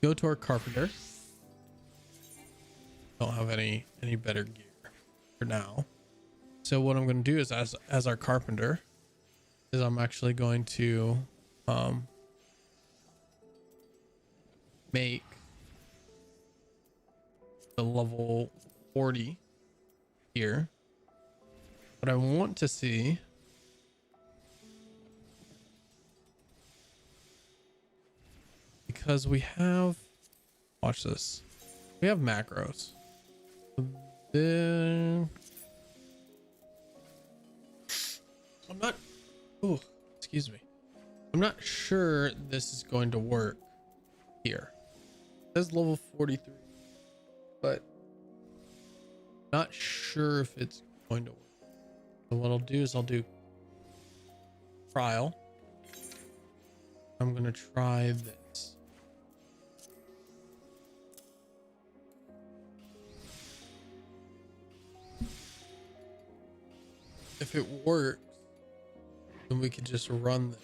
Go to our carpenter. Don't have any better gear for now. So what I'm going to do is as our carpenter is I'm actually going to make the level 40 here. But I want to see because we have, watch this, we have macros. Then I'm not, oh, excuse me. I'm not sure this is going to work here. It says level 43, but not sure if it's going to work. So what I'll do is I'll do trial. I'm going to try this. If it works, then we could just run this.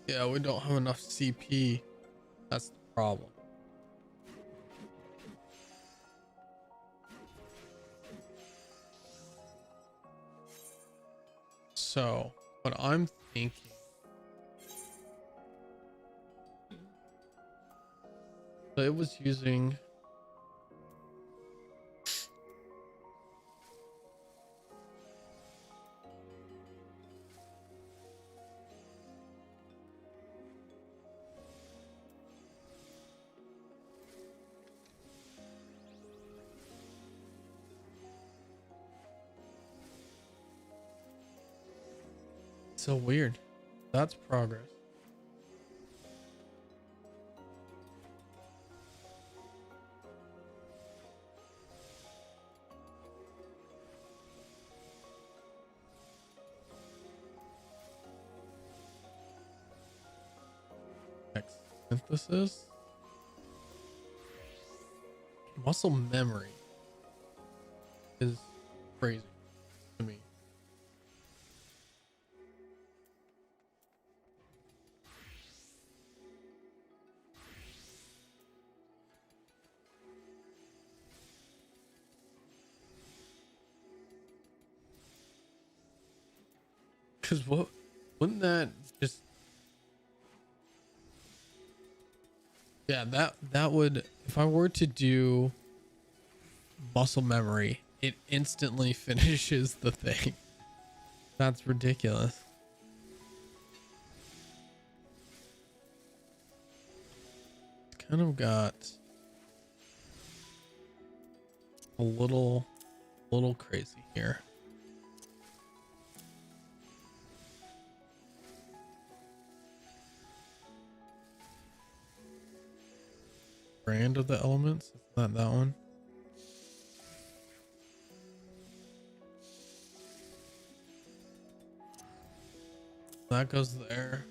Yeah, we don't have enough CP. That's the problem. So, what I'm thinking, so it was using so weird. That's progress. Next, synthesis. Muscle memory is crazy to me. Because what wouldn't that just, yeah, that would, if I were to do muscle memory, it instantly finishes the thing. That's ridiculous. It's kind of got a little crazy here. Brand of the elements, it's not that one. That goes there.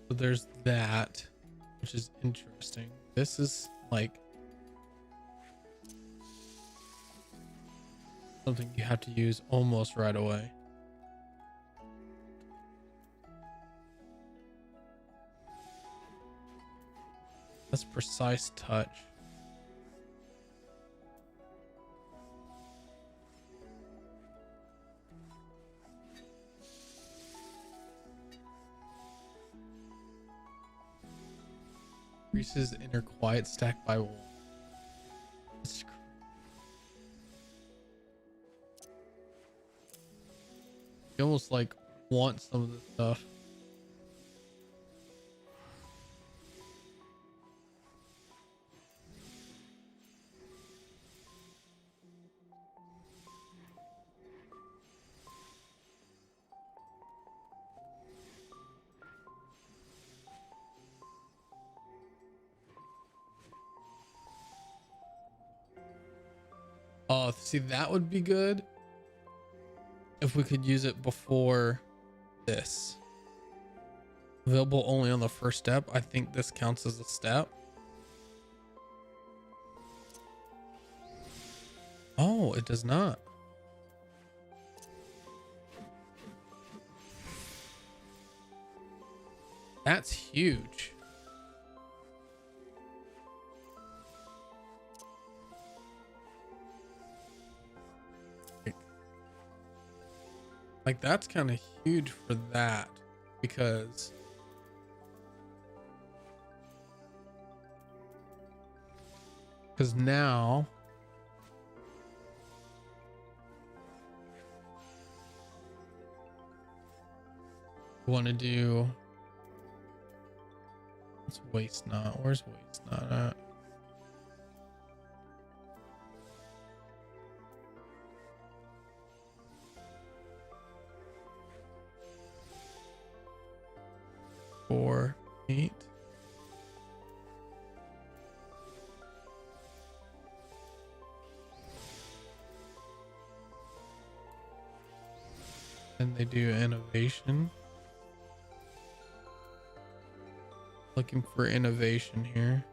So there's that, which is interesting. This is like something you have to use almost right away. That's precise touch. Increases inner quiet stack by 1. That's crazy. You almost like want some of this stuff. Oh, see, that would be good if we could use it before this. Available only on the first step. I think this counts as a step. Oh, it does not. That's huge. Like, that's kind of huge for that, because now we want to do, what's waste not? Where's waste not at? Four, 8. And they do innovation. Looking for innovation here.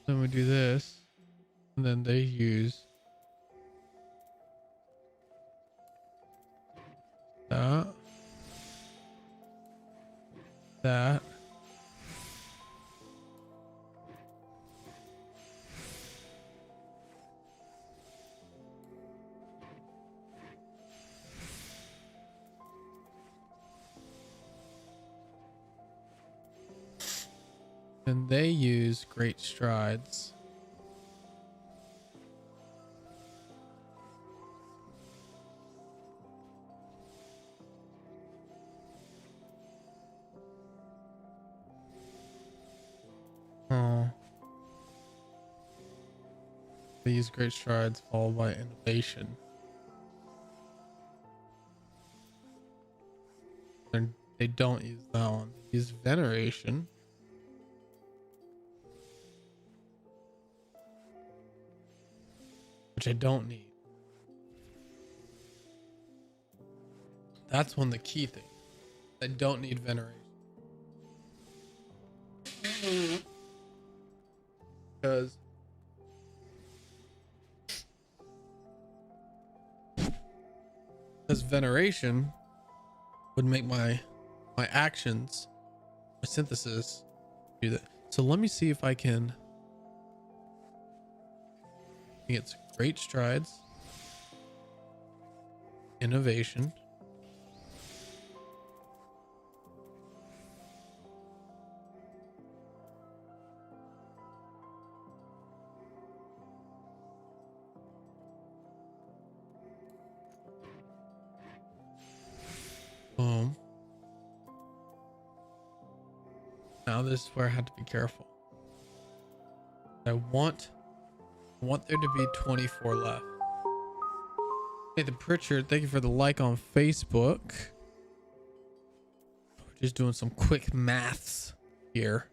Then we do this, and then they use that, that, and they use great strides. Oh. They use great strides followed by innovation. They don't use that one. They use veneration. Which I don't need. That's one of the key things. I don't need veneration. Because veneration would make my actions, my synthesis do that. So let me see if I can get great strides, innovation, boom. Now this is where I had to be careful. I want there to be 24 left. Hey, the Pritchard, thank you for the like on Facebook. We're just doing some quick maths here.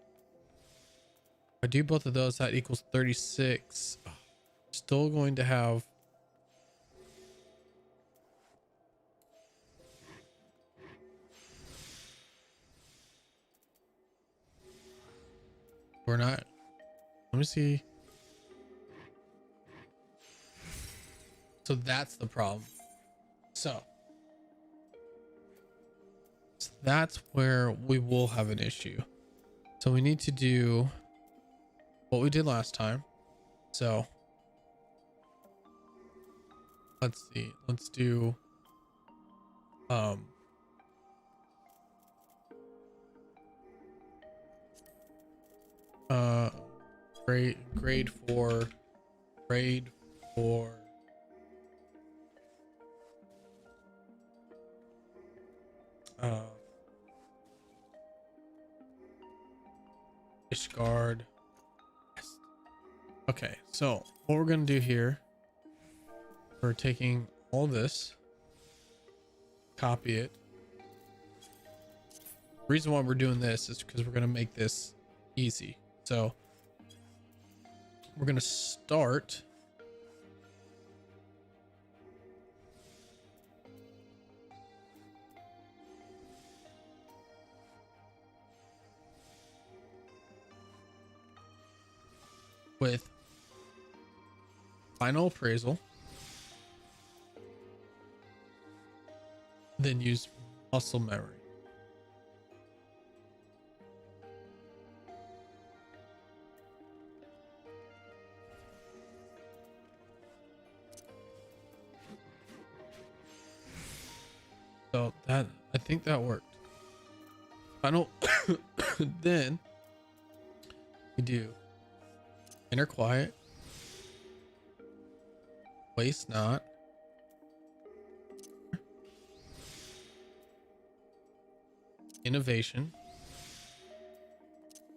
If I do both of those, that equals 36. Still going to have we're not. Let me see. So that's the problem. So that's where we will have an issue. So we need to do what we did last time. So let's see. Let's do grade 4 Ishgard. Okay, so what we're gonna do here, we're taking all this, copy it. The reason why we're doing this is because we're gonna make this easy. So we're gonna start with final appraisal, then use muscle memory. So that, I think that worked. Final, then we do inner quiet, waste not, innovation,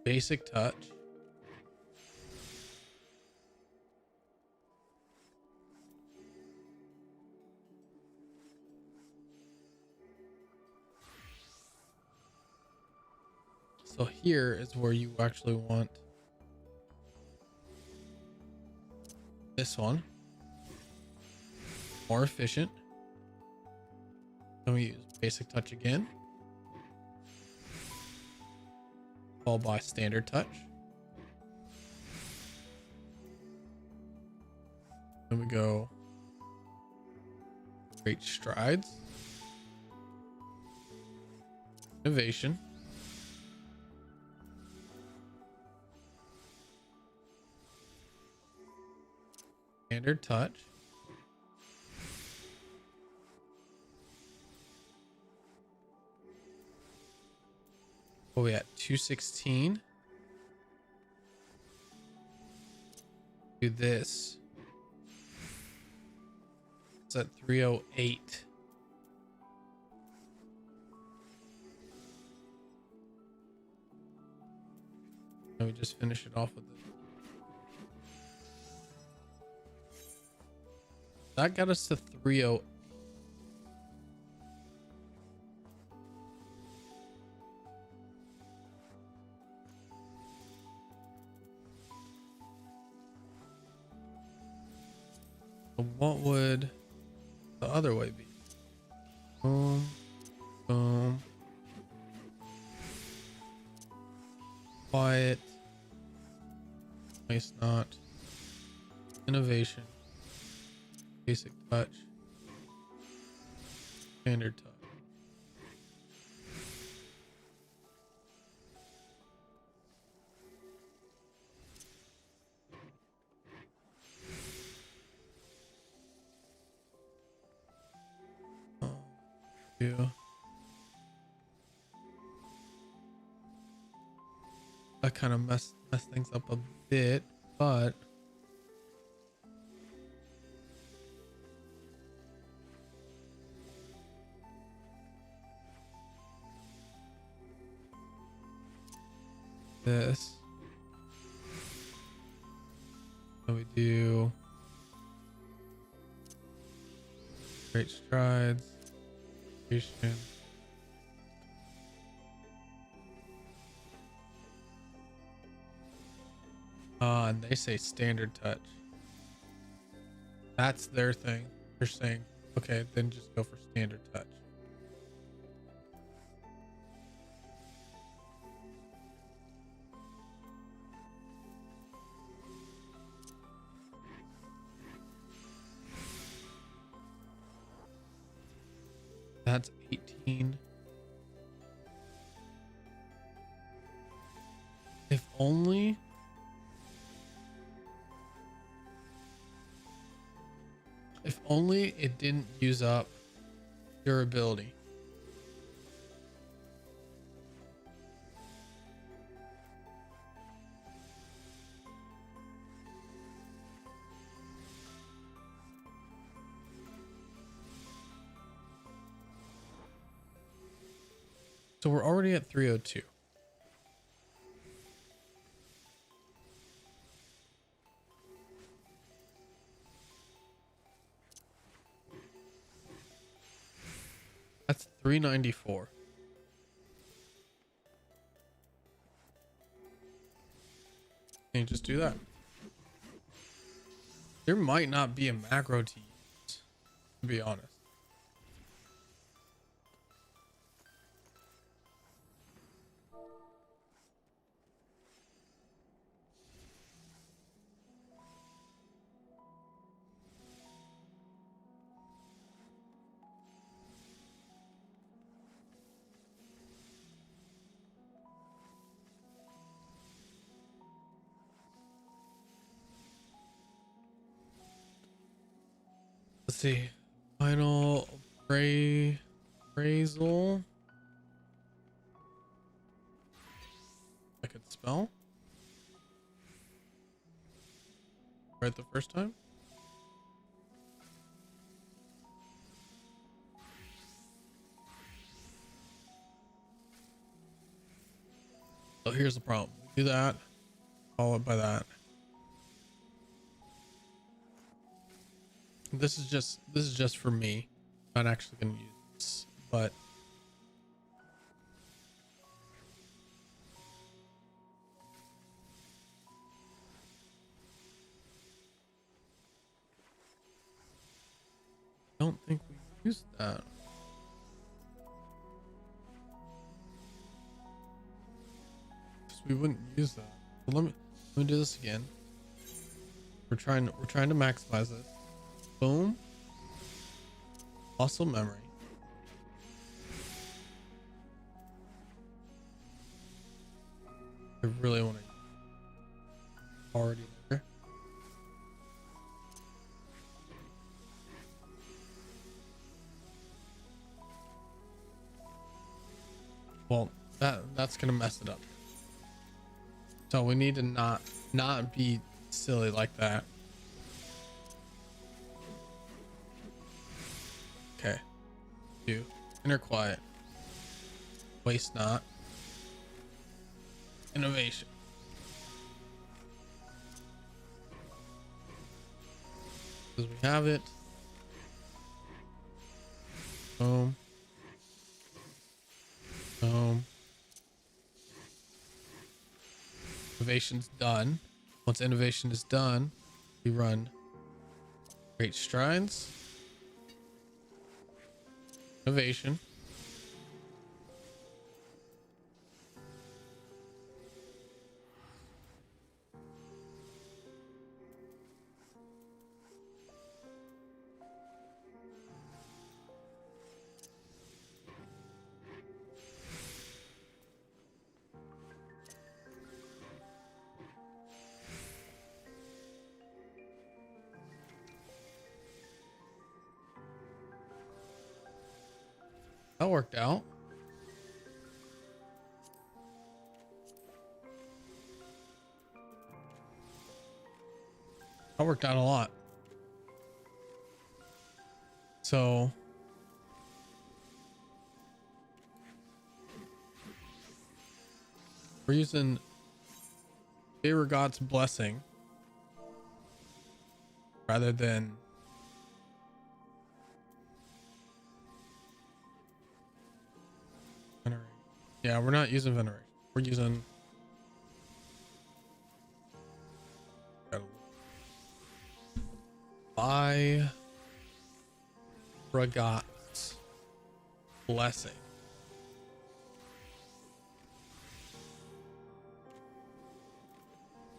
basic touch, so here is where you actually want this one, more efficient. Then we use basic touch again, followed by standard touch. Then we go great strides, innovation, standard touch, what are we at? 216. Do this. It's at 308. And we just finish it off with this. That got us to 308. So what would the other way be? Boom, boom. Quiet. Waste not. Innovation. Basic touch. Standard touch. Yeah. That kind of messed things up a bit, but this. So we do great strides. Patient. And they say standard touch. That's their thing. They're saying, okay, then just go for standard touch. That's 18. If only. If only it didn't use up durability. So we're already at 302. That's 394. Can you just do that? There might not be a macro to use, to be honest. Let's see. Final appraisal. I could spell. Right the first time. So here's the problem. Do that. Follow up by that. This is just for me. Not actually gonna use this, but I don't think we used that. We wouldn't use that. So let me do this again. We're trying to maximize this. Boom. Muscle memory. I really want to already there. Well, that's gonna mess it up. So we need to not be silly like that. Okay. 2. Inner quiet. Waste not. Innovation. Because we have it. Boom. Boom. Innovation's done. Once innovation is done, we run Great strides. Innovation. That worked out. That worked out a lot. So we're using God's blessing rather than veneration. Yeah, we're not using veneration. We're using by God's blessing.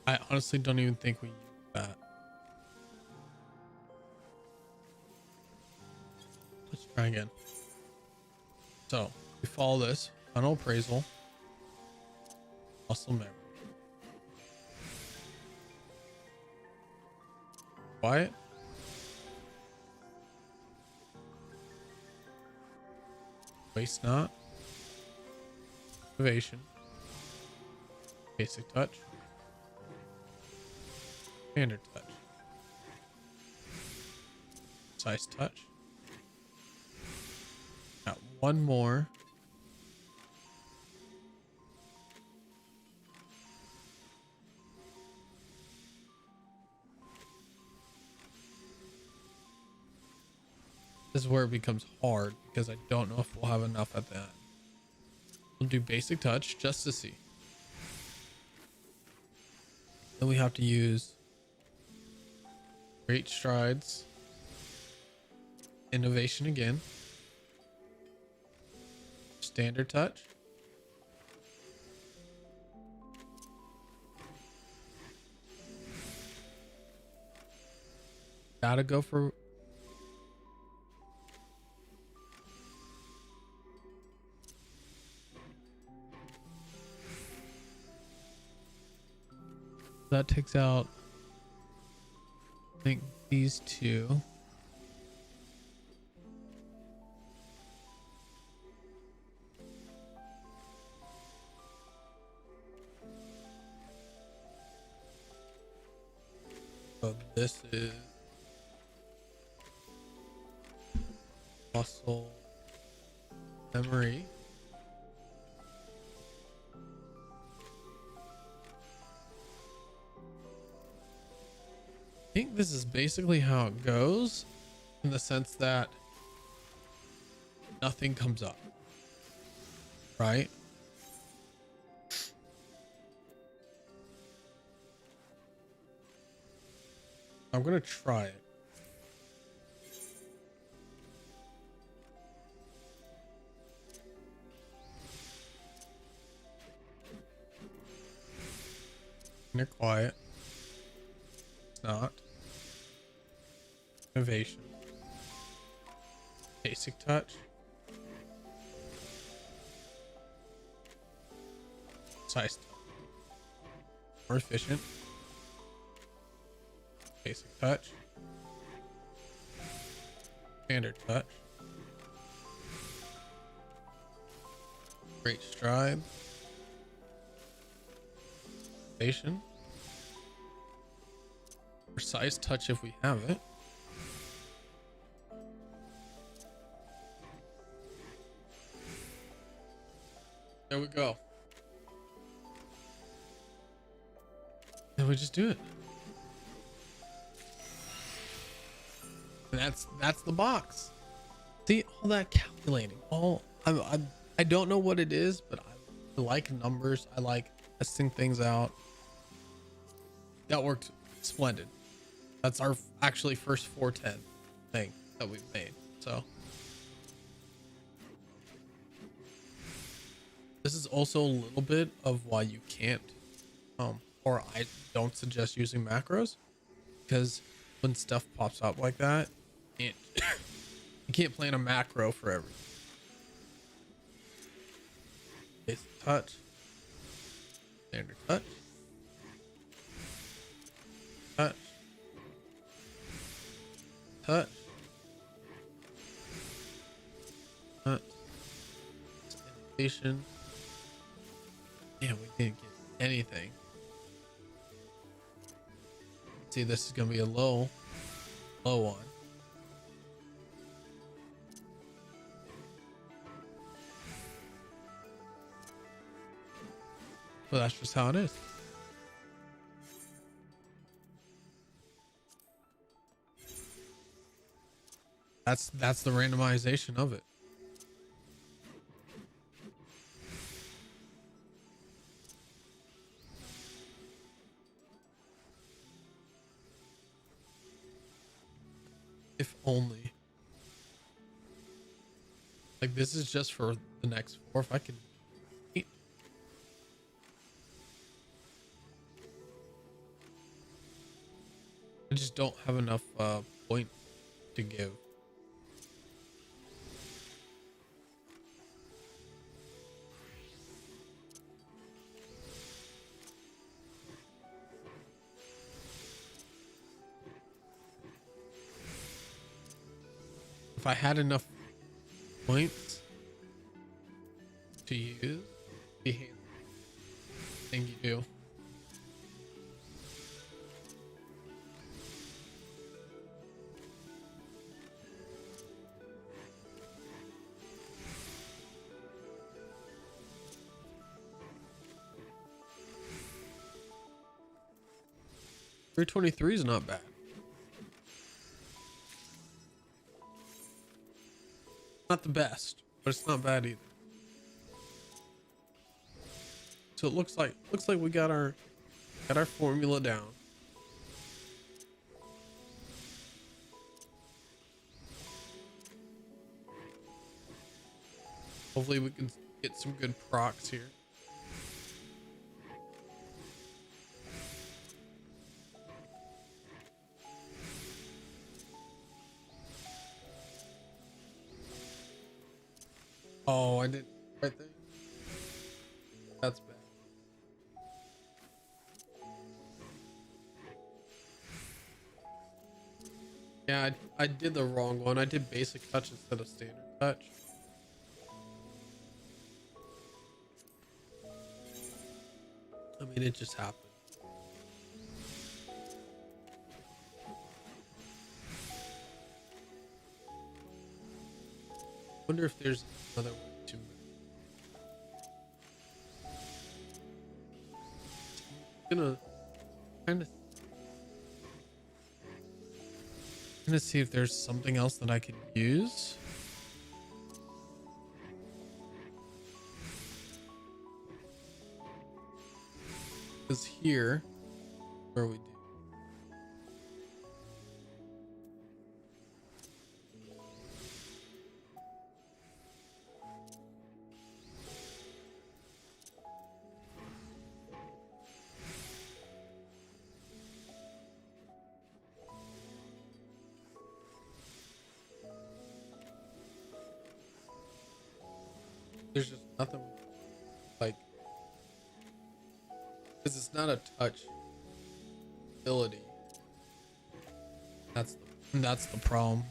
I honestly don't even think we use that. Let's try again. So we follow this final appraisal, muscle memory, quiet, waste not, innovation, basic touch, standard touch, size touch. Got one more. This is where it becomes hard because I don't know if we'll have enough at the end. We'll do basic touch just to see. Then we have to use great strides, innovation again, standard touch, gotta go for that takes out, I think, these two. So this is muscle memory. I think this is basically how it goes, in the sense that nothing comes up, right? I'm gonna try it. Inner quiet. It's not. Innovation. Basic touch. Size touch. More efficient. Basic touch. Standard touch. Great stride. Station. Precise touch if we have it. There we go. And we just do it. And that's the box. See, all that calculating. I don't know what it is, but I like numbers. I like testing things out. That worked splendid. That's our actually first 410 thing that we've made. So this is also a little bit of why you can't, or I don't suggest using macros, because when stuff pops up like that, you can't, you can't plan a macro for everything. It's touch, standard touch, touch, touch, touch, invitation. Damn, we didn't get anything. See, this is gonna be a low one. But that's just how it is. That's the randomization of it. If only. Like, this is just for the next 4. If I can. I just don't have enough points to give. If I had enough points to use, be handy. Thing you do. $323 is not bad. Not the best, but it's not bad either. So it looks like we got our formula down. Hopefully we can get some good procs here. Oh, I didn't right there. That's bad. Yeah, I did the wrong one. I did basic touch instead of standard touch. I mean, it just happened. Wonder if there's another way to. I'm gonna see if there's something else that I can use. Because here, where we do. There's just nothing like, because it's not a touch ability. That's the problem.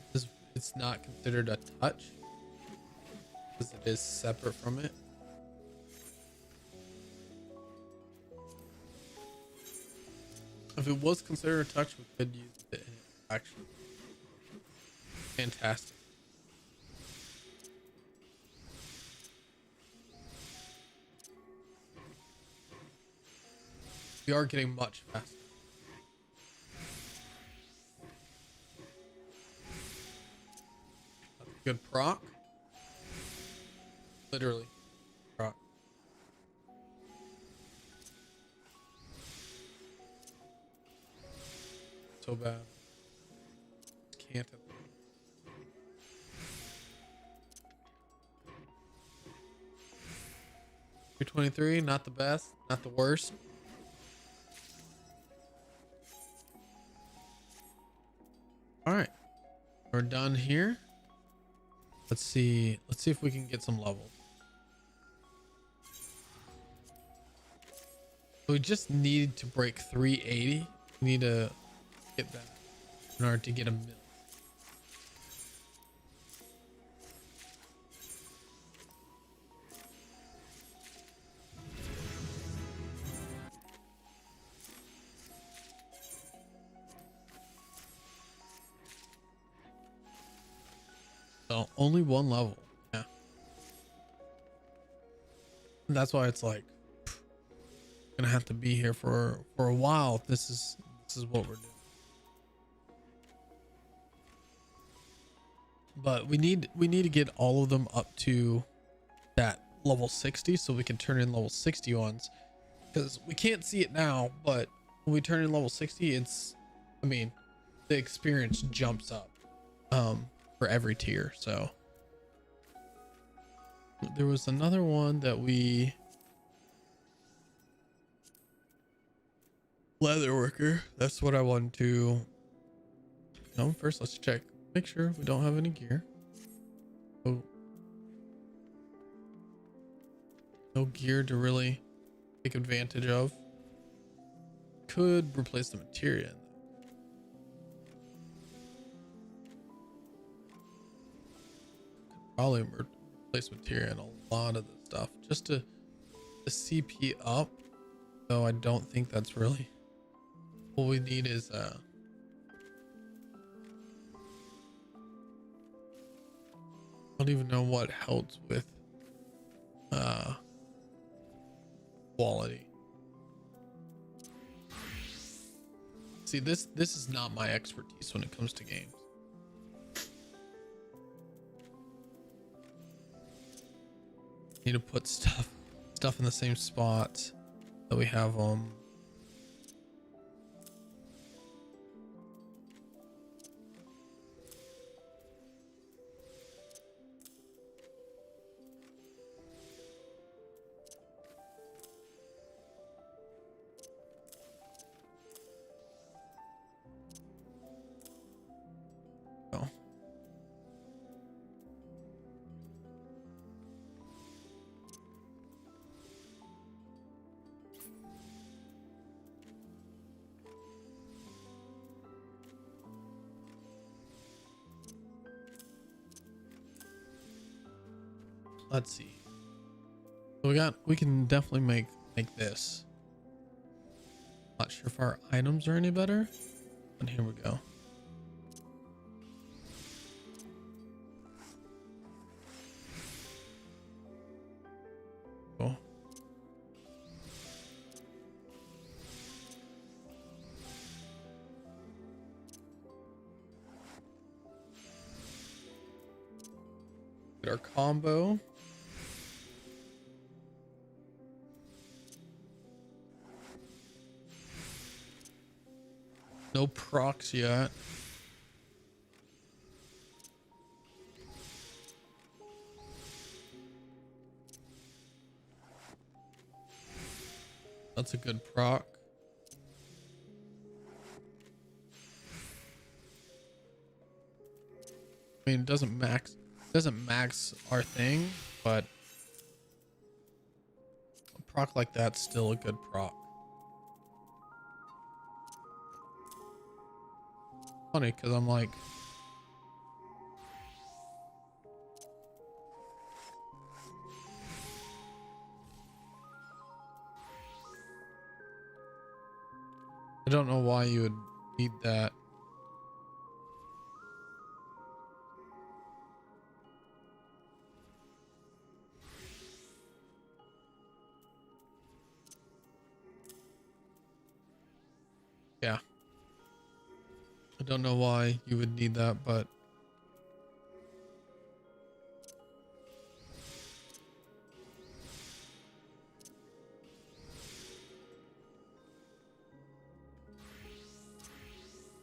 It's not considered a touch because it is separate from it. If it was considered a touch, we could use it in action. Fantastic. We are getting much faster. That's a good proc. Literally. Proc. So bad. can't. 223, not the best, not the worst. All right, we're done here. Let's see if we can get some levels. We just need to break 380. We need to get that in order to get a mill. So only one level. Yeah. And that's why it's like gonna have to be here for a while. This is what we're doing. But we need to get all of them up to that level 60 so we can turn in level 60 ones, because we can't see it now, but when we turn in level 60, it's, I mean, the experience jumps up for every tier. So there was another one that we, leather worker, that's what I wanted to. No, first let's check, make sure we don't have any gear. Oh, no gear to really take advantage of. Could replace the materia. Could probably replace materia in a lot of the stuff just to CP up. So I don't think that's really what we need. Is I don't even know what helps with quality. See, this is not my expertise when it comes to games. Need to put stuff in the same spot that we have them. Oh. Let's see. So we can definitely make this. Not sure if our items are any better, but here we go. Cool. Get our combo. No procs yet. That's a good proc. I mean, it doesn't max our thing, but a proc like that's still a good proc. Funny, because I'm like, I don't know why you would need that. Yeah. I don't know why you would need that, but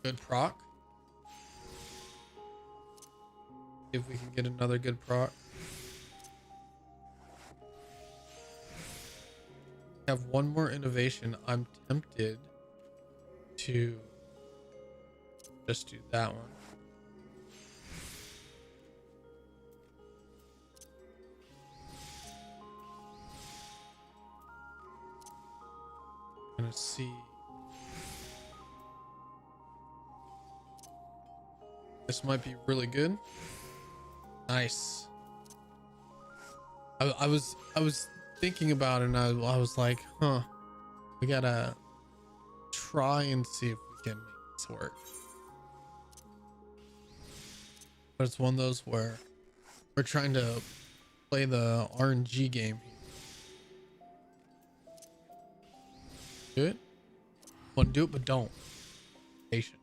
good proc. See if we can get another good proc. Have one more innovation. I'm tempted to just do that one. I'm gonna see. This might be really good. Nice. I was thinking about it, and I was like, huh, we gotta try and see if we can make this work. But it's one of those where we're trying to play the RNG game here. Do it. Want to do it, but don't. Patient.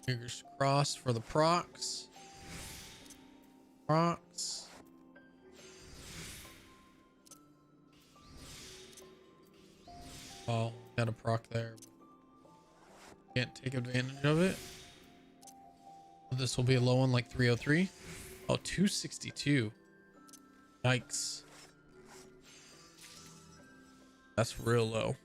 Fingers crossed for the procs. Procs. Oh, got a proc there. Can't take advantage of it. This will be a low one, like 303. Oh, 262. Yikes. That's real low.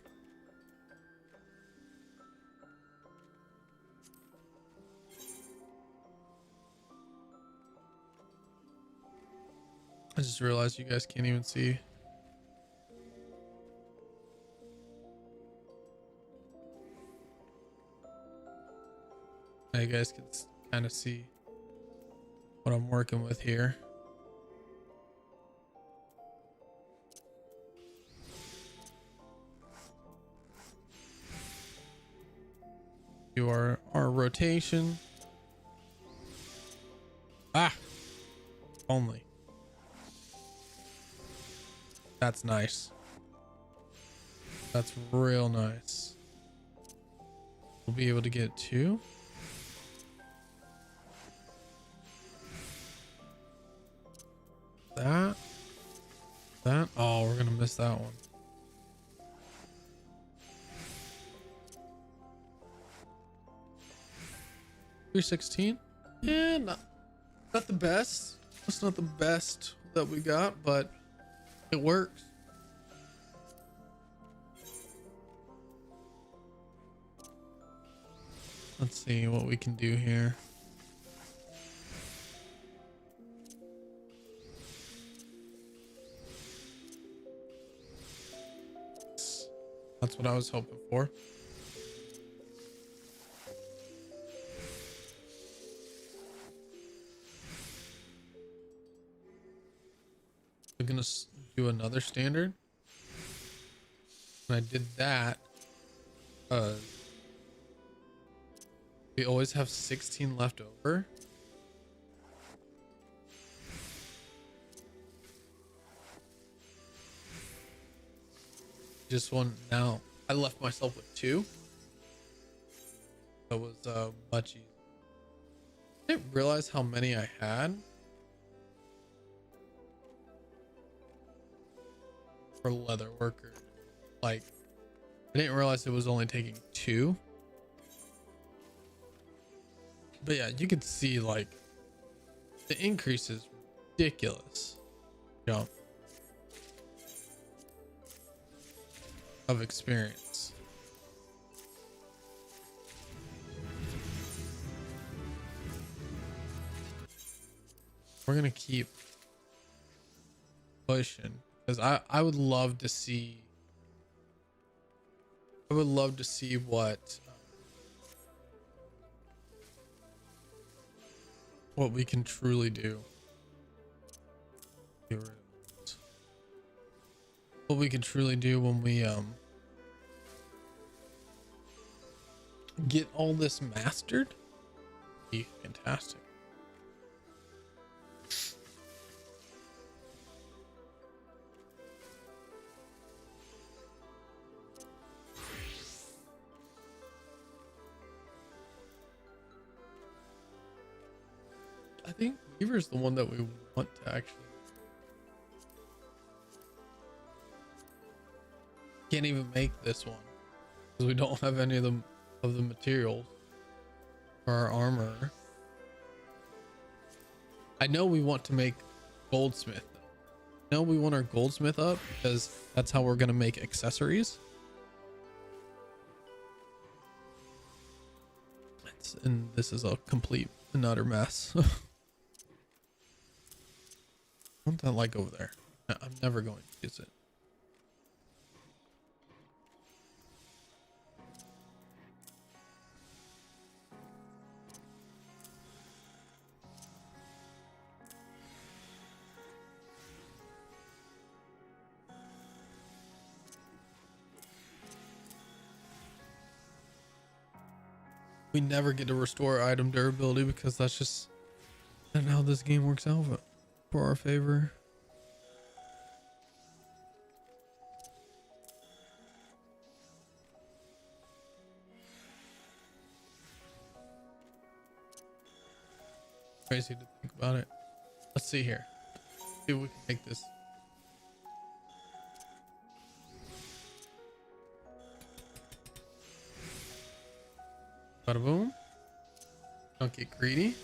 I just realized you guys can't even see. Now you guys can kind of see what I'm working with here. Do our rotation. Ah, only. That's nice. That's real nice. We'll be able to get two. That. Oh, we're gonna miss that one. $316. Yeah, not the best. It's not the best that we got, but it works. Let's see what we can do here. That's what I was hoping for. We're gonna do another standard. When I did that, we always have 16 left over. Just one. Now I left myself with two. That was much easier. I didn't realize how many I had for leather worker. Like, I didn't realize it was only taking two. But yeah, you can see like the increase is ridiculous. Jump of experience. We're gonna keep pushing because I would love to see. I would love to see what we can truly do. Get rid of it. What we can truly do when we get all this mastered. Be fantastic. I think Weaver's the one that we want to actually. Can't even make this one because we don't have any of them of the materials for our armor. I know we want to make goldsmith. I know we want our goldsmith up because that's how we're going to make accessories. And this is a complete and utter mess. What's that like over there? I'm never going to use it. We never get to restore item durability because that's just not how this game works out for our favor. Crazy to think about it. Let's see here. See if we can make this. Bada boom. Don't get greedy.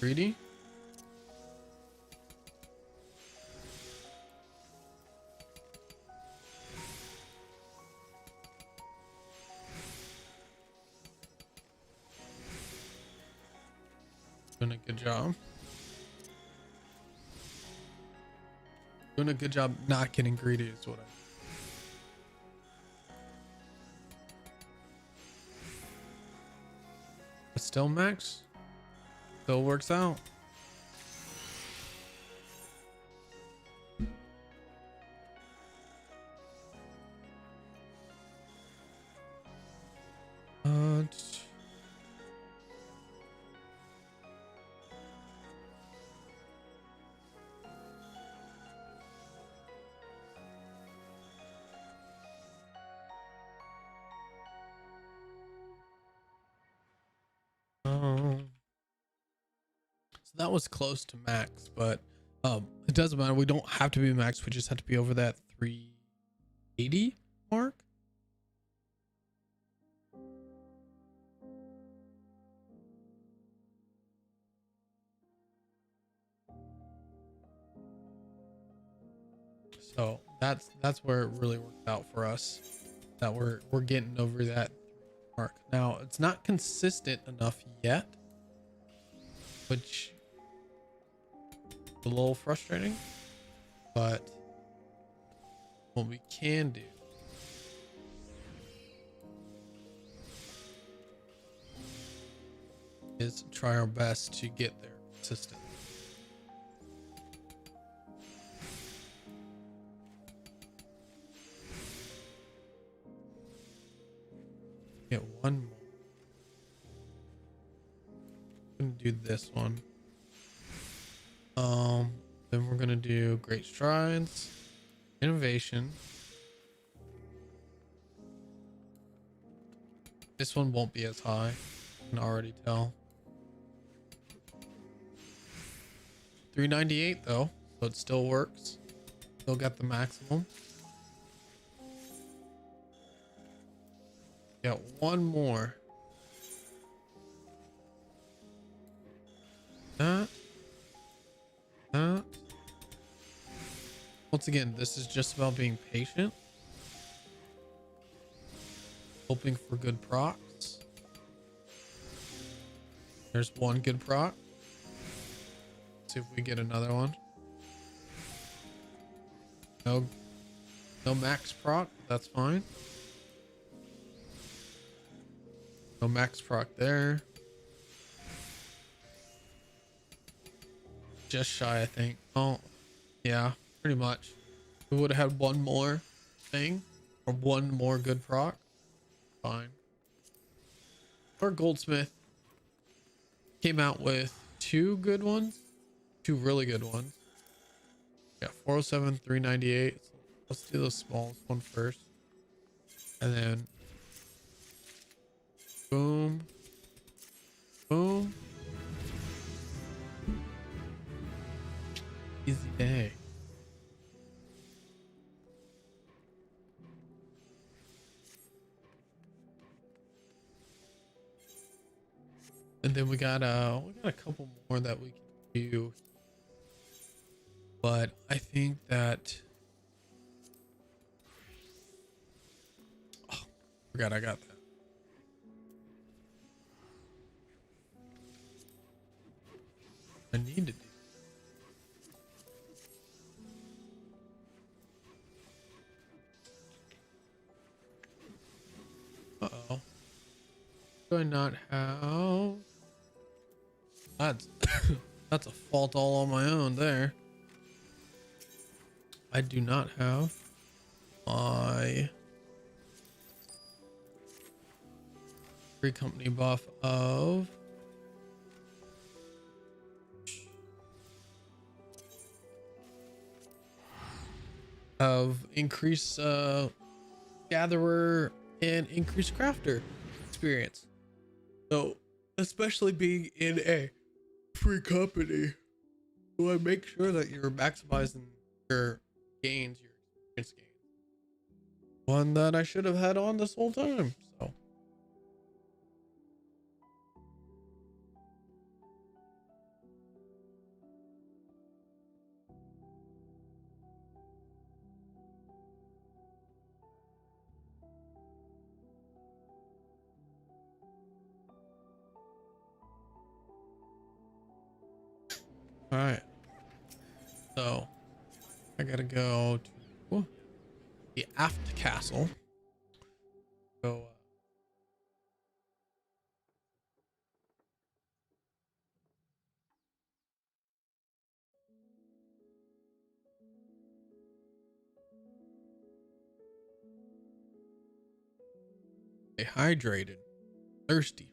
Greedy. Doing a good job. Doing a good job not getting greedy is what But still max. Still works out. So that was close to max, but it doesn't matter. We don't have to be max. We just have to be over that 380 mark. So that's where it really worked out for us, that we're getting over that mark. Now it's not consistent enough yet, which is a little frustrating, but what we can do is try our best to get there consistently. Get one more. I'm gonna do this one. Then we're gonna do great strides, innovation. This one won't be as high, I can already tell. 398 though, so it still works. Still got the maximum. Got one more. That. Once again, this is just about being patient. Hoping for good procs. There's one good proc. See if we get another one. No max proc, that's fine. No max proc there. Just shy, I think. Oh, yeah, pretty much. We would have had one more thing or one more good proc. Fine. Our goldsmith came out with two good ones, two really good ones. Yeah, 407, 398. So let's do the smallest one first, and then boom, boom. Easy day. And then we got a couple more that we can do. But I think that, oh, forgot I got that. I need to do. Uh-oh. Do I not have? That's that's a fault all on my own there. I do not have my free company buff of increase gatherer and increase crafter experience. So especially being in a free company, you want to make sure that you're maximizing your gains, your experience gains. One that I should have had on this whole time. So all right. So I gotta go to the aft castle. Go. Stay hydrated, thirsty.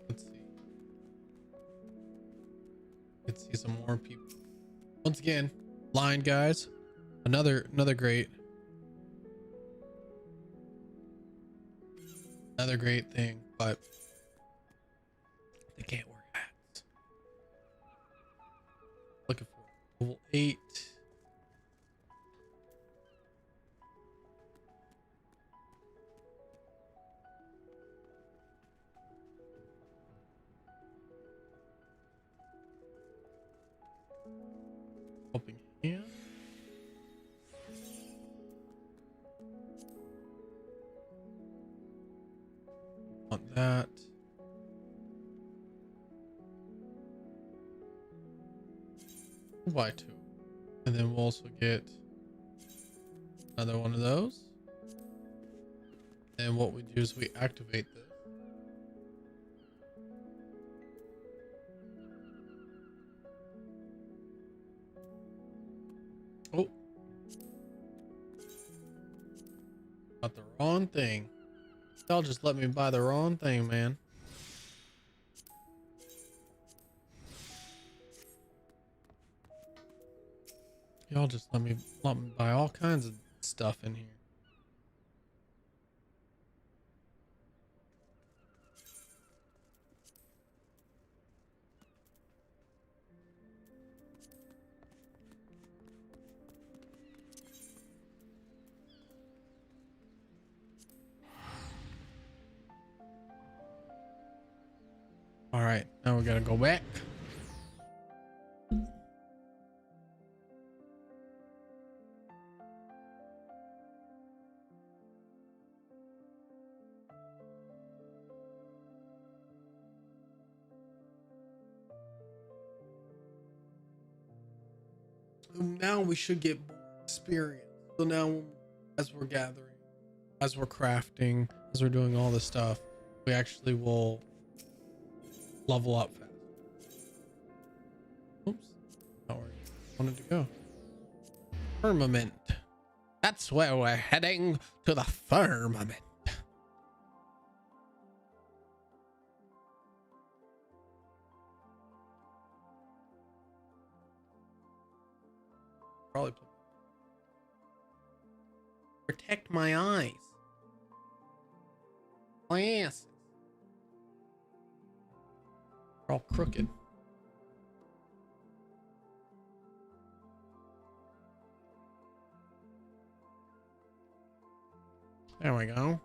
Let's see. Let's see some more people. Once again, line guys. Another great thing, but they can't wear hats. Looking for level 8. Helping hand. Want that. We'll buy 2. And then we'll also get another one of those. And what we do is we activate this. Oh. Got the wrong thing. Y'all just let me buy the wrong thing, man. Y'all just let me buy all kinds of stuff in here. All right, now we gotta go back. Now we should get more experience. So now as we're gathering, as we're crafting, as we're doing all this stuff, we actually will level up fast. Oops, not where I wanted to go. Firmament. That's where we're heading, to the firmament. Probably protect my eyes. Glasses. They're all crooked. There we go.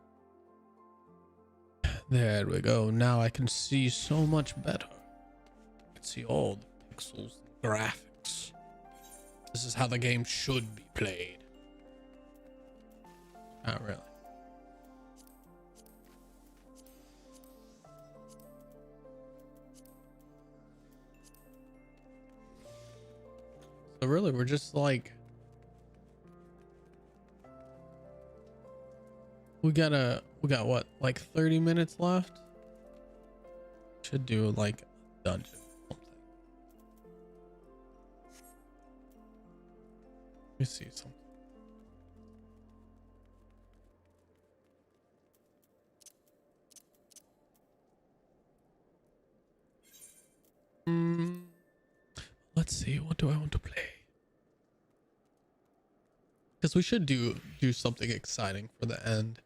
There we go. Now I can see so much better. I can see all the pixels and graphics. This is how the game should be played. Not really. So really, we're just like, we got what, like 30 minutes left? Should do like a dungeon or something. Let me see something. Let's see, what do I want to play? Because we should do something exciting for the end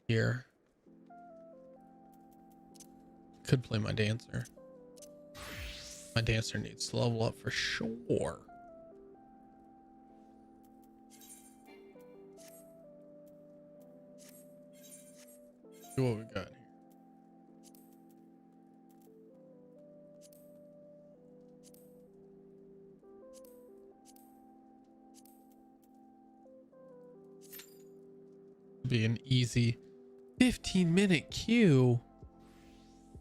here. Could play my dancer. My dancer needs to level up for sure. See what we got here. Be an easy 15-minute queue.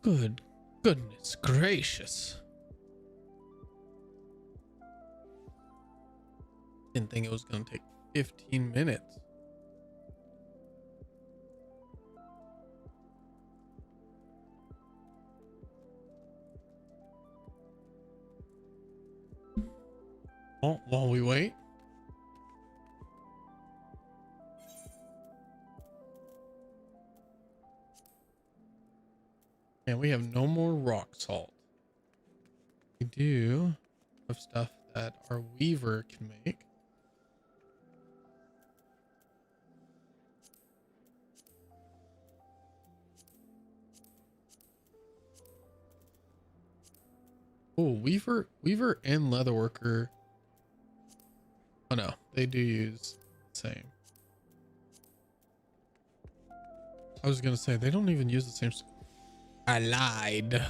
Goodness gracious. Didn't think it was gonna take 15 minutes. Oh, while we wait. And we have no more rock salt. We do have stuff that our weaver can make. Oh, weaver and leatherworker. Oh no, they do use the same. I was gonna say they don't even use the same. I lied.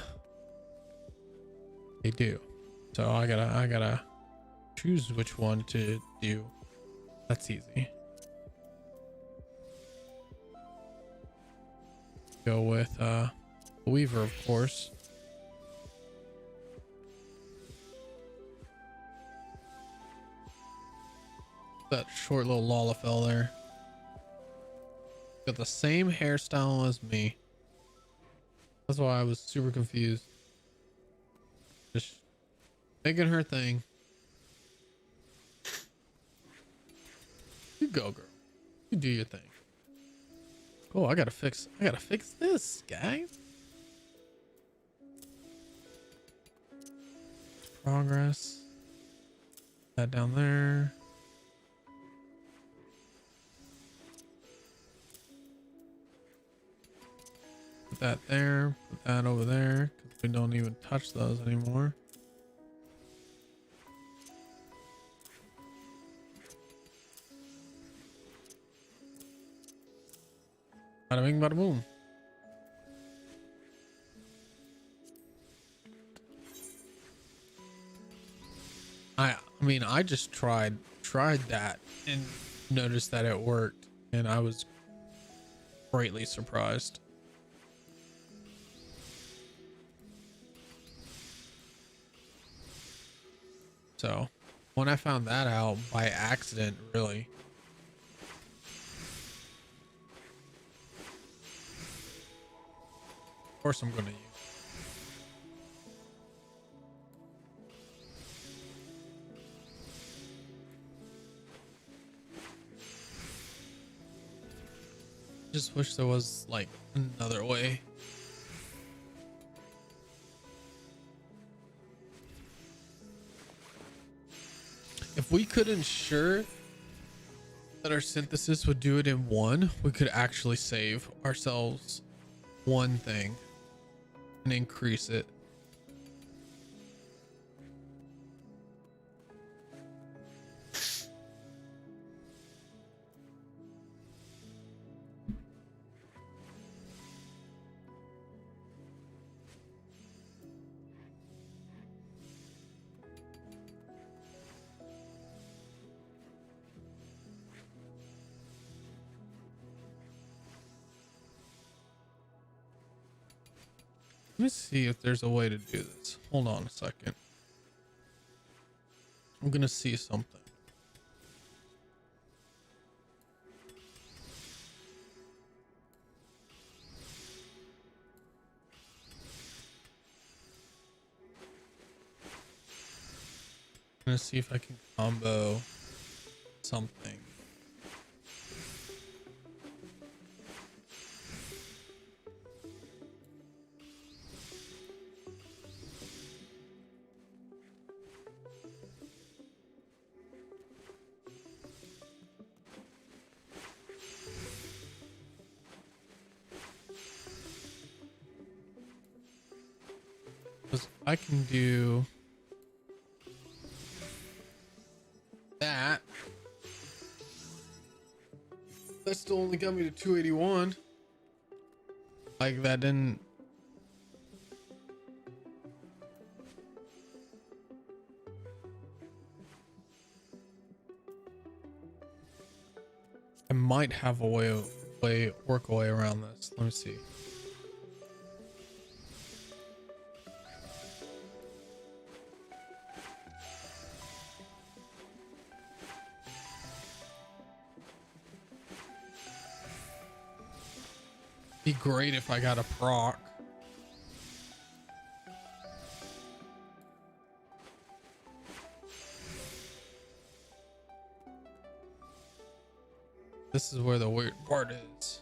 They do. So I gotta choose which one to do. That's easy. Go with weaver, of course. That short little Lalafell there. Got the same hairstyle as me. That's why I was super confused. Just making her thing. You go, girl. You do your thing. Oh, I gotta fix this, guys. Progress. That down there. Put that there. Put that over there. Because we don't even touch those anymore. Bada bing, bada boom. I mean, I just tried that and noticed that it worked, and I was greatly surprised. So when I found that out by accident, really. Of course I'm gonna use. just wish there was like another way. If we could ensure that our synthesis would do it in one, we could actually save ourselves one thing and increase it. Let me see if there's a way to do this. Hold on a second. I'm gonna see something. I'm gonna see if I can combo something. Because I can do that. That still only got me to 281. Like that didn't. I might have a work a way around this. Let me see. Be great if I got a proc. This is where the weird part is.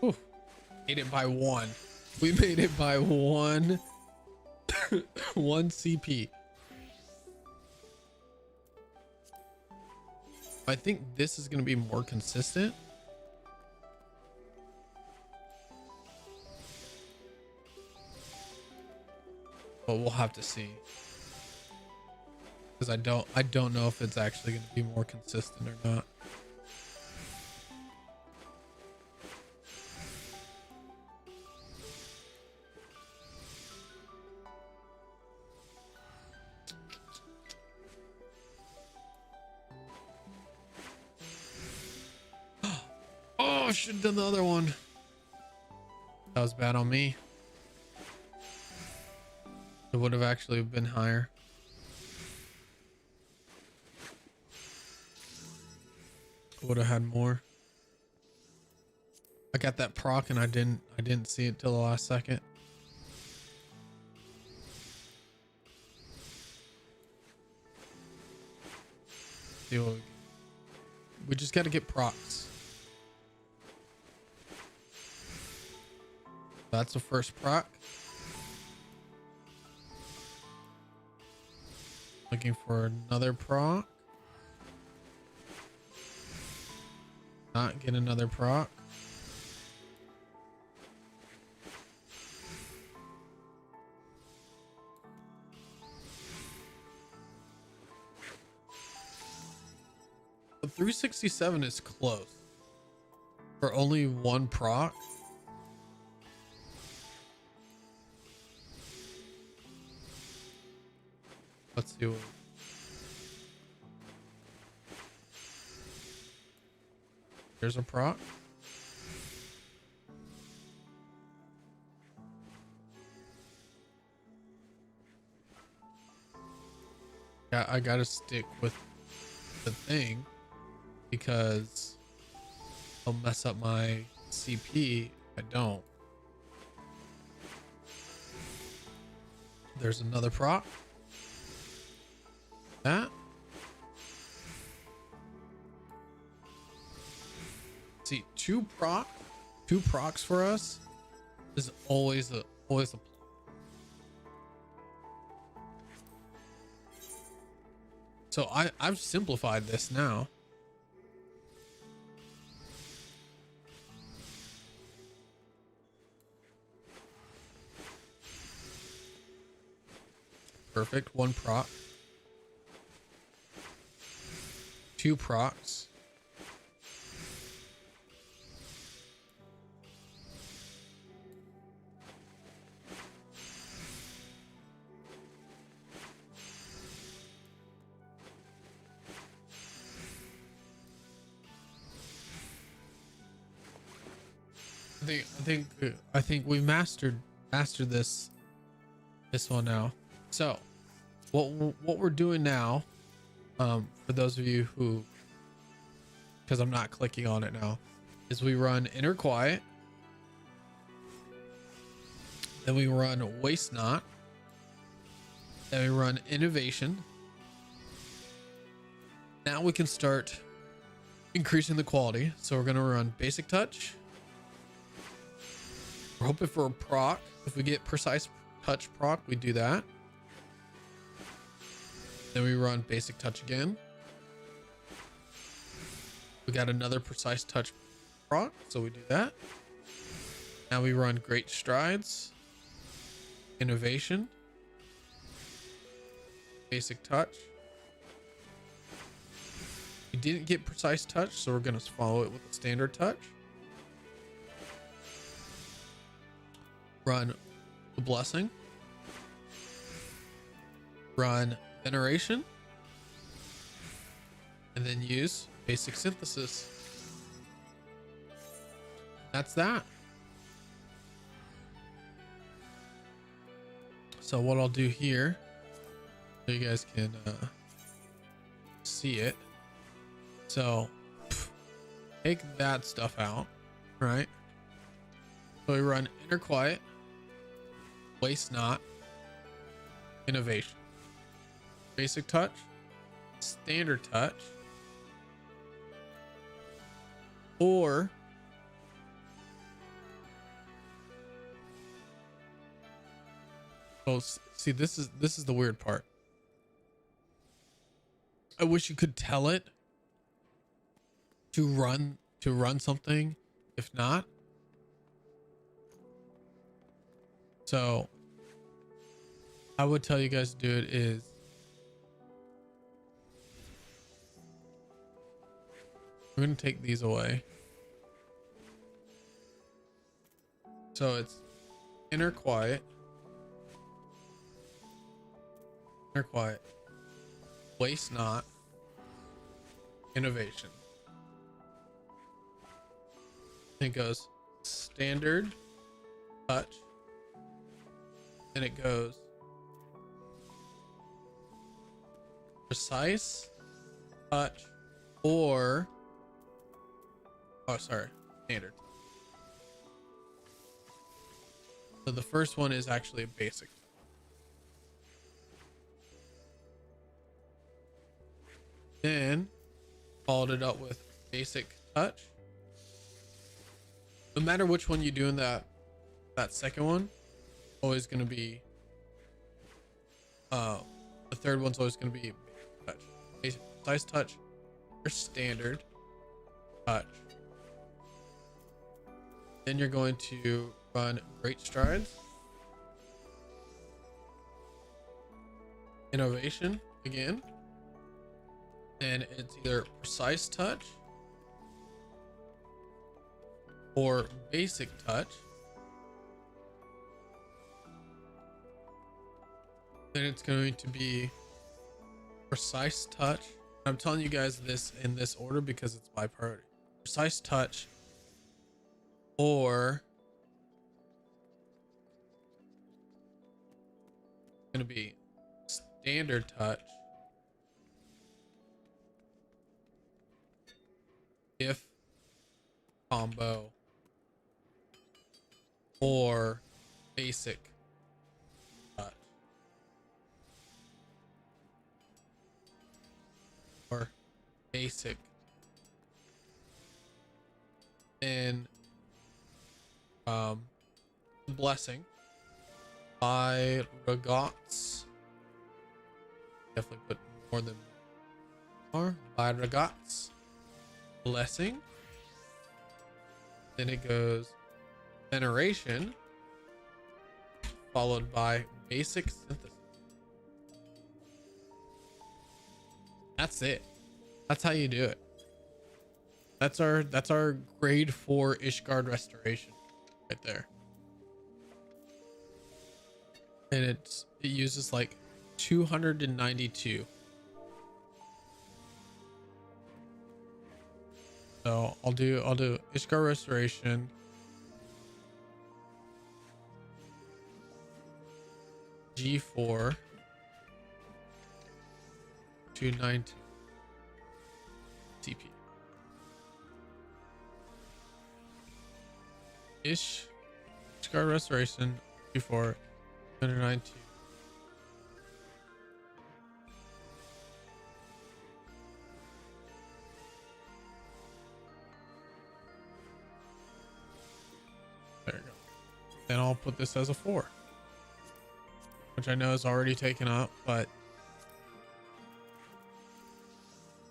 Whew. Made it by one. We made it by one. One CP. I think this is going to be more consistent. But we'll have to see. Because I don't know if it's actually going to be more consistent or not. Oh, I should have done the other one. That was bad on me. It would have actually been higher. Would have had more. I got that proc and I didn't see it till the last second. See what we just got to get procs. That's the first proc. Looking for another proc. Not get another proc. The 367 is close. For only one proc. Let's see what. There's a proc. Yeah, I gotta stick with the thing because I'll mess up my CP if I don't. There's another proc. That. See, two procs for us is always a plus. So I've simplified this now. Perfect. One proc. Two procs. I think we mastered this one now. So what we're doing now, for those of you who, because I'm not clicking on it now, is we run Inner Quiet, then we run Waste Not, then we run Innovation. Now we can start increasing the quality. So we're going to run Basic Touch. We're hoping for a proc. If we get Precise Touch proc, we do that. Then we run Basic Touch again. We got another Precise Touch proc, so we do that. Now we run Great Strides, Innovation, Basic Touch. We didn't get Precise Touch, so we're going to follow it with a Standard Touch. Run the Blessing. Run Veneration. And then use Basic Synthesis. That's that. So what I'll do here, so you guys can see it. So take that stuff out, right? So we run Inner Quiet, Waste Not, Innovation, Basic Touch, Standard Touch, or oh, see, this is the weird part. I wish you could tell it to run something. If not, so I would tell you guys to do it is we're going to take these away. So it's Inner Quiet, Waste Not, Innovation. Then it goes Standard Touch. Then it goes Precise Touch or Standard. So the first one is actually a basic. Then followed it up with Basic Touch. No matter which one you do in that second one, always going to be the third one's always going to be Touch, Basic, Precise Touch, or Standard Touch. Then you're going to run Great Strides, Innovation again, and it's either Precise Touch or Basic Touch. Then it's going to be Precise Touch. I'm telling you guys this in this order because it's my priority. Precise Touch or going to be Standard Touch if combo or Basic Touch. basic. And blessing by Regots. Definitely put more than more by Regots. Blessing. Then it goes veneration, followed by basic synthesis. That's it. That's how you do it. That's our grade 4 Ishgard restoration right there. And it uses like 292. So I'll do Ishgard restoration. G4 292 CP. Ishgard restoration G4 292. There you go. Then I'll put this as a 4, which I know is already taken up, but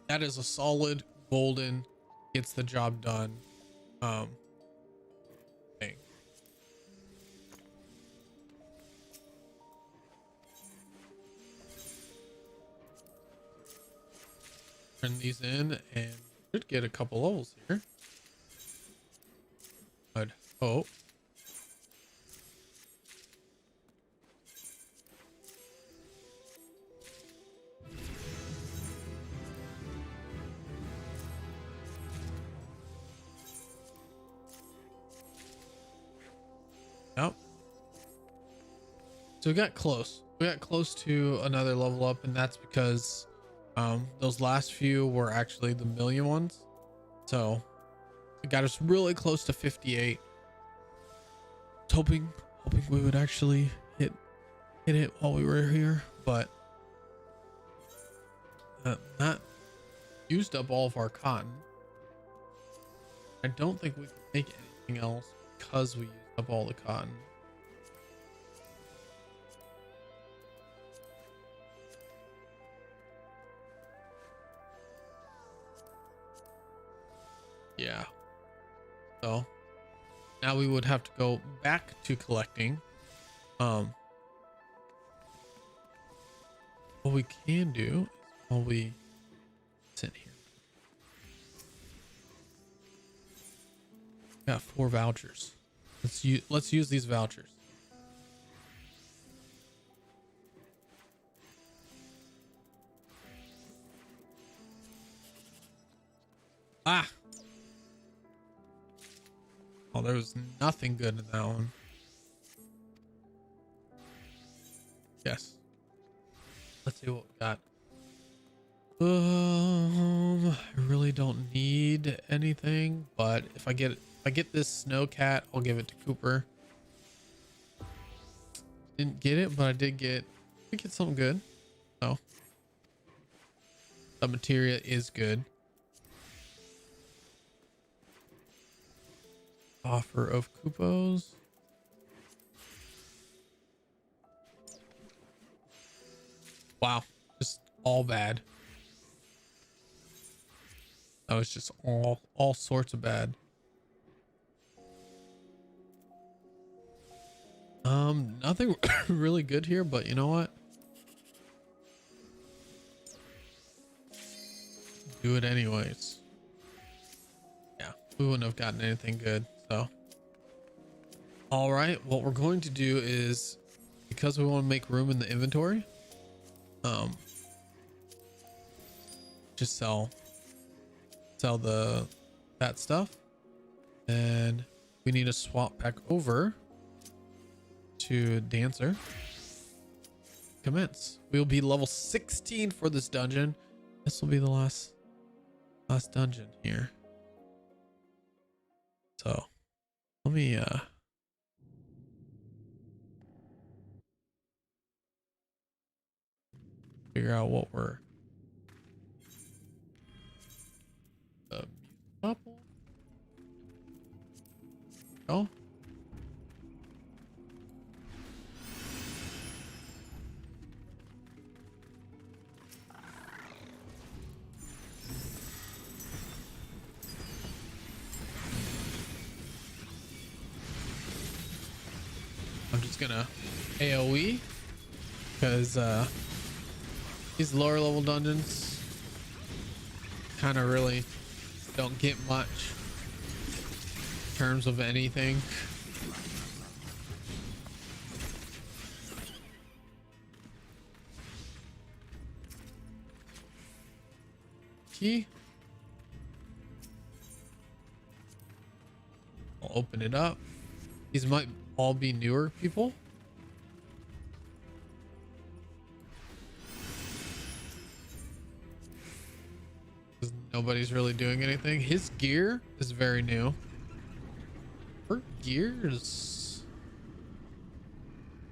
that is a solid golden, gets the job done thing. Turn these in and should get a couple levels here. I'd hope. Yep. So we got close. We got close to another level up, and that's because those last few were actually the million ones. So it got us really close to 58. Hoping we would actually hit it while we were here, but that used up all of our cotton. I don't think we can make anything else because we used up all the cotton. Yeah. So now we would have to go back to collecting. What we can do is while we sit here. Got 4 vouchers. Let's use these vouchers. Ah. Oh, there was nothing good in that one. Yes. Let's see what we got. I really don't need anything, but if I get this snowcat, I'll give it to Cooper. Didn't get it, but I did get something good. So the materia is good. Offer of Coupos. Wow, just all bad. That was just all sorts of bad. Nothing really good here, but you know what? Do it anyways. Yeah, we wouldn't have gotten anything good, so. All right, what we're going to do is, because we want to make room in the inventory, just sell that stuff, and we need to swap back over to Dancer. Commence. We will be level 16 for this dungeon. This will be the last dungeon here. So let me figure out what we're Oh. I'm just gonna AoE because these lower level dungeons kind of really don't get much in terms of anything. Key. I'll open it up. These might all be newer people. 'Cause nobody's really doing anything. His gear is very new. Her gear is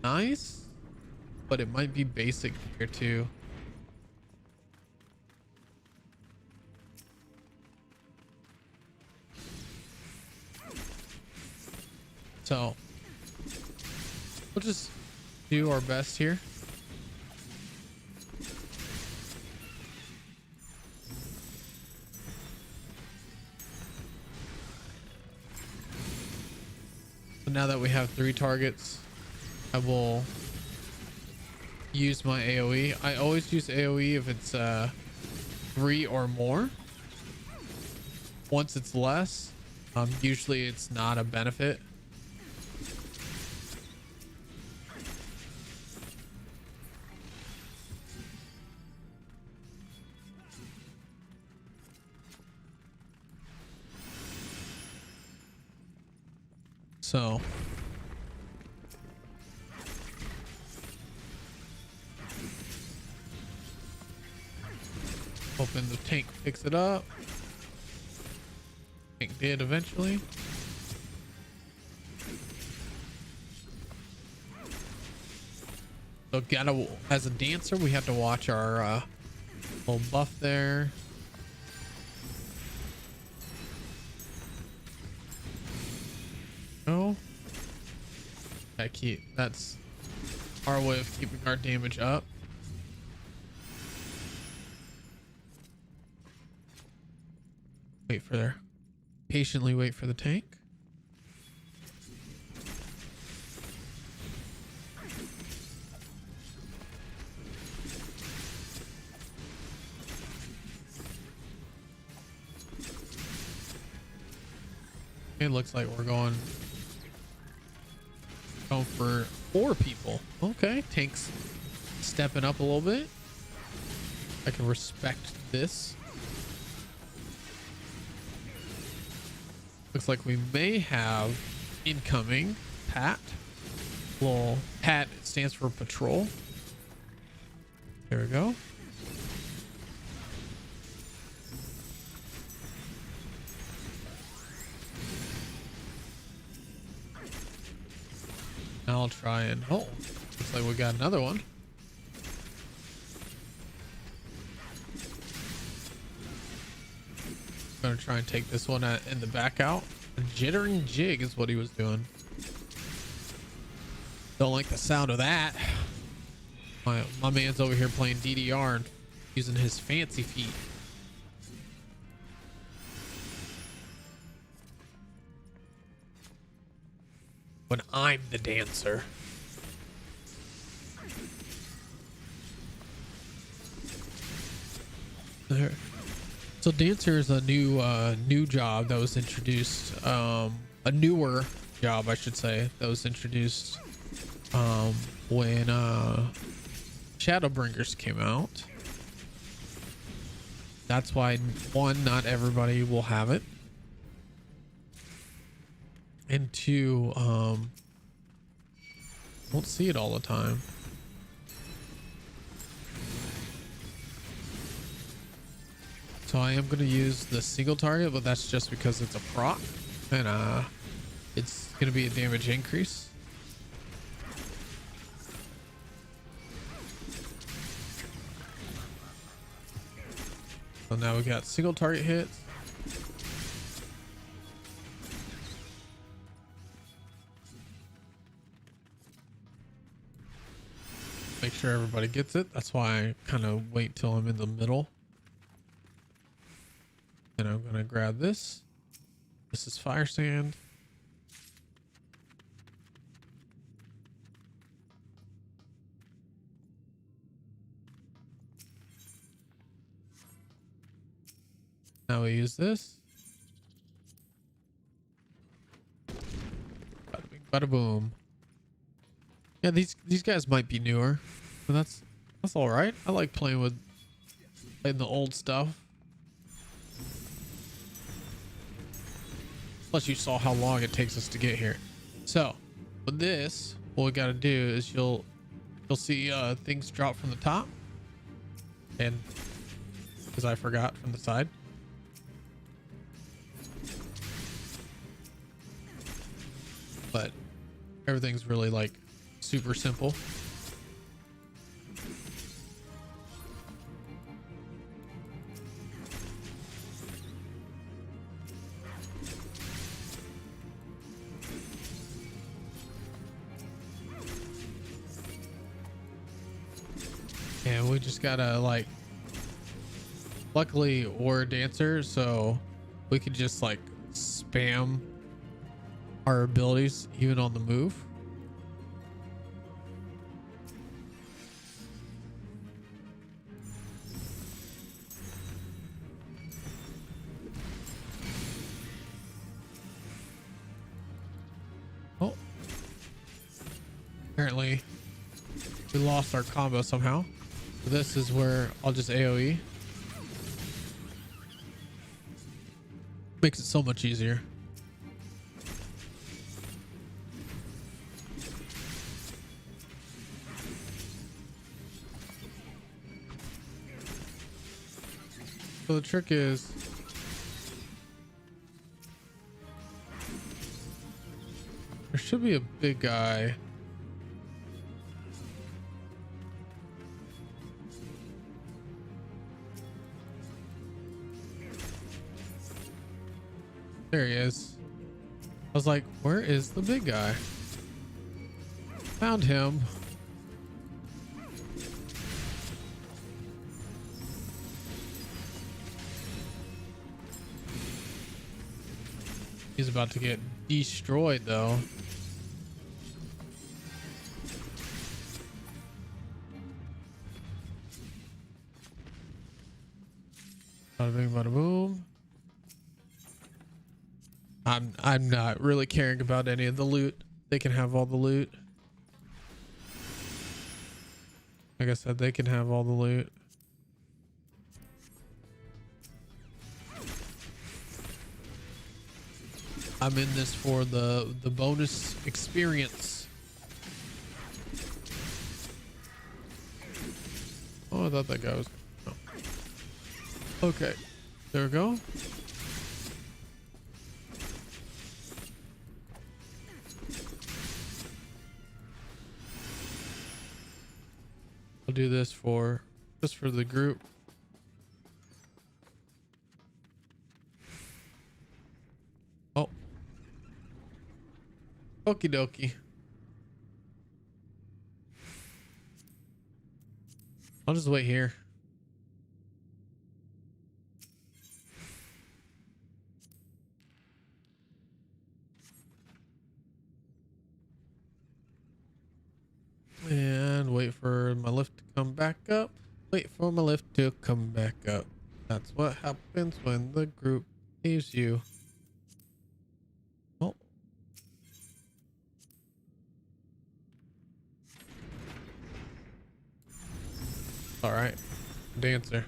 nice, but it might be basic gear too. So we'll just do our best here. So now that we have 3 targets, I will use my AoE. I always use AoE if it's 3 or more. Once it's less, usually it's not a benefit. So hoping the tank picks it up. Tank did eventually. So gotta, as a dancer, we have to watch our little buff there. Oh, that's our way of keeping our damage up. Patiently wait for the tank. It looks like we're going for 4 people. Okay, tank's stepping up a little bit. I can respect this. Looks like we may have incoming Pat. Well, Pat stands for patrol. There we go. Now I'll try and hold. Looks like we got another one. Gonna try and take this one in the back out. A jittering jig is what he was doing. Don't like the sound of that. My man's over here playing DDR and using his fancy feet. When I'm the dancer. There. So dancer is a new job that was introduced, a newer job, I should say, that was introduced when Shadowbringers came out. That's why, one, not everybody will have it, and 2, won't see it all the time. So I am going to use the single target, but that's just because it's a proc, and it's going to be a damage increase. So now we got single target hits. make sure everybody gets it. That's why I kind of wait till I'm in the middle. And I'm gonna grab this. This is fire sand. Now we use this. Bada bing, bada boom. Yeah, these guys might be newer, but that's all right. I like playing the old stuff. Plus, you saw how long it takes us to get here. So, with this, what we got to do is you'll see things drop from the top, and because I forgot, from the side. But everything's really like super simple. And we just gotta like, luckily we're a dancer, so we could just like spam our abilities even on the move. Oh, apparently we lost our combo somehow. So this is where I'll just AoE. Makes it so much easier. So the trick is there should be a big guy. There he is. I was like, where is the big guy? Found him. He's about to get destroyed though. Bada bing, bada boom. I'm not really caring about any of the loot. They can have all the loot. Like I said, they can have all the loot. I'm in this for the bonus experience. Oh, I thought that guy was... Oh. Okay, there we go. I'll do this just for the group. Oh. Okie dokie. I'll just wait here. And wait for my lift to come back up. Wait for my lift to come back up. That's what happens when the group leaves you. Oh. Alright. Dancer.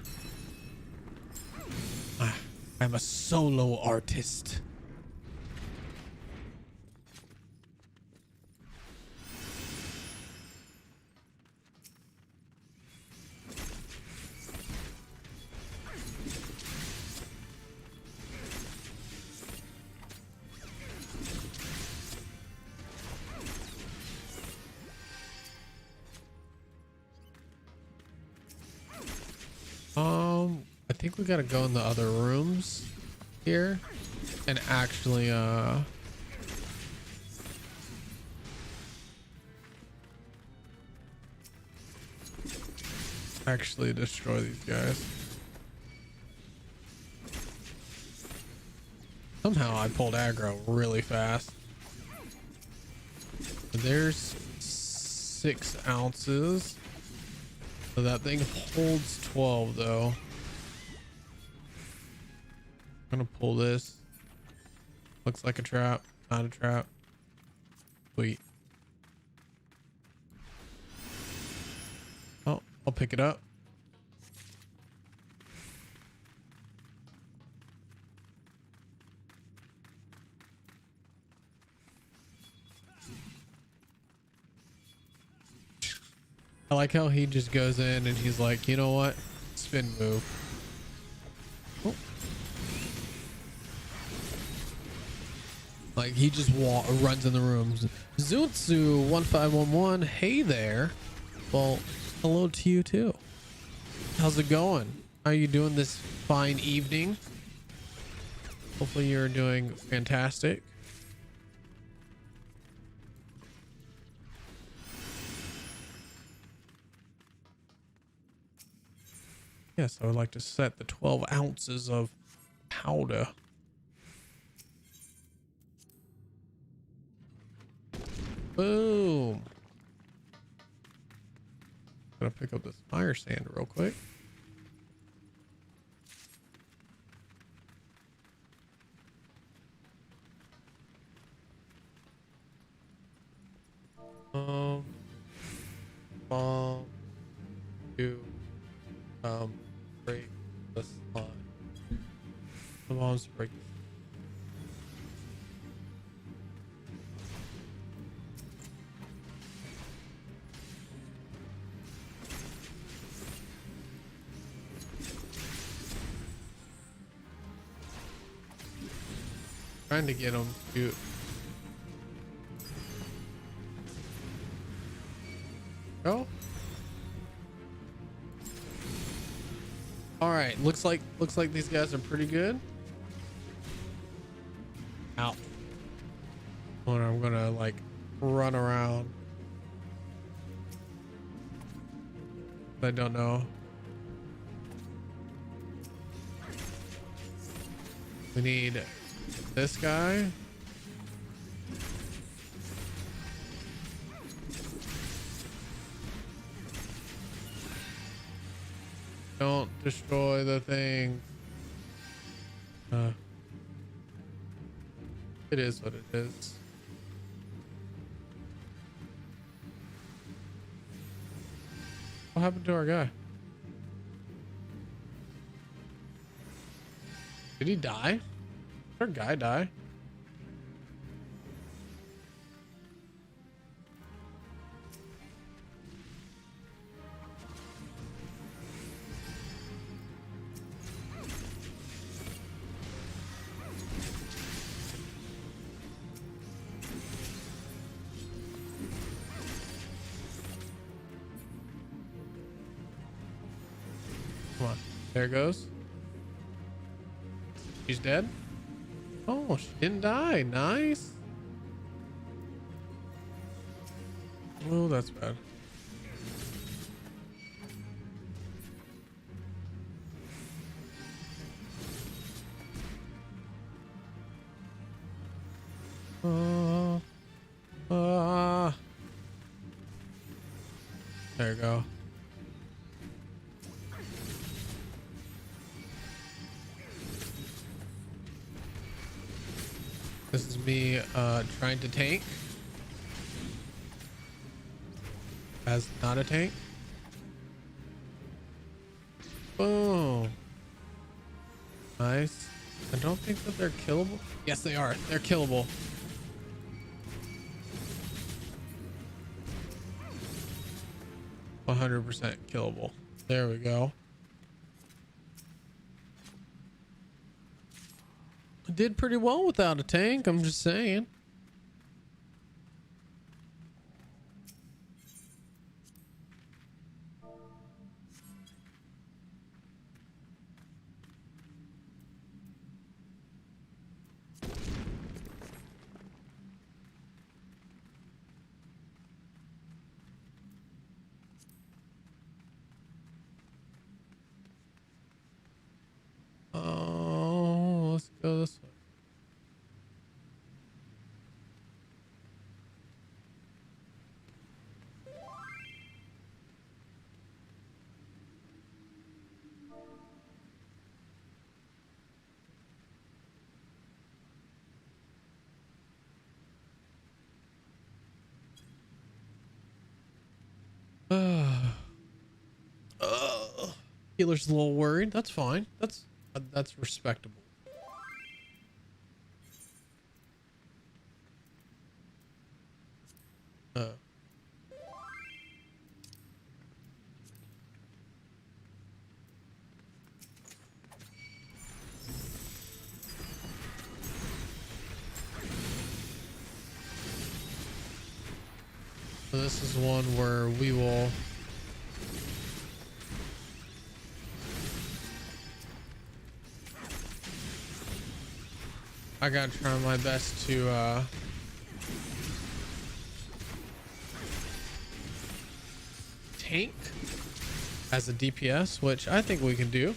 I'm a solo artist. I think we gotta go in the other rooms here and actually actually destroy these guys. Somehow I pulled aggro really fast. There's 6 ounces. So that thing holds 12 though. I'm gonna pull this. Looks like a trap, not a trap. Sweet. Oh, I'll pick it up. I like how he just goes in and he's like, you know what? Spin move. Oh. Like he just runs in the rooms. Zutsu 1511, hey there. Well, hello to you too. How's it going? How are you doing this fine evening? Hopefully you're doing fantastic. Yes, I would like to set the 12 ounces of powder. Boom. Gonna pick up this fire sand real quick. Bomb to break the slime. The bombs to break. Trying to get them to. Go. All right, looks like these guys are pretty good. Out. When I'm gonna like run around. I don't know. We need this guy. Don't destroy the thing. It is what it is. What happened to our guy? Did he die? Did our guy die? Come on. There it goes. She's dead. Oh, she didn't die. Nice. Oh, that's bad. There you go. This is me trying to tank as not a tank. Boom. Nice. I don't think that they're killable. Yes, they are. They're killable. %100 killable. There we go. Did pretty well without a tank, I'm just saying. go this way. Healer's a little worried. That's fine. That's respectable. So this is one where we will I gotta try my best to tank as a DPS, which I think we can do.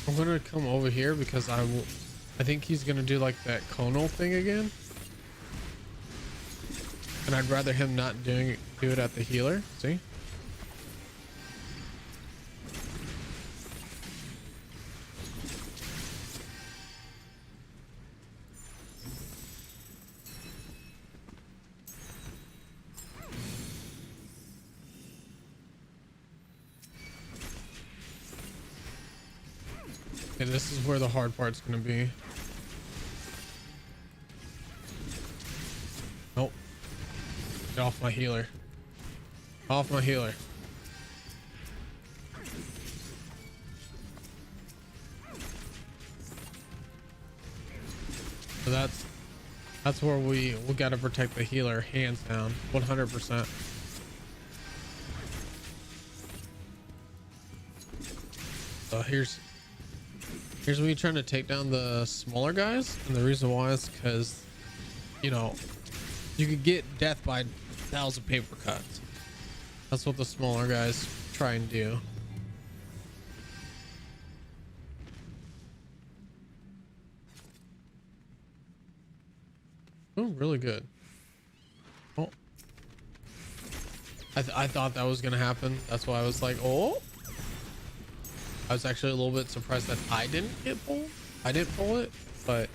I'm gonna come over here because I think he's gonna do like that conal thing again, and I'd rather him not do it at the healer. See? And this is where the hard part's gonna be. Nope. Get off my healer. Off my healer. So that's where we gotta protect the healer, hands down, 100%. So here's me trying to take down the smaller guys, and the reason why is because, you know, you could get death by 1,000 paper cuts. That's what the smaller guys try and do. Oh, really good. Oh, I thought that was gonna happen. That's why I was like, oh. I was actually a little bit surprised that I didn't get pulled. I didn't pull it, but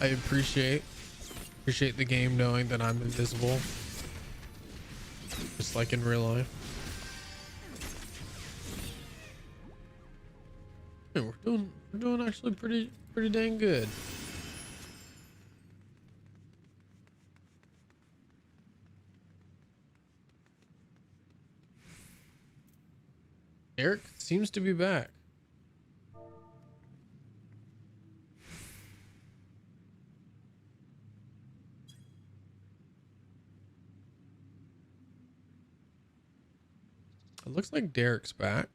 I appreciate the game knowing that I'm invisible, just like in real life. Hey, we're doing actually pretty dang good. Eric seems to be back. It looks like Derek's back.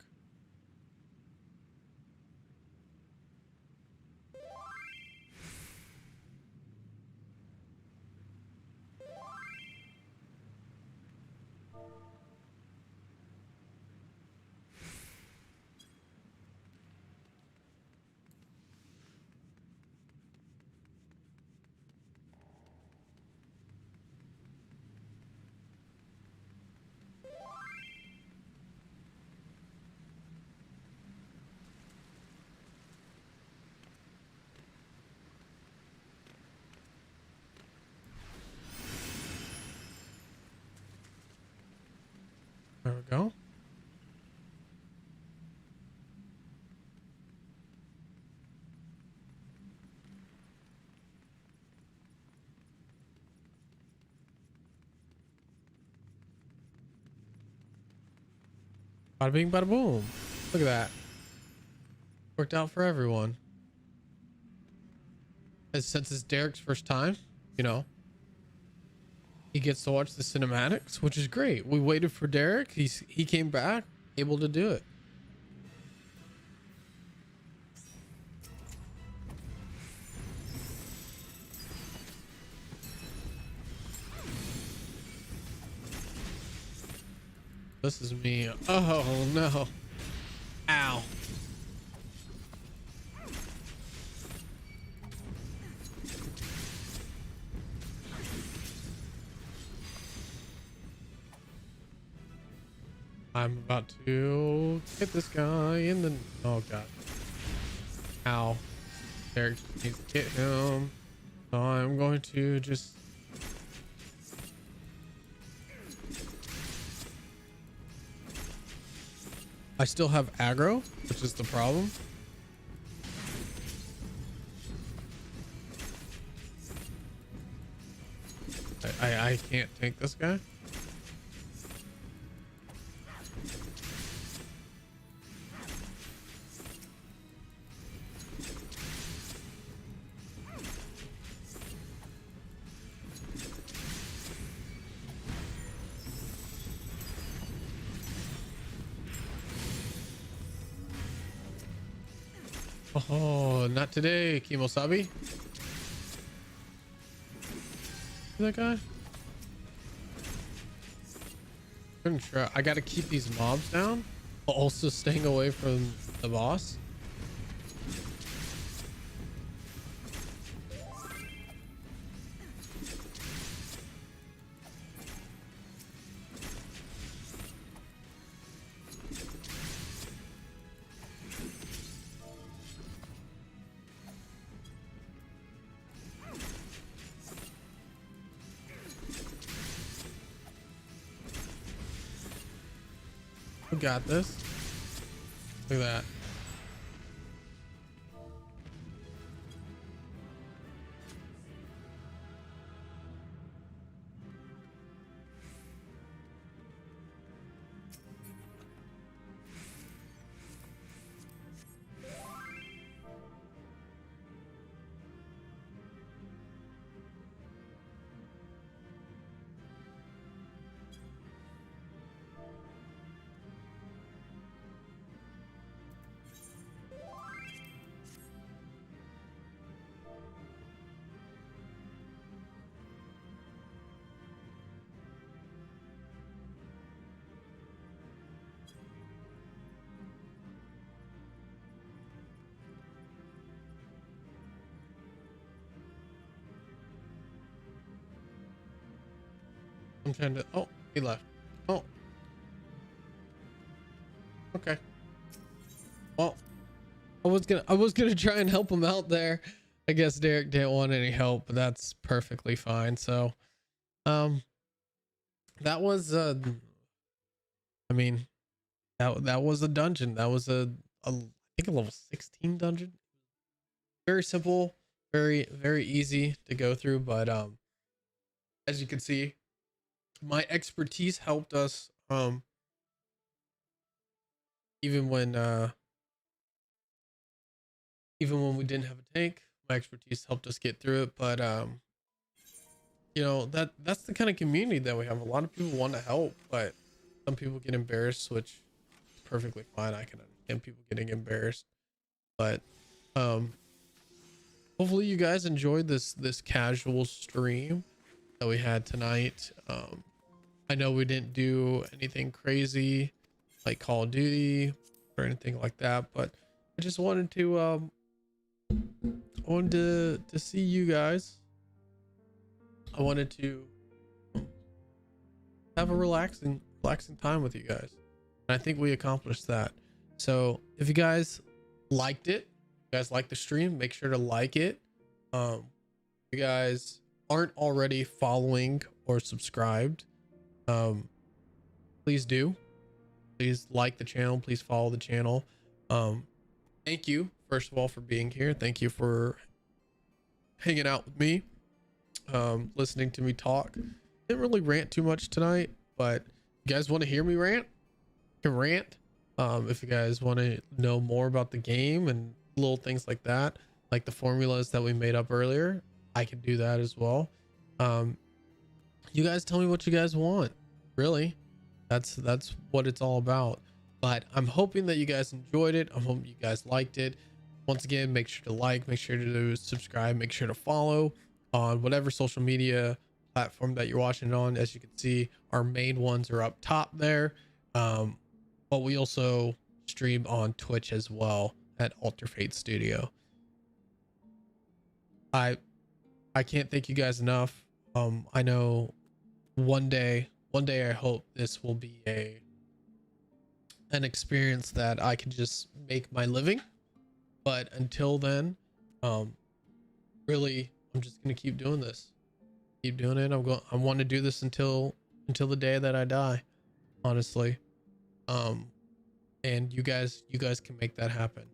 There we go. Bada bing, bada boom. Look at that. Worked out for everyone. And since it's Derek's first time, you know, he gets to watch the cinematics, which is great. We waited for Derek. He came back, able to do it. This is me. Oh no. Ow. I'm about to hit this guy in the... Oh god. Ow. Derek just needs to get him. So I'm going to just... I still have aggro, which is the problem. I can't tank this guy. Oh, not today, Kimosabi. That guy? Couldn't try. I gotta keep these mobs down, but also staying away from the boss. We got this. Look at that. I'm trying to... Oh, he left. Oh. Okay. Well, I was gonna try and help him out there. I guess Derek didn't want any help, but that's perfectly fine. So, that was I mean, that was a dungeon. That was I think a level 16 dungeon. Very simple, very easy to go through, but as you can see, my expertise helped us even when we didn't have a tank. My expertise helped us get through it, but you know, that's the kind of community that we have. A lot of people want to help, but some people get embarrassed, which is perfectly fine. I can understand people getting embarrassed, but hopefully you guys enjoyed this casual stream that we had tonight. I know we didn't do anything crazy like Call of Duty or anything like that, but I just wanted to see you guys. I wanted to have a relaxing time with you guys, and I think we accomplished that. So if you guys liked it, you guys like the stream, make sure to like it. If you guys aren't already following or subscribed, please do. Please like the channel, please follow the channel. Thank you first of all for being here. Thank you for hanging out with me, listening to me talk. Didn't really rant too much tonight, but you guys want to hear me rant? I can rant. If you guys want to know more about the game and little things like that, like the formulas that we made up earlier, I can do that as well. you guys tell me what you guys want. Really, that's what it's all about. But I'm hoping that you guys enjoyed it. I'm hoping you guys liked it. Once again, make sure to like, make sure to subscribe, make sure to follow on whatever social media platform that you're watching it on. As you can see, our main ones are up top there. But we also stream on Twitch as well at Alter Fate Studio. I can't thank you guys enough. I know one day I hope this will be an experience that I can just make my living. But until then, really, I'm just gonna keep doing this. Keep doing it. I want to do this until the day that I die, honestly. And you guys can make that happen.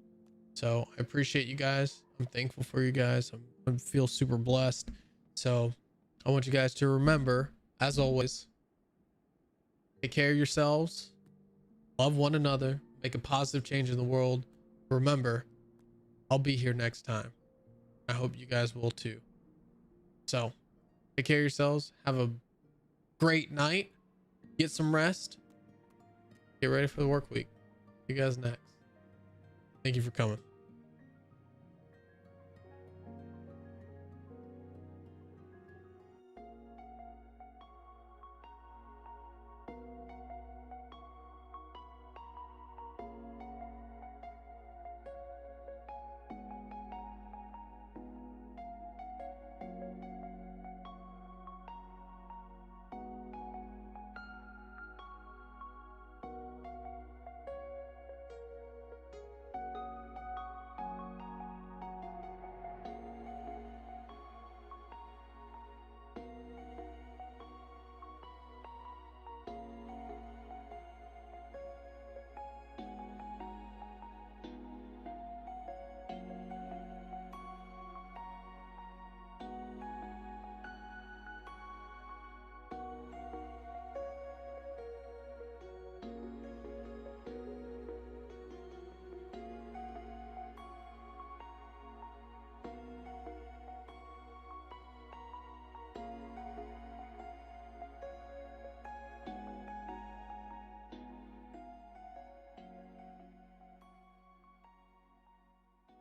So I appreciate you guys. I'm thankful for you guys. I feel super blessed. So I want you guys to remember, as always, take care of yourselves, love one another, make a positive change in the world. Remember, I'll be here next time. I hope you guys will too. So take care of yourselves. Have a great night. Get some rest. Get ready for the work week. See you guys next. Thank you for coming.